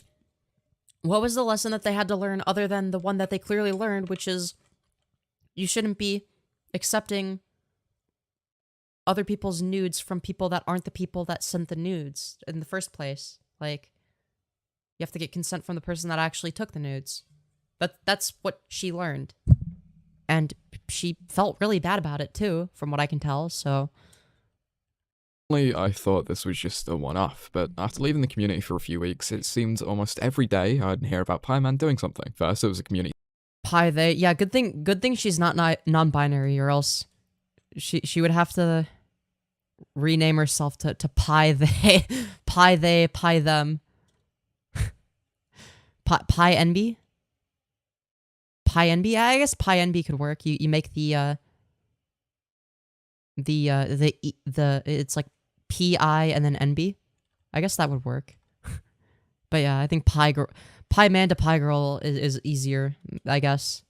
A: What was the lesson that they had to learn other than the one that they clearly learned, which is you shouldn't be accepting other people's nudes from people that aren't the people that sent the nudes in the first place. Like, you have to get consent from the person that actually took the nudes. That's what she learned. And she felt really bad about it too, from what I can tell, so...
B: I thought this was just a one-off, but after leaving the community for a few weeks, it seemed almost every day I'd hear about Pieman doing something. First, it was a community...
A: They. Yeah, good thing she's not non-binary, or else she would have to rename herself to Pie they, Pie they, Pie them. Pie NB? Pie NB? Yeah, I guess Pie NB could work. You make the it's like PI and then NB. I guess that would work. But yeah, I think Pieman to Piegirl is easier, I guess.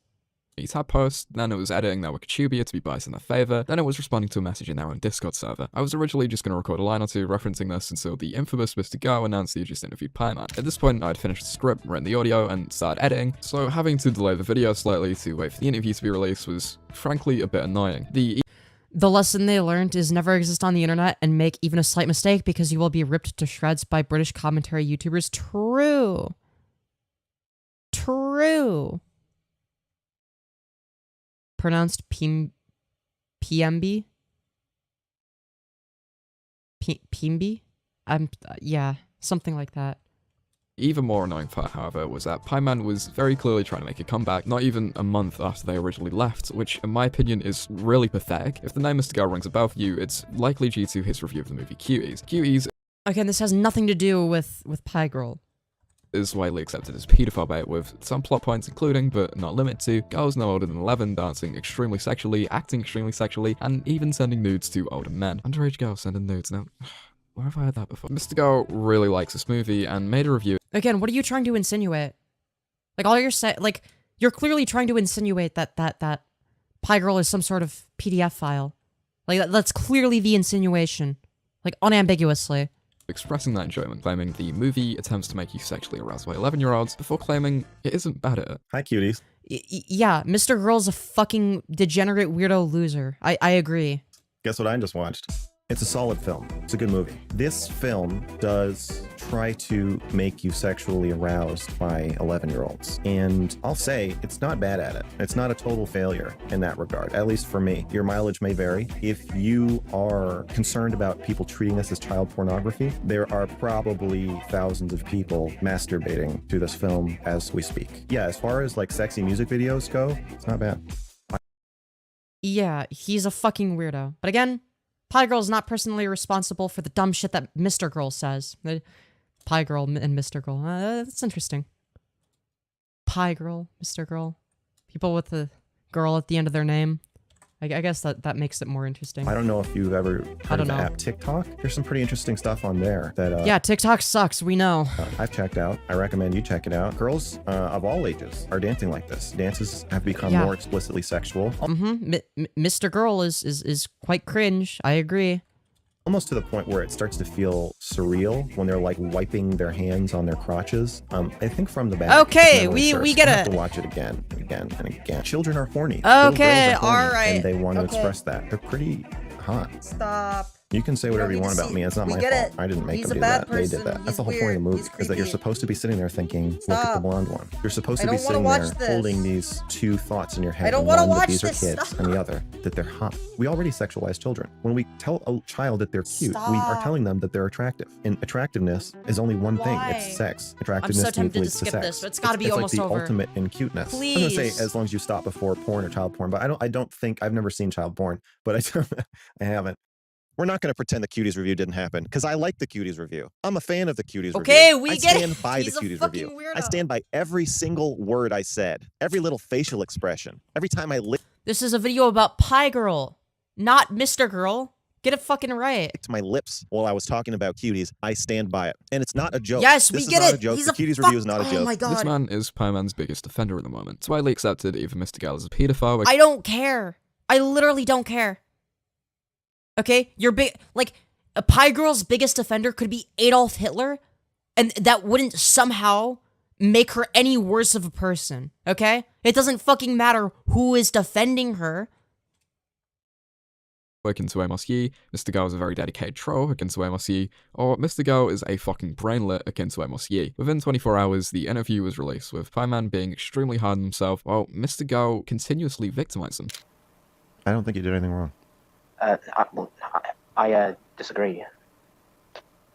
B: tab post, then it was editing their Wikitubia to be biased in their favor, then it was responding to a message in their own Discord server. I was originally just going to record a line or two referencing this until the infamous MrGirl announced that he just interviewed Pieman. At this point, I'd finished the script, written the audio, and started editing, so having to delay the video slightly to wait for the interview to be released was frankly a bit annoying.
A: The lesson they learned is never exist on the internet and make even a slight mistake because you will be ripped to shreds by British commentary YouTubers. True. True. Pronounced PMB? PMB? Yeah, something like that.
B: Even more annoying part, however, was that Pieman was very clearly trying to make a comeback not even a month after they originally left, which in my opinion is really pathetic. If the name MrGirl rings a bell for you, it's likely due to his review of the movie Cuties. Cuties,
A: again, this has nothing to do with Piegirl,
B: is widely accepted as paedophile, with some plot points including, but not limited to, girls no older than 11 dancing extremely sexually, acting extremely sexually, and even sending nudes to older men. Underage girls sending nudes. Now, where have I heard that before? MrGirl really likes this movie and made a review.
A: Again, what are you trying to insinuate? Like, all you're saying, like, you're clearly trying to insinuate that Piegirl is some sort of PDF file. Like, that's clearly the insinuation. Like, unambiguously.
B: Expressing that enjoyment, claiming the movie attempts to make you sexually aroused by 11-year-olds, before claiming it isn't bad at it.
L: Hi, cuties.
A: Yeah, MrGirl's a fucking degenerate weirdo loser. I agree.
L: Guess what I just watched? It's a solid film. It's a good movie. This film does try to make you sexually aroused by 11-year-olds. And I'll say, it's not bad at it. It's not a total failure in that regard, at least for me. Your mileage may vary. If you are concerned about people treating this as child pornography, there are probably thousands of people masturbating to this film as we speak. Yeah, as far as like sexy music videos go, it's not bad.
A: Yeah, he's a fucking weirdo. But again, Piegirl's not personally responsible for the dumb shit that MrGirl says. Piegirl and MrGirl. That's interesting. Piegirl, MrGirl. People with the girl at the end of their name. I guess that makes it more interesting.
L: I don't know if you've ever heard of the app TikTok. There's some pretty interesting stuff on there. That
A: yeah, TikTok sucks, we know.
L: I've checked out. I recommend you check it out. Girls of all ages are dancing like this. Dances have become more explicitly sexual.
A: MrGirl is quite cringe, I agree.
L: Almost to the point where it starts to feel surreal when they're like wiping their hands on their crotches. I think from the back.
A: Okay, we get it.
L: Have to watch it again and again and again. Children are horny.
A: Okay, all right.
L: And they want to express that. They're pretty hot.
A: Stop.
L: You can say whatever you want about me. It's not my fault. I didn't make them do that. They did that. That's the whole point of the movie, is that you're supposed to be sitting there thinking, look at the blonde one. You're supposed to be sitting there holding these two thoughts in your head. One, that these are kids, and the other, that they're hot. We already sexualize children. When we tell a child that they're cute, we are telling them that they're attractive. And attractiveness is only one thing. It's sex. Attractiveness
A: I'm so tempted
L: leads
A: to skip
L: sex.
A: this, but it's gotta be almost
L: like the
A: over.
L: ultimate in cuteness.
A: Please.
L: I'm gonna say, as long as you stop before porn or child porn, but I don't think, I've never seen child porn, but I haven't. We're not going to pretend the Cuties review didn't happen, because I like the Cuties review. I'm a fan of the Cuties review.
A: Okay, we get it.
L: I stand by the Cuties review.
A: Weirdo.
L: I stand by every single word I said, every little facial expression, every time I
A: This is a video about Piegirl, not MrGirl. Get it fucking right.
L: licked my lips while I was talking about Cuties. I stand by it. And it's not a joke.
A: Yes,
L: this
A: we get
L: is not
A: it.
L: a joke.
A: He's
L: the
A: a
L: Cuties review is not a joke.
A: Oh my god.
B: This man is Pieman's biggest offender at the moment. It's widely accepted even MrGirl is a pedophile.
A: I don't care. I literally don't care. Okay? You're big, like, a Piegirl's biggest offender could be Adolf Hitler, and that wouldn't somehow make her any worse of a person, okay? It doesn't fucking matter who is defending her.
B: Against MrGirl, MrGirl is a very dedicated troll against MrGirl, or MrGirl is a fucking brainlet against MrGirl. Within 24 hours, the interview was released, with Pieman being extremely hard on himself, while MrGirl continuously victimized him.
L: I don't think you did anything wrong.
K: I disagree.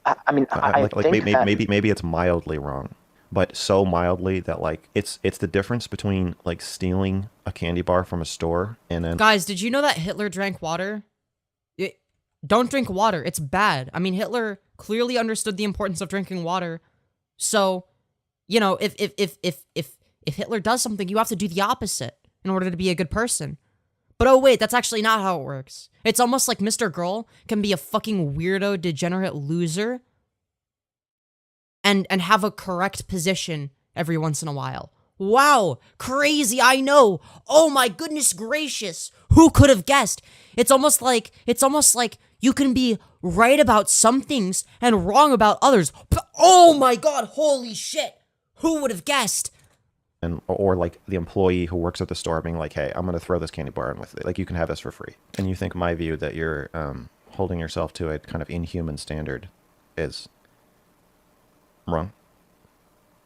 K: I mean, I think
L: maybe it's mildly wrong, but so mildly that like it's the difference between like stealing a candy bar from a store and then.
A: Guys, did you know that Hitler drank water? Don't drink water. It's bad. I mean, Hitler clearly understood the importance of drinking water. So, you know, if Hitler does something, you have to do the opposite in order to be a good person. But oh wait, that's actually not how it works. It's almost like MrGirl can be a fucking weirdo, degenerate loser and have a correct position every once in a while. Wow, crazy, I know. Oh my goodness gracious. Who could have guessed? It's almost like you can be right about some things and wrong about others. But oh my god, holy shit. Who would have guessed?
L: And, or like the employee who works at the store being like, hey, I'm going to throw this candy bar in with it. Like, you can have this for free. And you think my view that you're holding yourself to a kind of inhuman standard is wrong?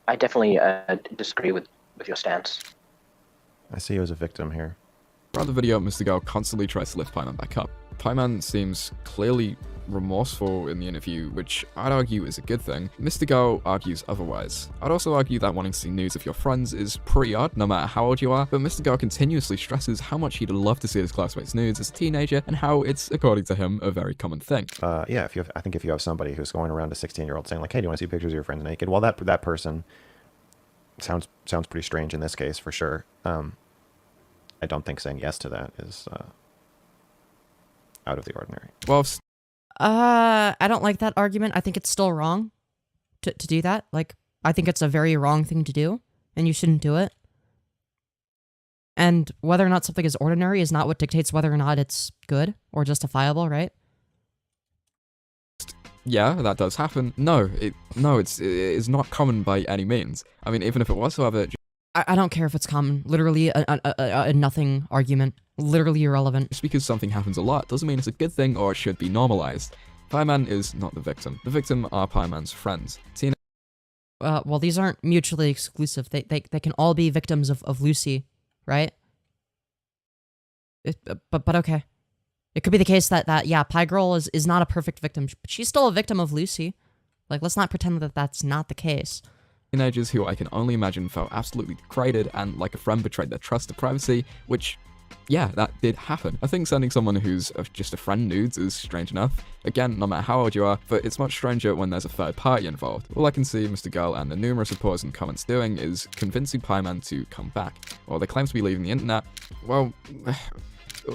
K: I definitely disagree with your stance.
L: I see you as a victim here.
B: Throughout the video, MrGirl constantly tries to lift Pieman back up. Pieman seems clearly remorseful in the interview, which I'd argue is a good thing. MrGirl argues otherwise. I'd also argue that wanting to see nudes of your friends is pretty odd, no matter how old you are, but MrGirl continuously stresses how much he'd love to see his classmates' nudes as a teenager, and how it's, according to him, a very common thing.
L: Yeah, I think if you have somebody who's going around to 16-year-old saying like, hey, do you want to see pictures of your friends naked? Well, that person sounds pretty strange in this case, for sure. I don't think saying yes to that is out of the ordinary.
B: Well,
A: I don't like that argument. I think it's still wrong to do that. Like, I think it's a very wrong thing to do, and you shouldn't do it. And whether or not something is ordinary is not what dictates whether or not it's good or justifiable, right?
B: Yeah, that does happen. No, it's not common by any means. I mean, even if it was, however...
A: I don't care if it's common. Literally a nothing argument. Literally irrelevant.
B: Just because something happens a lot doesn't mean it's a good thing or it should be normalized. Pieman is not the victim. The victim are Pieman's friends.
A: Well, these aren't mutually exclusive. They can all be victims of Luci, right? But okay. It could be the case that yeah, Piegirl is not a perfect victim, but she's still a victim of Luci. Like, let's not pretend that that's not the case.
B: Teenagers who I can only imagine felt absolutely degraded and like a friend betrayed their trust and privacy, which, yeah, that did happen. I think sending someone who's just a friend nudes is strange enough. Again, no matter how old you are, but it's much stranger when there's a third party involved. All I can see MrGirl and the numerous reports and comments doing is convincing Pieman to come back. While they claim to be leaving the internet, well,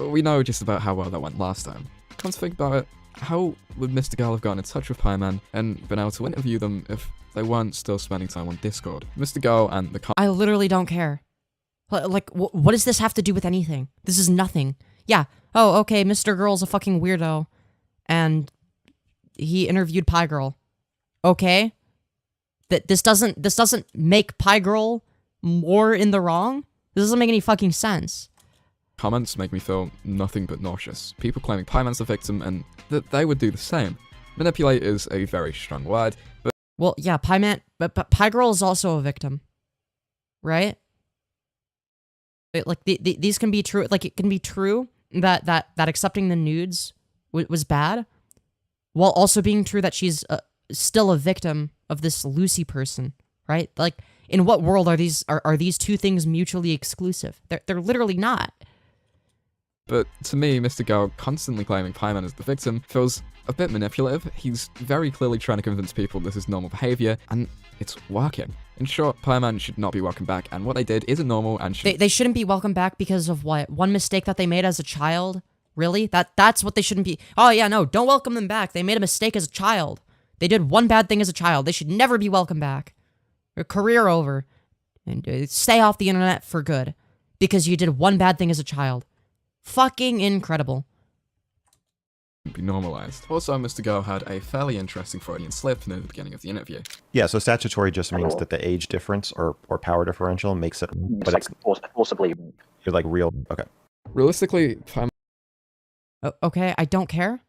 B: we know just about how well that went last time. Come to think about it, how would MrGirl have gotten in touch with Pieman and been able to interview them if they weren't still spending time on Discord? MrGirl and the...
A: I literally don't care. Like, what does this have to do with anything? This is nothing. Yeah. Oh, okay, MrGirl's a fucking weirdo. And he interviewed Piegirl. Okay. This doesn't make Piegirl more in the wrong? This doesn't make any fucking sense.
B: Comments make me feel nothing but nauseous. People claiming Pieman's the victim and that they would do the same. Manipulate is a very strong word, but...
A: Well, yeah, Pieman, but Piegirl is also a victim, right? Like, these can be true. Like, it can be true that accepting the nudes was bad, while also being true that she's still a victim of this Luci person, right? Like, in what world are these two things mutually exclusive? They're literally not.
B: But to me, MrGirl constantly claiming Pieman as the victim feels a bit manipulative. He's very clearly trying to convince people this is normal behavior, and it's working. In short, Pieman should not be welcomed back, and what they did isn't normal and should...
A: They shouldn't be welcomed back because of what? One mistake that they made as a child? Really? That's what they shouldn't be... Oh yeah, no, don't welcome them back. They made a mistake as a child. They did one bad thing as a child. They should never be welcomed back. Their career over. And stay off the internet for good. Because you did one bad thing as a child. Fucking incredible.
B: Be normalized. Also, MrGirl had a fairly interesting Freudian slip near the beginning of the interview.
L: Yeah, so statutory just means that the age difference or power differential makes it... But
K: it's like forcibly...
L: You're like real... Okay.
B: Realistically,
A: Okay, I don't care.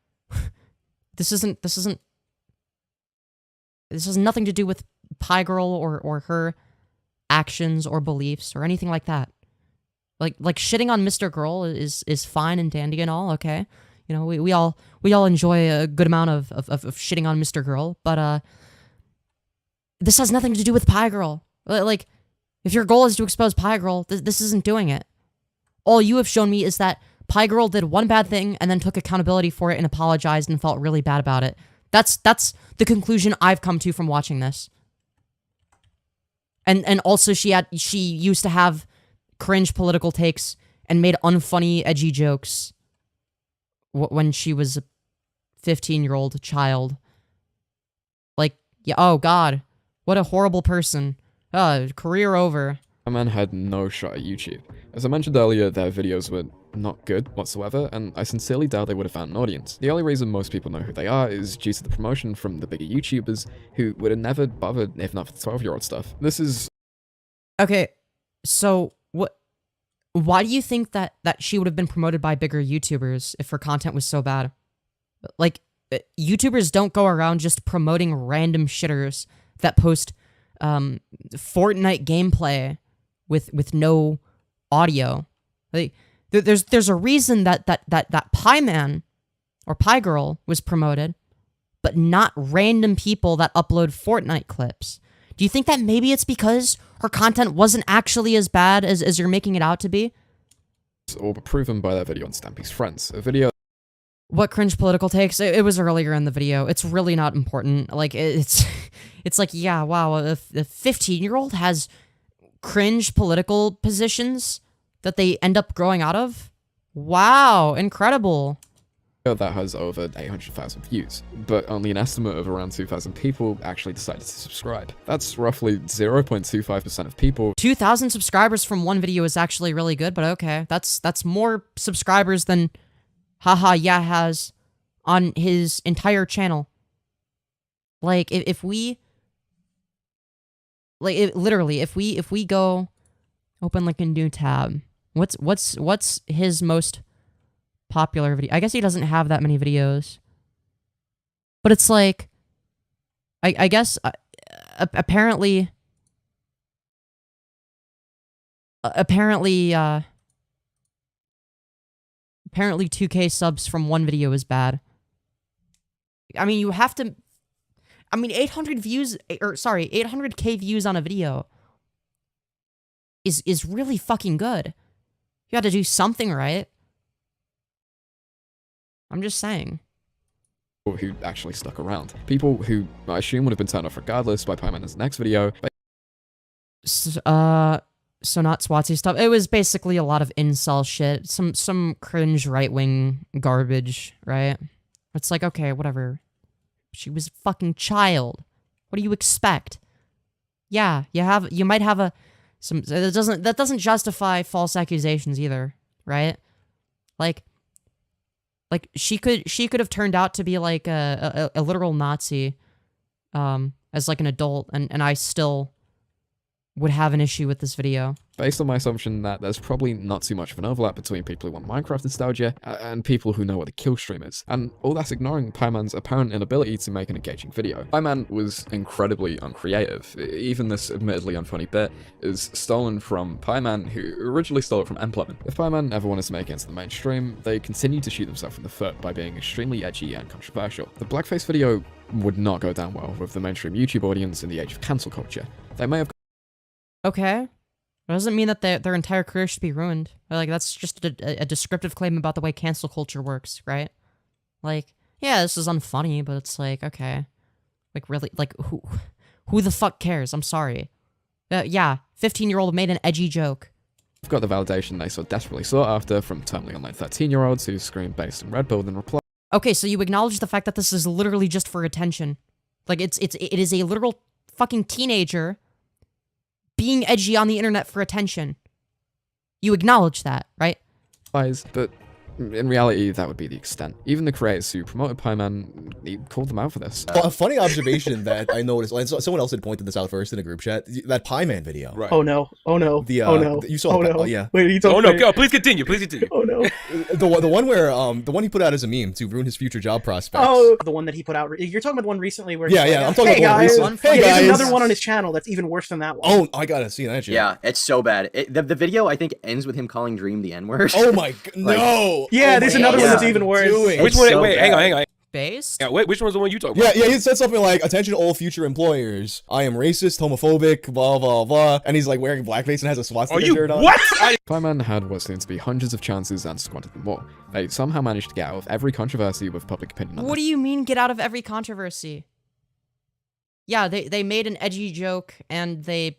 A: This has nothing to do with Piegirl or her actions or beliefs or anything like that. Like shitting on MrGirl is fine and dandy and all, okay? You know, we all enjoy a good amount of shitting on MrGirl, but this has nothing to do with Piegirl. Like, if your goal is to expose Piegirl, this isn't doing it. All you have shown me is that Piegirl did one bad thing and then took accountability for it and apologized and felt really bad about it. That's the conclusion I've come to from watching this. And also she used to have cringe political takes and made unfunny, edgy jokes when she was a 15-year-old child. Like, yeah, oh god, what a horrible person. Career over.
B: Pieman had no shot at YouTube. As I mentioned earlier, their videos were not good whatsoever, and I sincerely doubt they would have found an audience. The only reason most people know who they are is due to the promotion from the bigger YouTubers who would have never bothered if not for the 12-year-old stuff. This is...
A: Okay, so why do you think that she would have been promoted by bigger YouTubers if her content was so bad? Like, YouTubers don't go around just promoting random shitters that post Fortnite gameplay with no audio. Like, there's a reason that Pieman or Piegirl was promoted, but not random people that upload Fortnite clips. Do you think that maybe it's because her content wasn't actually as bad as you're making it out to be?
B: Or proven by that video on Stampy's Friends, a video...
A: What cringe political takes? It was earlier in the video. It's really not important. Like, it's like, yeah, wow, a 15-year-old has cringe political positions that they end up growing out of? Wow, incredible.
B: That has over 800,000 views, but only an estimate of around 2,000 people actually decided to subscribe. That's roughly 0.25% of people.
A: 2,000 subscribers from one video is actually really good, but okay. That's more subscribers than hahayeah has on his entire channel. Like, if we... Like, literally, if we go... Open, like, a new tab. What's his most popular video? I guess he doesn't have that many videos. But it's like... I guess... apparently... Apparently 2K subs from one video is bad. I mean, you have to... I mean, 800 views... Sorry, 800k views on a video is really fucking good. You had to do something right. I'm just saying.
B: Who actually stuck around. People who I assume would have been turned off regardless by Pieman's next video.
A: So not Swatsy stuff. It was basically a lot of incel shit. Some cringe right-wing garbage, right? It's like, okay, whatever. She was a fucking child. What do you expect? Yeah, you might have that doesn't justify false accusations either, right? Like she could have turned out to be like a literal Nazi as like an adult, and I still would have an issue with this video.
B: Based on my assumption that there's probably not too much of an overlap between people who want Minecraft nostalgia and people who know what a kill stream is, and all that's ignoring Pieman's apparent inability to make an engaging video. Pieman was incredibly uncreative. Even this admittedly unfunny bit is stolen from Pieman, who originally stole it from Employment. If Pieman ever wanted to make it into the mainstream, they continued to shoot themselves in the foot by being extremely edgy and controversial. The blackface video would not go down well with the mainstream YouTube audience in the age of cancel culture. They may have...
A: Okay. It doesn't mean that their entire career should be ruined. Like, that's just a descriptive claim about the way cancel culture works, right? Like, yeah, this is unfunny, but it's like, okay. Like, really, like, who the fuck cares? I'm sorry. Yeah, 15-year-old made an edgy joke.
B: I've got the validation they so desperately sought after from terminally online 13-year-olds who scream based in Red Bull and reply.
A: Okay, so you acknowledge the fact that this is literally just for attention. Like, it is a literal fucking teenager being edgy on the internet for attention. You acknowledge that, right?
B: But in reality, that would be the extent. Even the creators who promoted Pieman, he called them out for this.
M: A funny observation that I noticed, like, someone else had pointed this out first in a group chat, that Pieman video.
N: Right.
D: Oh no! Oh no!
M: Oh no! You saw the,
D: no!
M: yeah.
D: Wait, you
N: Oh no! Go! Please continue. Please continue.
D: Oh no!
M: The one where the one he put out as a meme to ruin his future job prospects.
D: Oh, the one that he put out. You're talking about the one recently where.
M: Yeah,
D: he's
M: yeah.
D: like,
M: I'm talking
D: hey
M: about
D: guys,
M: one recent. Hey
D: there's
M: guys.
D: another one on his channel that's even worse than that one.
M: Oh, I gotta see that shit.
O: Yeah, it's so bad. The video, I think, ends with him calling Dream the N-word.
M: Oh my god, no!
D: Yeah,
M: Oh
D: there's
M: my
D: another
M: God.
D: one that's even worse.
N: Which one?
O: so
N: Wait,
O: bad.
N: hang on.
A: Based?
N: Yeah, wait, which one's the one you talking
M: Yeah,
N: about?
M: yeah, he said something like, attention all future employers, I am racist, homophobic, blah, blah, blah, and he's like wearing blackface and has a swastika shirt on.
N: What?
B: Pieman had what seemed to be hundreds of chances and squandered them all. They somehow managed to get out of every controversy with public opinion on
A: What
B: this.
A: do you mean get out of every controversy? Yeah, they made an edgy joke and they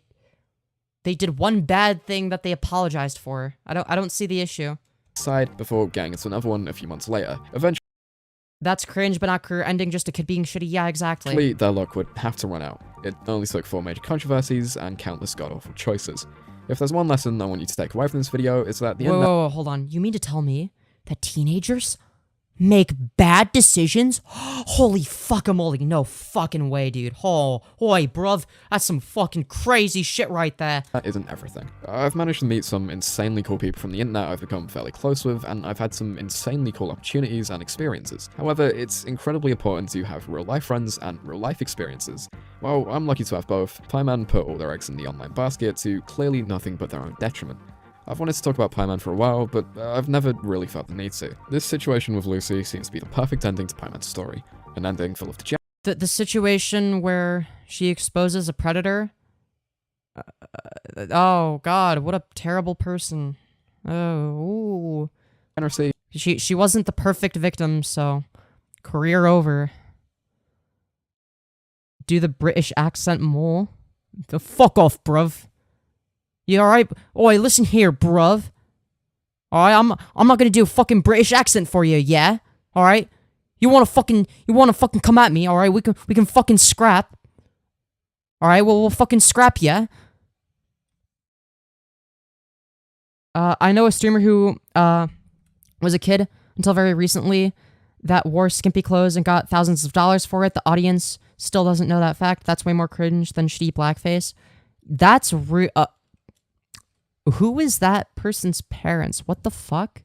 A: did one bad thing that they apologized for. I don't see the issue.
B: Side before getting into another one a few months later. Eventually,
A: That's cringe, but not career ending, just a kid being shitty. Yeah, exactly.
B: their luck would have to run out. It only took 4 major controversies and countless god-awful choices. If there's one lesson I want you to take away from this video, it's that the
A: Whoa,
B: internet-
A: whoa, whoa, hold on. You mean to tell me that teenagers make bad decisions? Holy fuckamole. No fucking way, dude. Oh, hoy, bruv. That's some fucking crazy shit right there.
B: That isn't everything. I've managed to meet some insanely cool people from the internet I've become fairly close with, and I've had some insanely cool opportunities and experiences. However, it's incredibly important to have real-life friends and real-life experiences. Well, I'm lucky to have both. Pieman put all their eggs in the online basket to clearly nothing but their own detriment. I've wanted to talk about Pieman for a while, but I've never really felt the need to. This situation with Luci seems to be the perfect ending to Pieman's story. An ending full of
A: The situation where she exposes a predator? Oh, God, what a terrible person. Oh, ooh.
B: Generosity.
A: She wasn't the perfect victim, so career over. Do the British accent more? The fuck off, bruv. You alright? Oi, listen here, bruv. Alright, I'm not gonna do a fucking British accent for you, yeah? Alright? You wanna fucking come at me, alright? We can fucking scrap. Alright, well, we'll fucking scrap, yeah? I know a streamer who, was a kid until very recently that wore skimpy clothes and got thousands of dollars for it. The audience still doesn't know that fact. That's way more cringe than shitty blackface. That's who is that person's parents? What the fuck?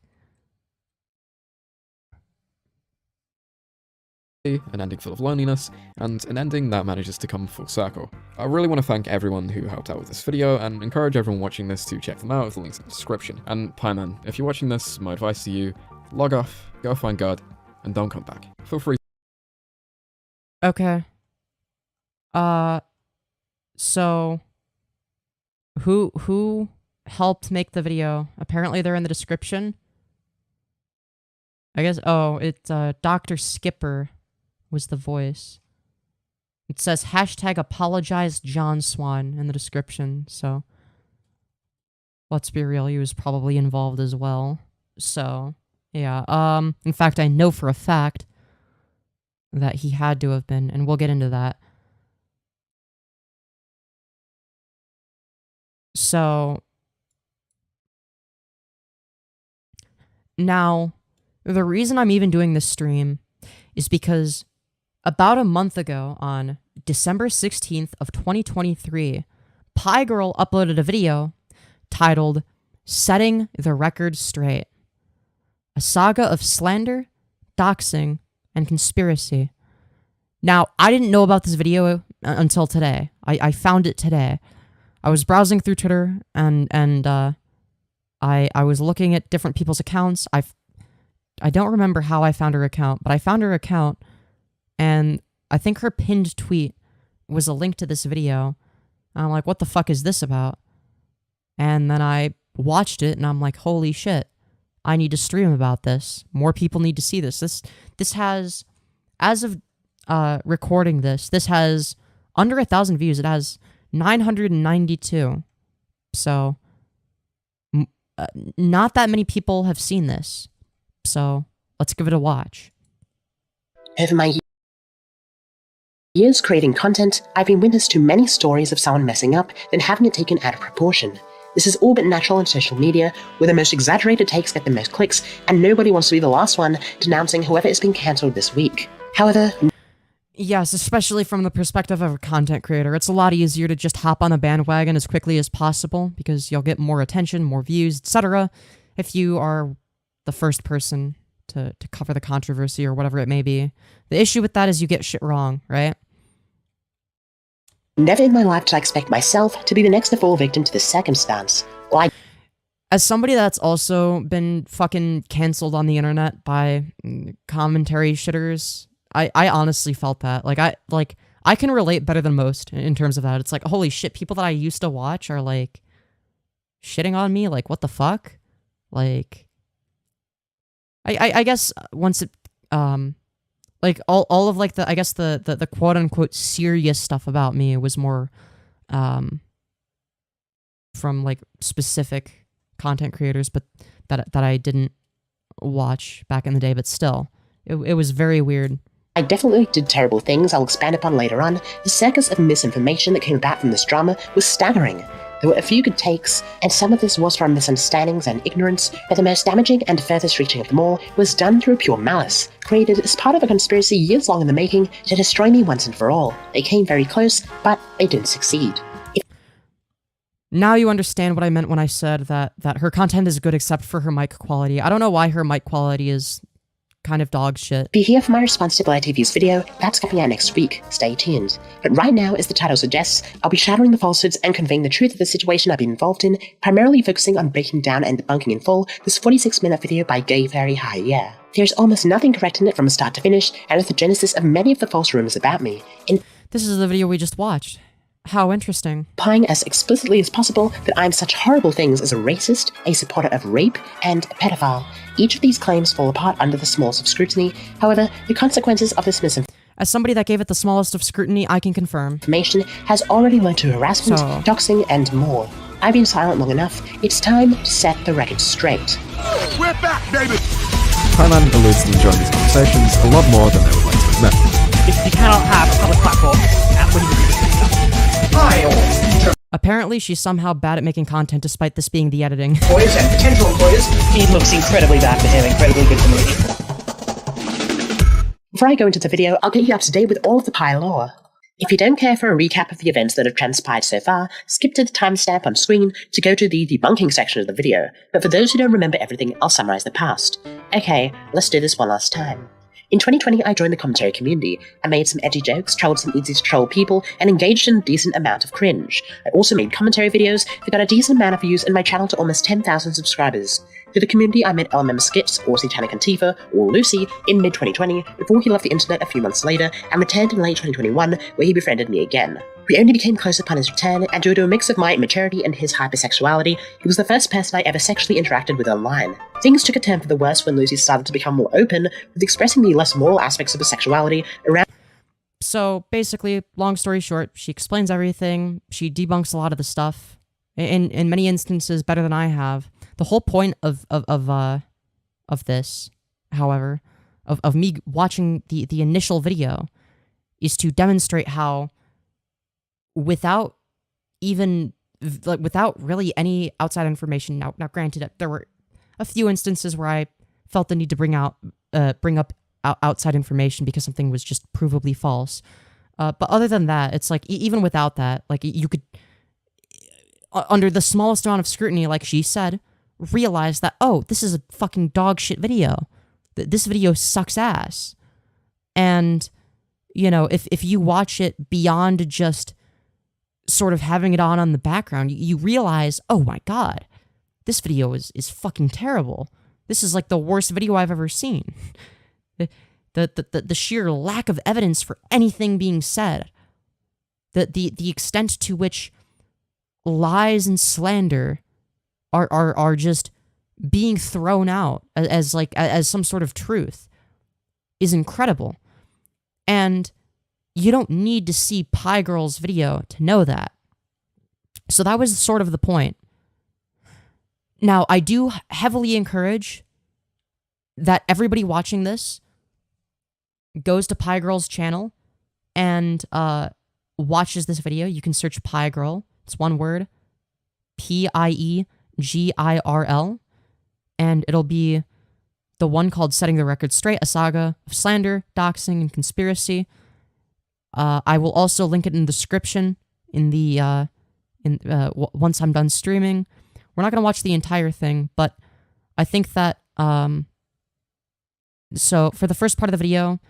B: An ending full of loneliness, and an ending that manages to come full circle. I really want to thank everyone who helped out with this video, and encourage everyone watching this to check them out with the links in the description. And Pieman, if you're watching this, my advice to you, log off, go find God, and don't come back. Feel free.
A: Okay. So who helped make the video? Apparently they're in the description. I guess, oh, it's Dr. Skipper was the voice. It says hashtag apologize John Swan in the description, so let's be real, he was probably involved as well. So, yeah, in fact, I know for a fact that he had to have been, and we'll get into that. So, now, the reason I'm even doing this stream is because about a month ago, on December 16th of 2023, Piegirl uploaded a video titled Setting the Record Straight. A Saga of Slander, Doxxing, and Conspiracy. Now, I didn't know about this video until today. I found it today. I was browsing through Twitter, and I was looking at different people's accounts. I don't remember how I found her account, but I found her account, and I think her pinned tweet was a link to this video. And I'm like, what the fuck is this about? And then I watched it, and I'm like, holy shit, I need to stream about this. More people need to see this. This has, as of recording this has under 1,000 views. It has 992. So, not that many people have seen this. So, let's give it a watch.
P: Over my years creating content, I've been witness to many stories of someone messing up, then having it taken out of proportion. This is all but natural in social media, where the most exaggerated takes get the most clicks, and nobody wants to be the last one denouncing whoever is being cancelled this week. However,
A: yes, especially from the perspective of a content creator, it's a lot easier to just hop on a bandwagon as quickly as possible because you'll get more attention, more views, etc. if you are the first person to cover the controversy or whatever it may be. The issue with that is you get shit wrong, right?
P: never in my life did I expect myself to be the next to fall victim to this circumstance.
A: As somebody that's also been fucking canceled on the internet by commentary shitters, I honestly felt that. I can relate better than most in terms of that. It's like, holy shit, people that I used to watch are like shitting on me. Like, what the fuck? Like, I guess once it, like all of like I guess the quote unquote serious stuff about me was more, from like specific content creators, but that I didn't watch back in the day, but still, it was very weird.
P: I definitely did terrible things I'll expand upon later on. The circus of misinformation that came about from this drama was staggering. There were a few good takes, and some of this was from misunderstandings and ignorance, but the most damaging and furthest reaching of them all was done through pure malice, created as part of a conspiracy years long in the making to destroy me once and for all. They came very close, but they didn't succeed.
A: Now you understand what I meant when I said that her content is good except for her mic quality. I don't know why her mic quality is kind of dog shit.
P: Be here for my response to Blair TV's video. That's coming out next week. Stay tuned. But right now, as the title suggests, I'll be shattering the falsehoods and conveying the truth of the situation I've been involved in, primarily focusing on breaking down and debunking in full this 46-minute video by gay fairy hahayeah. There's almost nothing correct in it from start to finish, and is the genesis of many of the false rumors about me.
A: This is the video we just watched. How interesting.
P: Implying as explicitly as possible that I'm such horrible things as a racist, a supporter of rape, and a pedophile. Each of these claims fall apart under the smallest of scrutiny. However, the consequences of this misinformation,
A: as somebody that gave it the smallest of scrutiny, I can confirm,
P: has already led to harassment, doxing, and more. I've been silent long enough. It's time to set the record straight.
Q: We're back, baby!
B: Pieman alludes to enjoying these conversations a lot more than they would like to admit.
C: You cannot have a public platform when you do this stuff.
A: Apparently, she's somehow bad at making content despite this being the editing.
D: Employers and potential employers.
E: It looks incredibly bad for him, incredibly good for me.
P: Before I go into the video, I'll get you up to date with all of the Pie lore. If you don't care for a recap of the events that have transpired so far, skip to the timestamp on screen to go to the debunking section of the video. But for those who don't remember everything, I'll summarize the past. Okay, let's do this one last time. In 2020, I joined the commentary community. I made some edgy jokes, trolled some easy-to-troll people, and engaged in a decent amount of cringe. I also made commentary videos that got a decent amount of views and my channel to almost 10,000 subscribers. Through the community, I met LMM Skits, or Satanic Antifa, or Luci, in mid-2020, before he left the internet a few months later, and returned in late 2021, where he befriended me again. We only became close upon his return, and due to a mix of my immaturity and his hypersexuality, he was the first person I ever sexually interacted with online. Things took a turn for the worse when Luci started to become more open, with expressing the less moral aspects of his sexuality around.
A: So basically, long story short, she explains everything, she debunks a lot of the stuff, in many instances better than I have. The whole point of this, however, of me watching the initial video, is to demonstrate how, without really any outside information. Now granted, there were a few instances where I felt the need to bring up outside information because something was just provably false. But other than that, it's like even without that, like you could, under the smallest amount of scrutiny, like she said, realize that, oh, this is a fucking dog shit video. This video sucks ass. And, you know, if you watch it beyond just sort of having it on the background, you realize, oh my god, this video is fucking terrible. This is like the worst video I've ever seen. The sheer lack of evidence for anything being said. The extent to which lies and slander are just being thrown out as some sort of truth is incredible. And you don't need to see Piegirl's video to know that. So that was sort of the point. Now, I do heavily encourage that everybody watching this goes to Piegirl's channel and watches this video. You can search Piegirl. It's one word. Piegirl, and it'll be the one called Setting the Record Straight, a saga of slander, doxing, and conspiracy. I will also link it in the description in the once I'm done streaming. We're not going to watch the entire thing, but I think that so for the first part of the video,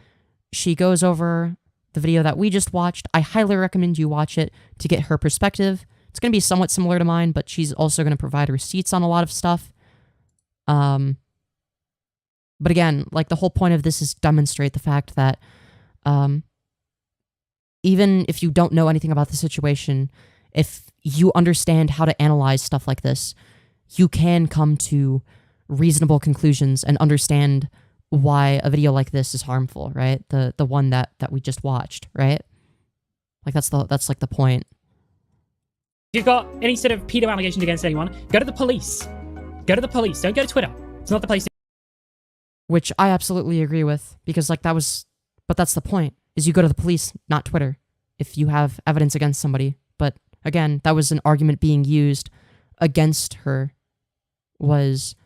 A: she goes over the video that we just watched. I highly recommend you watch it to get her perspective. It's going to be somewhat similar to mine, but she's also going to provide receipts on a lot of stuff. But again, like, the whole point of this is demonstrate the fact that even if you don't know anything about the situation, if you understand how to analyze stuff like this, you can come to reasonable conclusions and understand why a video like this is harmful, right? The one that we just watched, right? Like, that's like the point.
C: If you've got any sort of pedo allegations against anyone, go to the police. Go to the police. Don't go to Twitter. It's not the place.
A: Which I absolutely agree with, because like but that's the point, is you go to the police, not Twitter, if you have evidence against somebody. But again, that was an argument being used against her, was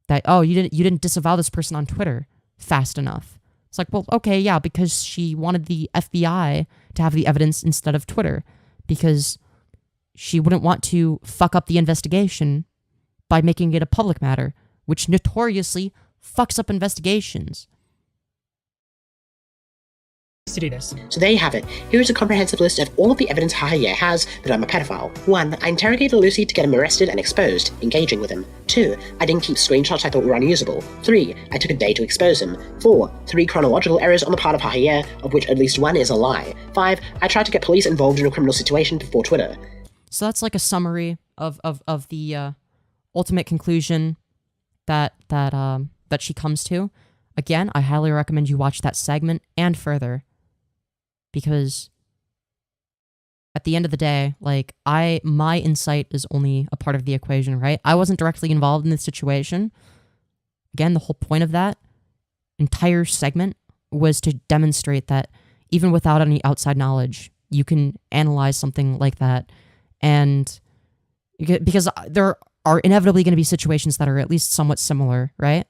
A: that, oh, you didn't disavow this person on Twitter fast enough. It's like, well, okay, yeah, because she wanted the FBI to have the evidence instead of Twitter, because she wouldn't want to fuck up the investigation by making it a public matter, which notoriously fucks up investigations.
C: To do this.
P: So there you have it. Here is a comprehensive list of all of the evidence hahayeah has that I'm a pedophile. 1. I interrogated Luci to get him arrested and exposed, engaging with him. 2. I didn't keep screenshots I thought were unusable. 3. I took a day to expose him. 4. 3 chronological errors on the part of hahayeah, of which at least one is a lie. 5. I tried to get police involved in a criminal situation before Twitter.
A: So that's like a summary of the ultimate conclusion that she comes to. Again, I highly recommend you watch that segment and further, because at the end of the day, like, my insight is only a part of the equation, right? I wasn't directly involved in this situation. Again, the whole point of that entire segment was to demonstrate that even without any outside knowledge, you can analyze something like that. And because there are inevitably going to be situations that are at least somewhat similar, right?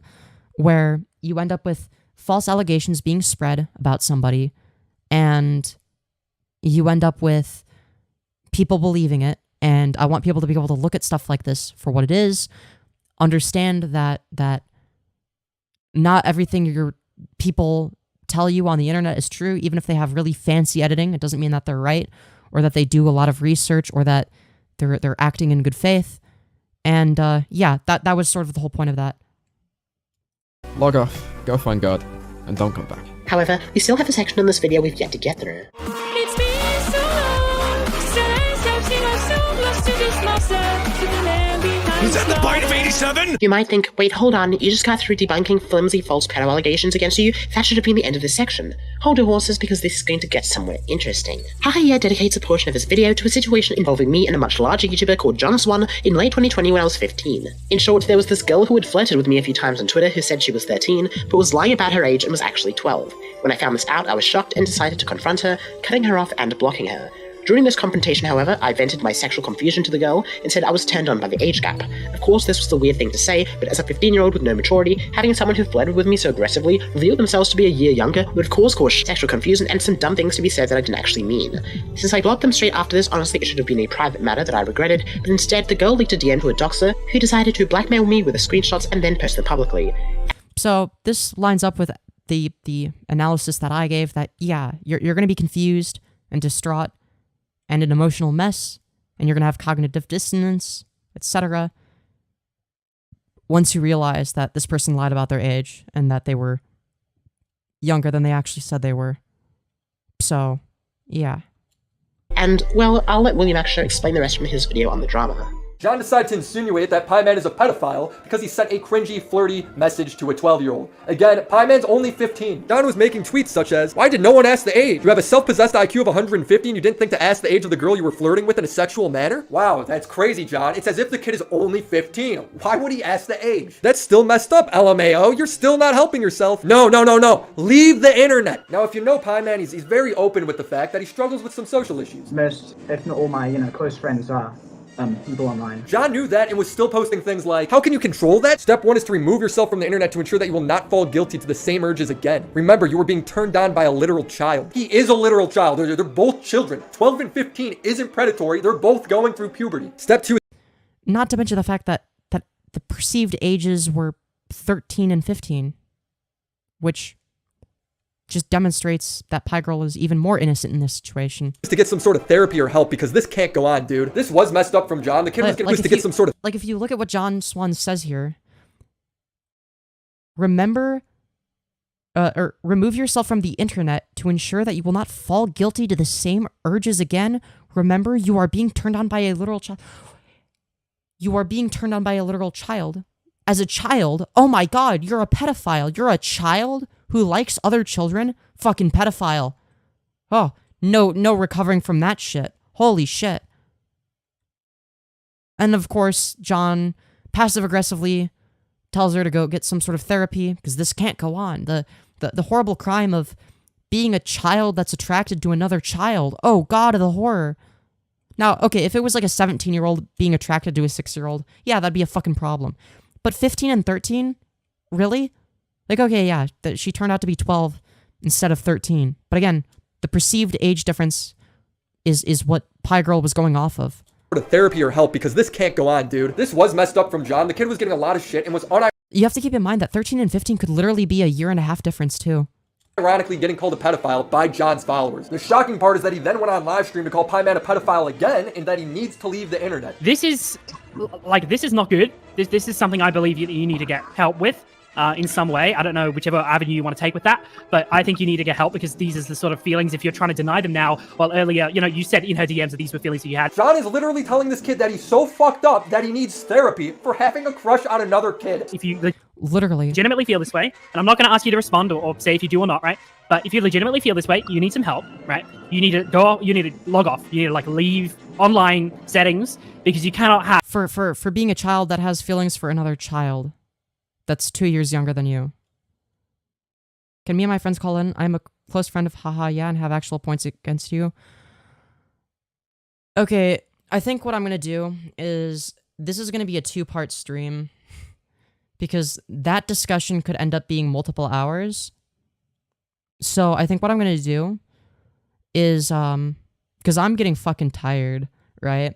A: Where you end up with false allegations being spread about somebody, and you end up with people believing it. And I want people to be able to look at stuff like this for what it is, understand that not everything your people tell you on the internet is true. Even if they have really fancy editing, it doesn't mean that they're right, or that they do a lot of research, or that they're acting in good faith. And yeah, that was sort of the whole point of that.
B: Log off, go find God, and don't come back.
P: However, we still have a section in this video we've yet to get through.
N: Is that the bite of 87?
P: You might think, wait, hold on, you just got through debunking flimsy false pedo allegations against you? That should have been the end of this section. Hold your horses, because this is going to get somewhere interesting. hahayeah dedicates a portion of his video to a situation involving me and a much larger YouTuber called John Swan in late 2020 when I was 15. In short, there was this girl who had flirted with me a few times on Twitter who said she was 13, but was lying about her age and was actually 12. When I found this out, I was shocked and decided to confront her, cutting her off and blocking her. During this confrontation, however, I vented my sexual confusion to the girl and said I was turned on by the age gap. Of course, this was a weird thing to say, but as a 15-year-old with no maturity, having someone who flirted with me so aggressively, revealed themselves to be a year younger, would of course cause sexual confusion and some dumb things to be said that I didn't actually mean. Since I blocked them straight after this, honestly, it should have been a private matter that I regretted, but instead, the girl leaked a DM to a doxer, who decided to blackmail me with the screenshots and then post them publicly.
A: So this lines up with the analysis that I gave, that, yeah, you're going to be confused and distraught and an emotional mess, and you're going to have cognitive dissonance, etc. once you realize that this person lied about their age and that they were younger than they actually said they were. So, yeah.
P: And, well, I'll let William Axter explain the rest from his video on the drama.
Q: John decided to insinuate that Pieman is a pedophile because he sent a cringy, flirty message to a 12-year-old. Again, Pieman's only 15. John was making tweets such as, "Why did no one ask the age? You have a self-possessed IQ of 150 and you didn't think to ask the age of the girl you were flirting with in a sexual manner? Wow, that's crazy, John. It's as if the kid is only 15. Why would he ask the age? That's still messed up, LMAO. You're still not helping yourself. No. Leave the internet." Now, if you know Pieman, he's very open with the fact that he struggles with some social issues.
E: Most, if not all my, close friends are people online.
Q: John knew that and was still posting things like, how can you control that? Step 1 is to remove yourself from the internet to ensure that you will not fall guilty to the same urges again. Remember, you were being turned on by a literal child. He is a literal child. They're both children. 12 and 15 isn't predatory. They're both going through puberty. Step 2.
A: Not to mention the fact that the perceived ages were 13 and 15, which just demonstrates that Piegirl is even more innocent in this situation.
Q: To get some sort of therapy or help, because this can't go on, dude. This was messed up from John. The kid was to get some sort of...
A: Like, if you look at what John Swan says here, remember, or remove yourself from the internet to ensure that you will not fall guilty to the same urges again. Remember, you are being turned on by a literal child. You are being turned on by a literal child. As a child, oh my god, you're a pedophile. You're a child who likes other children? Fucking pedophile. Oh, no recovering from that shit. Holy shit. And of course, John passive-aggressively tells her to go get some sort of therapy, because this can't go on. The horrible crime of being a child that's attracted to another child. Oh, god of the horror. Now, okay, if it was like a 17-year-old being attracted to a 6-year-old, yeah, that'd be a fucking problem. But 15 and 13? Really? Like, okay, yeah, she turned out to be 12 instead of 13. But again, the perceived age difference is what Piegirl was going off of.
Q: Therapy or help, because this can't go on, dude. This was messed up from John. The kid was getting a lot of shit and was
A: You have to keep in mind that 13 and 15 could literally be a year and a half difference, too.
Q: Ironically getting called a pedophile by John's followers. The shocking part is that he then went on live stream to call Pieman a pedophile again, and that he needs to leave the internet.
C: This is not good. This is something I believe you need to get help with. In some way. I don't know whichever avenue you want to take with that, but I think you need to get help, because these are the sort of feelings, if you're trying to deny them now, well, earlier, you said in her DMs that these were feelings that you had.
Q: John is literally telling this kid that he's so fucked up that he needs therapy for having a crush on another kid.
C: If you
A: literally
C: legitimately feel this way, and I'm not going to ask you to respond or say if you do or not, right? But if you legitimately feel this way, you need some help, right? You need to go, you need to log off, you need to leave online settings, because you cannot have...
A: For being a child that has feelings for another child that's 2 years younger than you. Can me and my friends call in? I'm a close friend of hahayeah and have actual points against you. Okay, I think what I'm going to do is, this is going to be a 2-part stream, because that discussion could end up being multiple hours. So I think what I'm going to do is, because I'm getting fucking tired, right?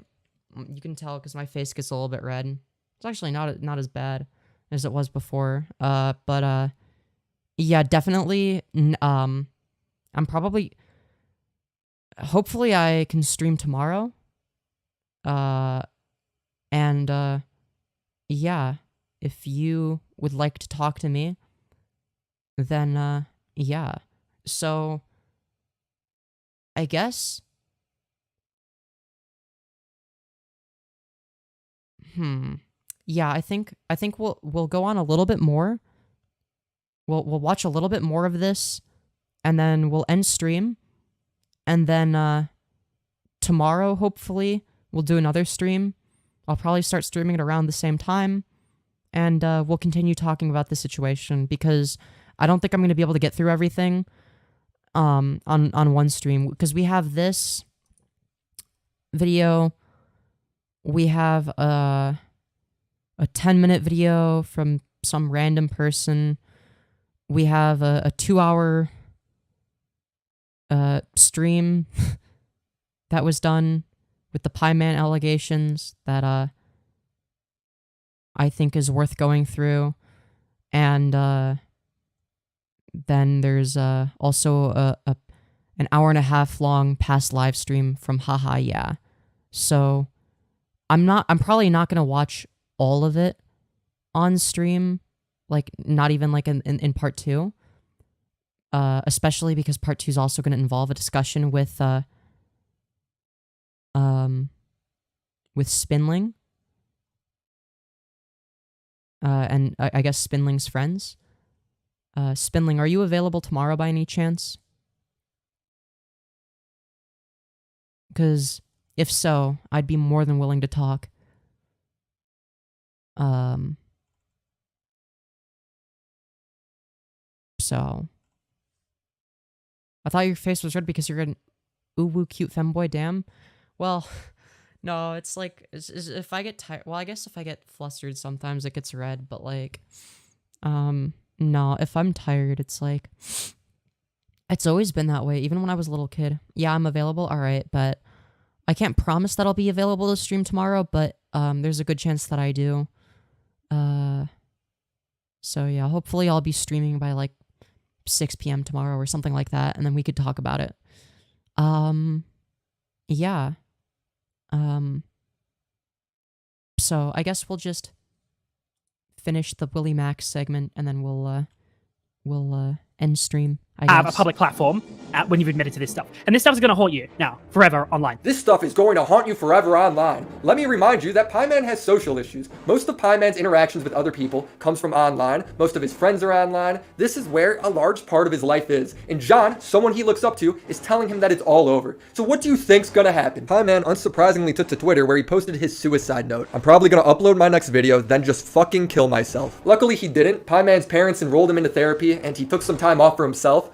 A: You can tell because my face gets a little bit red. It's actually not as bad as it was before. But yeah, definitely. I'm probably, hopefully I can stream tomorrow. And yeah, if you would like to talk to me, then yeah. So I guess yeah, I think we'll go on a little bit more. We'll watch a little bit more of this, and then we'll end stream, and then tomorrow hopefully we'll do another stream. I'll probably start streaming it around the same time, and we'll continue talking about the situation, because I don't think I'm going to be able to get through everything on one stream, because we have this video, we have a 10-minute video from some random person, we have a 2-hour stream that was done with the Pieman allegations that I think is worth going through, and then there's also an 1.5 hour long past live stream from hahayeah. So I'm probably not gonna watch all of it on stream, like not even like in part 2, especially because part 2 is also going to involve a discussion with Spinling, and I guess Spinling's friends. Spinling, are you available tomorrow by any chance? Because if so, I'd be more than willing to talk. So I thought your face was red because you're an uwu cute femboy. Damn. Well, No, it's like if I get tired. Well, I guess if I get flustered, sometimes it gets red. But like, no, if I'm tired, it's like it's always been that way. Even when I was a little kid. Yeah, I'm available. All right, but I can't promise that I'll be available to stream tomorrow. But there's a good chance that I do. So yeah, hopefully I'll be streaming by like 6 p.m. tomorrow or something like that, and then we could talk about it. Yeah. So I guess we'll just finish the Willie Max segment, and then we'll end stream. I
C: have a
A: guess.
C: public platform when you've admitted to this stuff. And this stuff is going to haunt you now, forever online.
Q: This stuff is going to haunt you forever online. Let me remind you that Pieman has social issues. Most of Pieman's interactions with other people comes from online. Most of his friends are online. This is where a large part of his life is. And John, someone he looks up to, is telling him that it's all over. So what do you think's gonna happen? Pieman unsurprisingly took to Twitter where he posted his suicide note. I'm probably gonna upload my next video, then just fucking kill myself. Luckily he didn't. Pieman's parents enrolled him into therapy, and he took some time off for himself.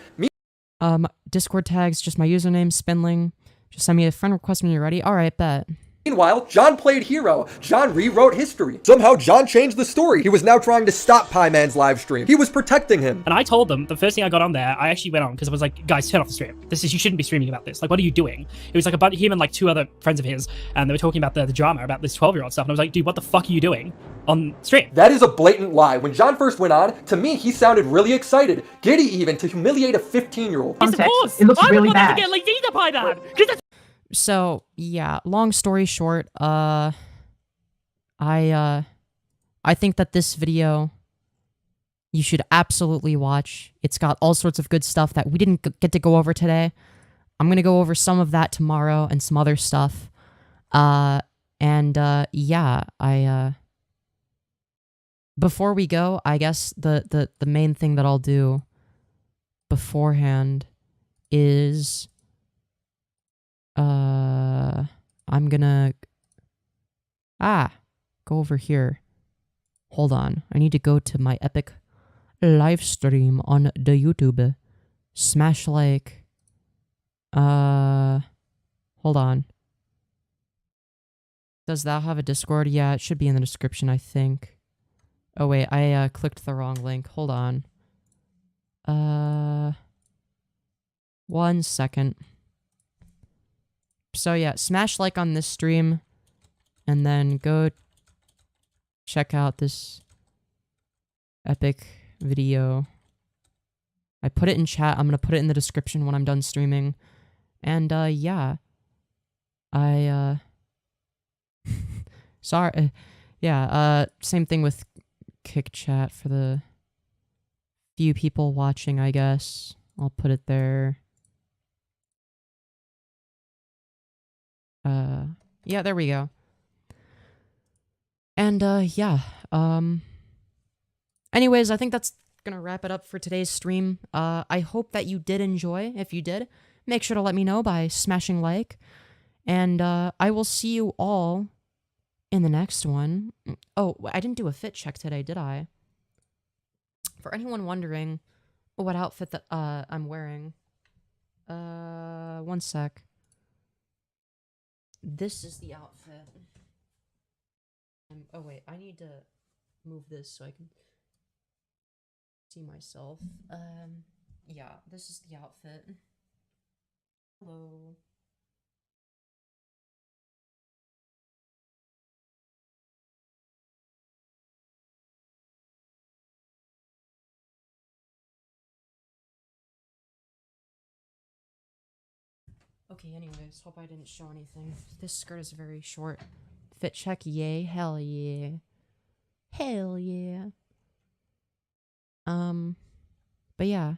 A: Discord tags, just my username, Spinling. Just send me a friend request when you're ready. All right, bet.
Q: Meanwhile, John played hero. John rewrote history. Somehow, John changed the story. He was now trying to stop Pieman's live stream. He was protecting him.
C: And I told them, the first thing I got on there, I actually went on because I was like, guys, turn off the stream. You shouldn't be streaming about this. Like, what are you doing? It was like about him and like 2 other friends of his, and they were talking about the drama, about this 12-year-old stuff. And I was like, dude, what the fuck are you doing on stream?
Q: That is a blatant lie. When John first went on, to me, he sounded really excited. Giddy even, to humiliate a 15-year-old.
C: Yes, of course.
E: It looks
C: I
E: really
C: would want
E: bad.
C: to get levied to Pieman. Because that's
A: So yeah, long story short, I think that this video you should absolutely watch. It's got all sorts of good stuff that we didn't get to go over today. I'm gonna go over some of that tomorrow and some other stuff. Yeah, before we go, I guess the main thing that I'll do beforehand is I'm gonna go over here. Hold on. I need to go to my epic live stream on the YouTube. Smash like hold on. Does that have a Discord? Yeah, it should be in the description, I think. Oh wait, I clicked the wrong link. Hold on. 1 second. So yeah, smash like on this stream, and then go check out this epic video. I put it in chat. I'm gonna put it in the description when I'm done streaming. And yeah, sorry. Yeah, same thing with kick chat for the few people watching, I guess. I'll put it there. Yeah, there we go. And, yeah, anyways, I think that's gonna wrap it up for today's stream. I hope that you did enjoy. If you did, make sure to let me know by smashing like. And, I will see you all in the next one. Oh, I didn't do a fit check today, did I? For anyone wondering what outfit that, I'm wearing. 1 sec. This is the outfit. Oh wait, I need to move this so I can see myself. Yeah, this is the outfit. Hello. Okay, anyways, hope I didn't show anything. This skirt is very short. Fit check, yay, hell yeah. Hell yeah. But yeah.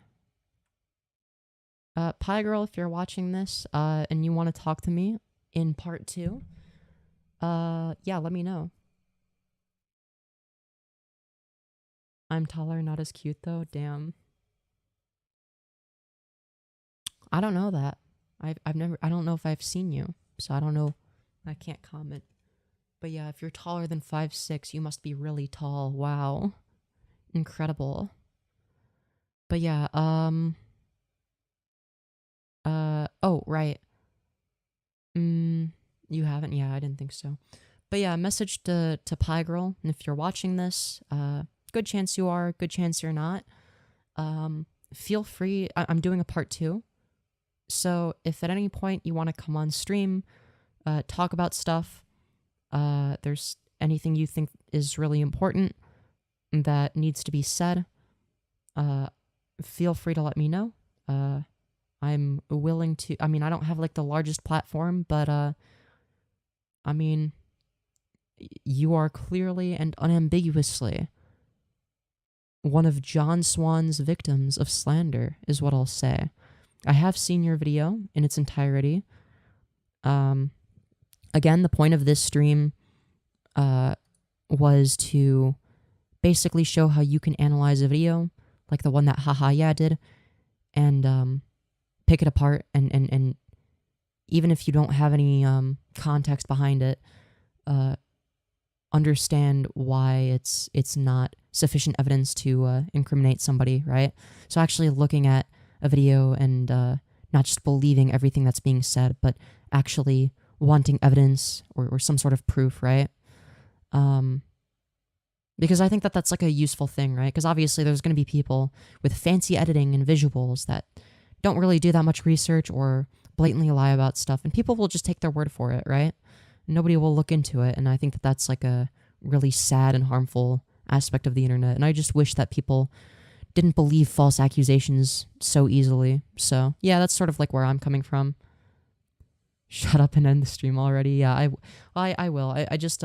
A: Piegirl, if you're watching this, and you want to talk to me in part 2, yeah, let me know. I'm taller, not as cute though, damn. I don't know that. I don't know if I've seen you, so I don't know. I can't comment. But yeah, if you're taller than 5'6", you must be really tall. Wow. Incredible. But yeah, oh, right. You haven't? Yeah, I didn't think so. But yeah, message to Piegirl, and if you're watching this, good chance you are, good chance you're not. Feel free. I'm doing a part 2. So if at any point you want to come on stream, talk about stuff, there's anything you think is really important that needs to be said, feel free to let me know. I'm willing to, I mean, I don't have like the largest platform, but I mean, you are clearly and unambiguously one of John Swan's victims of slander, is what I'll say. I have seen your video in its entirety. Again, the point of this stream was to basically show how you can analyze a video, like the one that hahayeah did, and pick it apart, and even if you don't have any context behind it, understand why it's not sufficient evidence to incriminate somebody, right? So actually looking at a video and not just believing everything that's being said, but actually wanting evidence or some sort of proof, right? Because I think that that's like a useful thing, right? Because obviously there's going to be people with fancy editing and visuals that don't really do that much research or blatantly lie about stuff, and people will just take their word for it, right? Nobody will look into it, and I think that that's like a really sad and harmful aspect of the internet, and I just wish that people didn't believe false accusations so easily. So yeah, that's sort of like where I'm coming from. Shut up and end the stream already. Yeah, I will. I just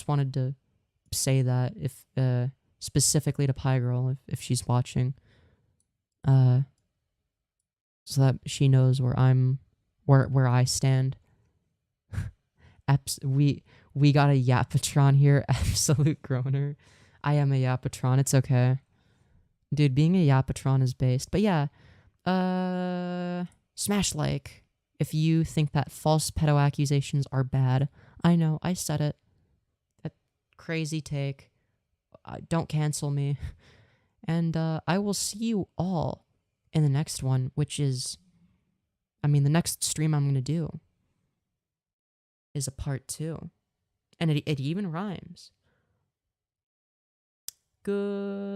A: wanted to say that, if specifically to Piegirl, if she's watching, so that she knows where I stand. We got a Yapatron here, absolute groaner. I am a Yapatron, it's okay. Dude, being a Yapatron is based. But yeah, smash like if you think that false pedo accusations are bad. I know, I said it. That crazy take. Don't cancel me. And I will see you all in the next one, which is, I mean, the next stream I'm going to do is a part 2. And it even rhymes. Goodbye.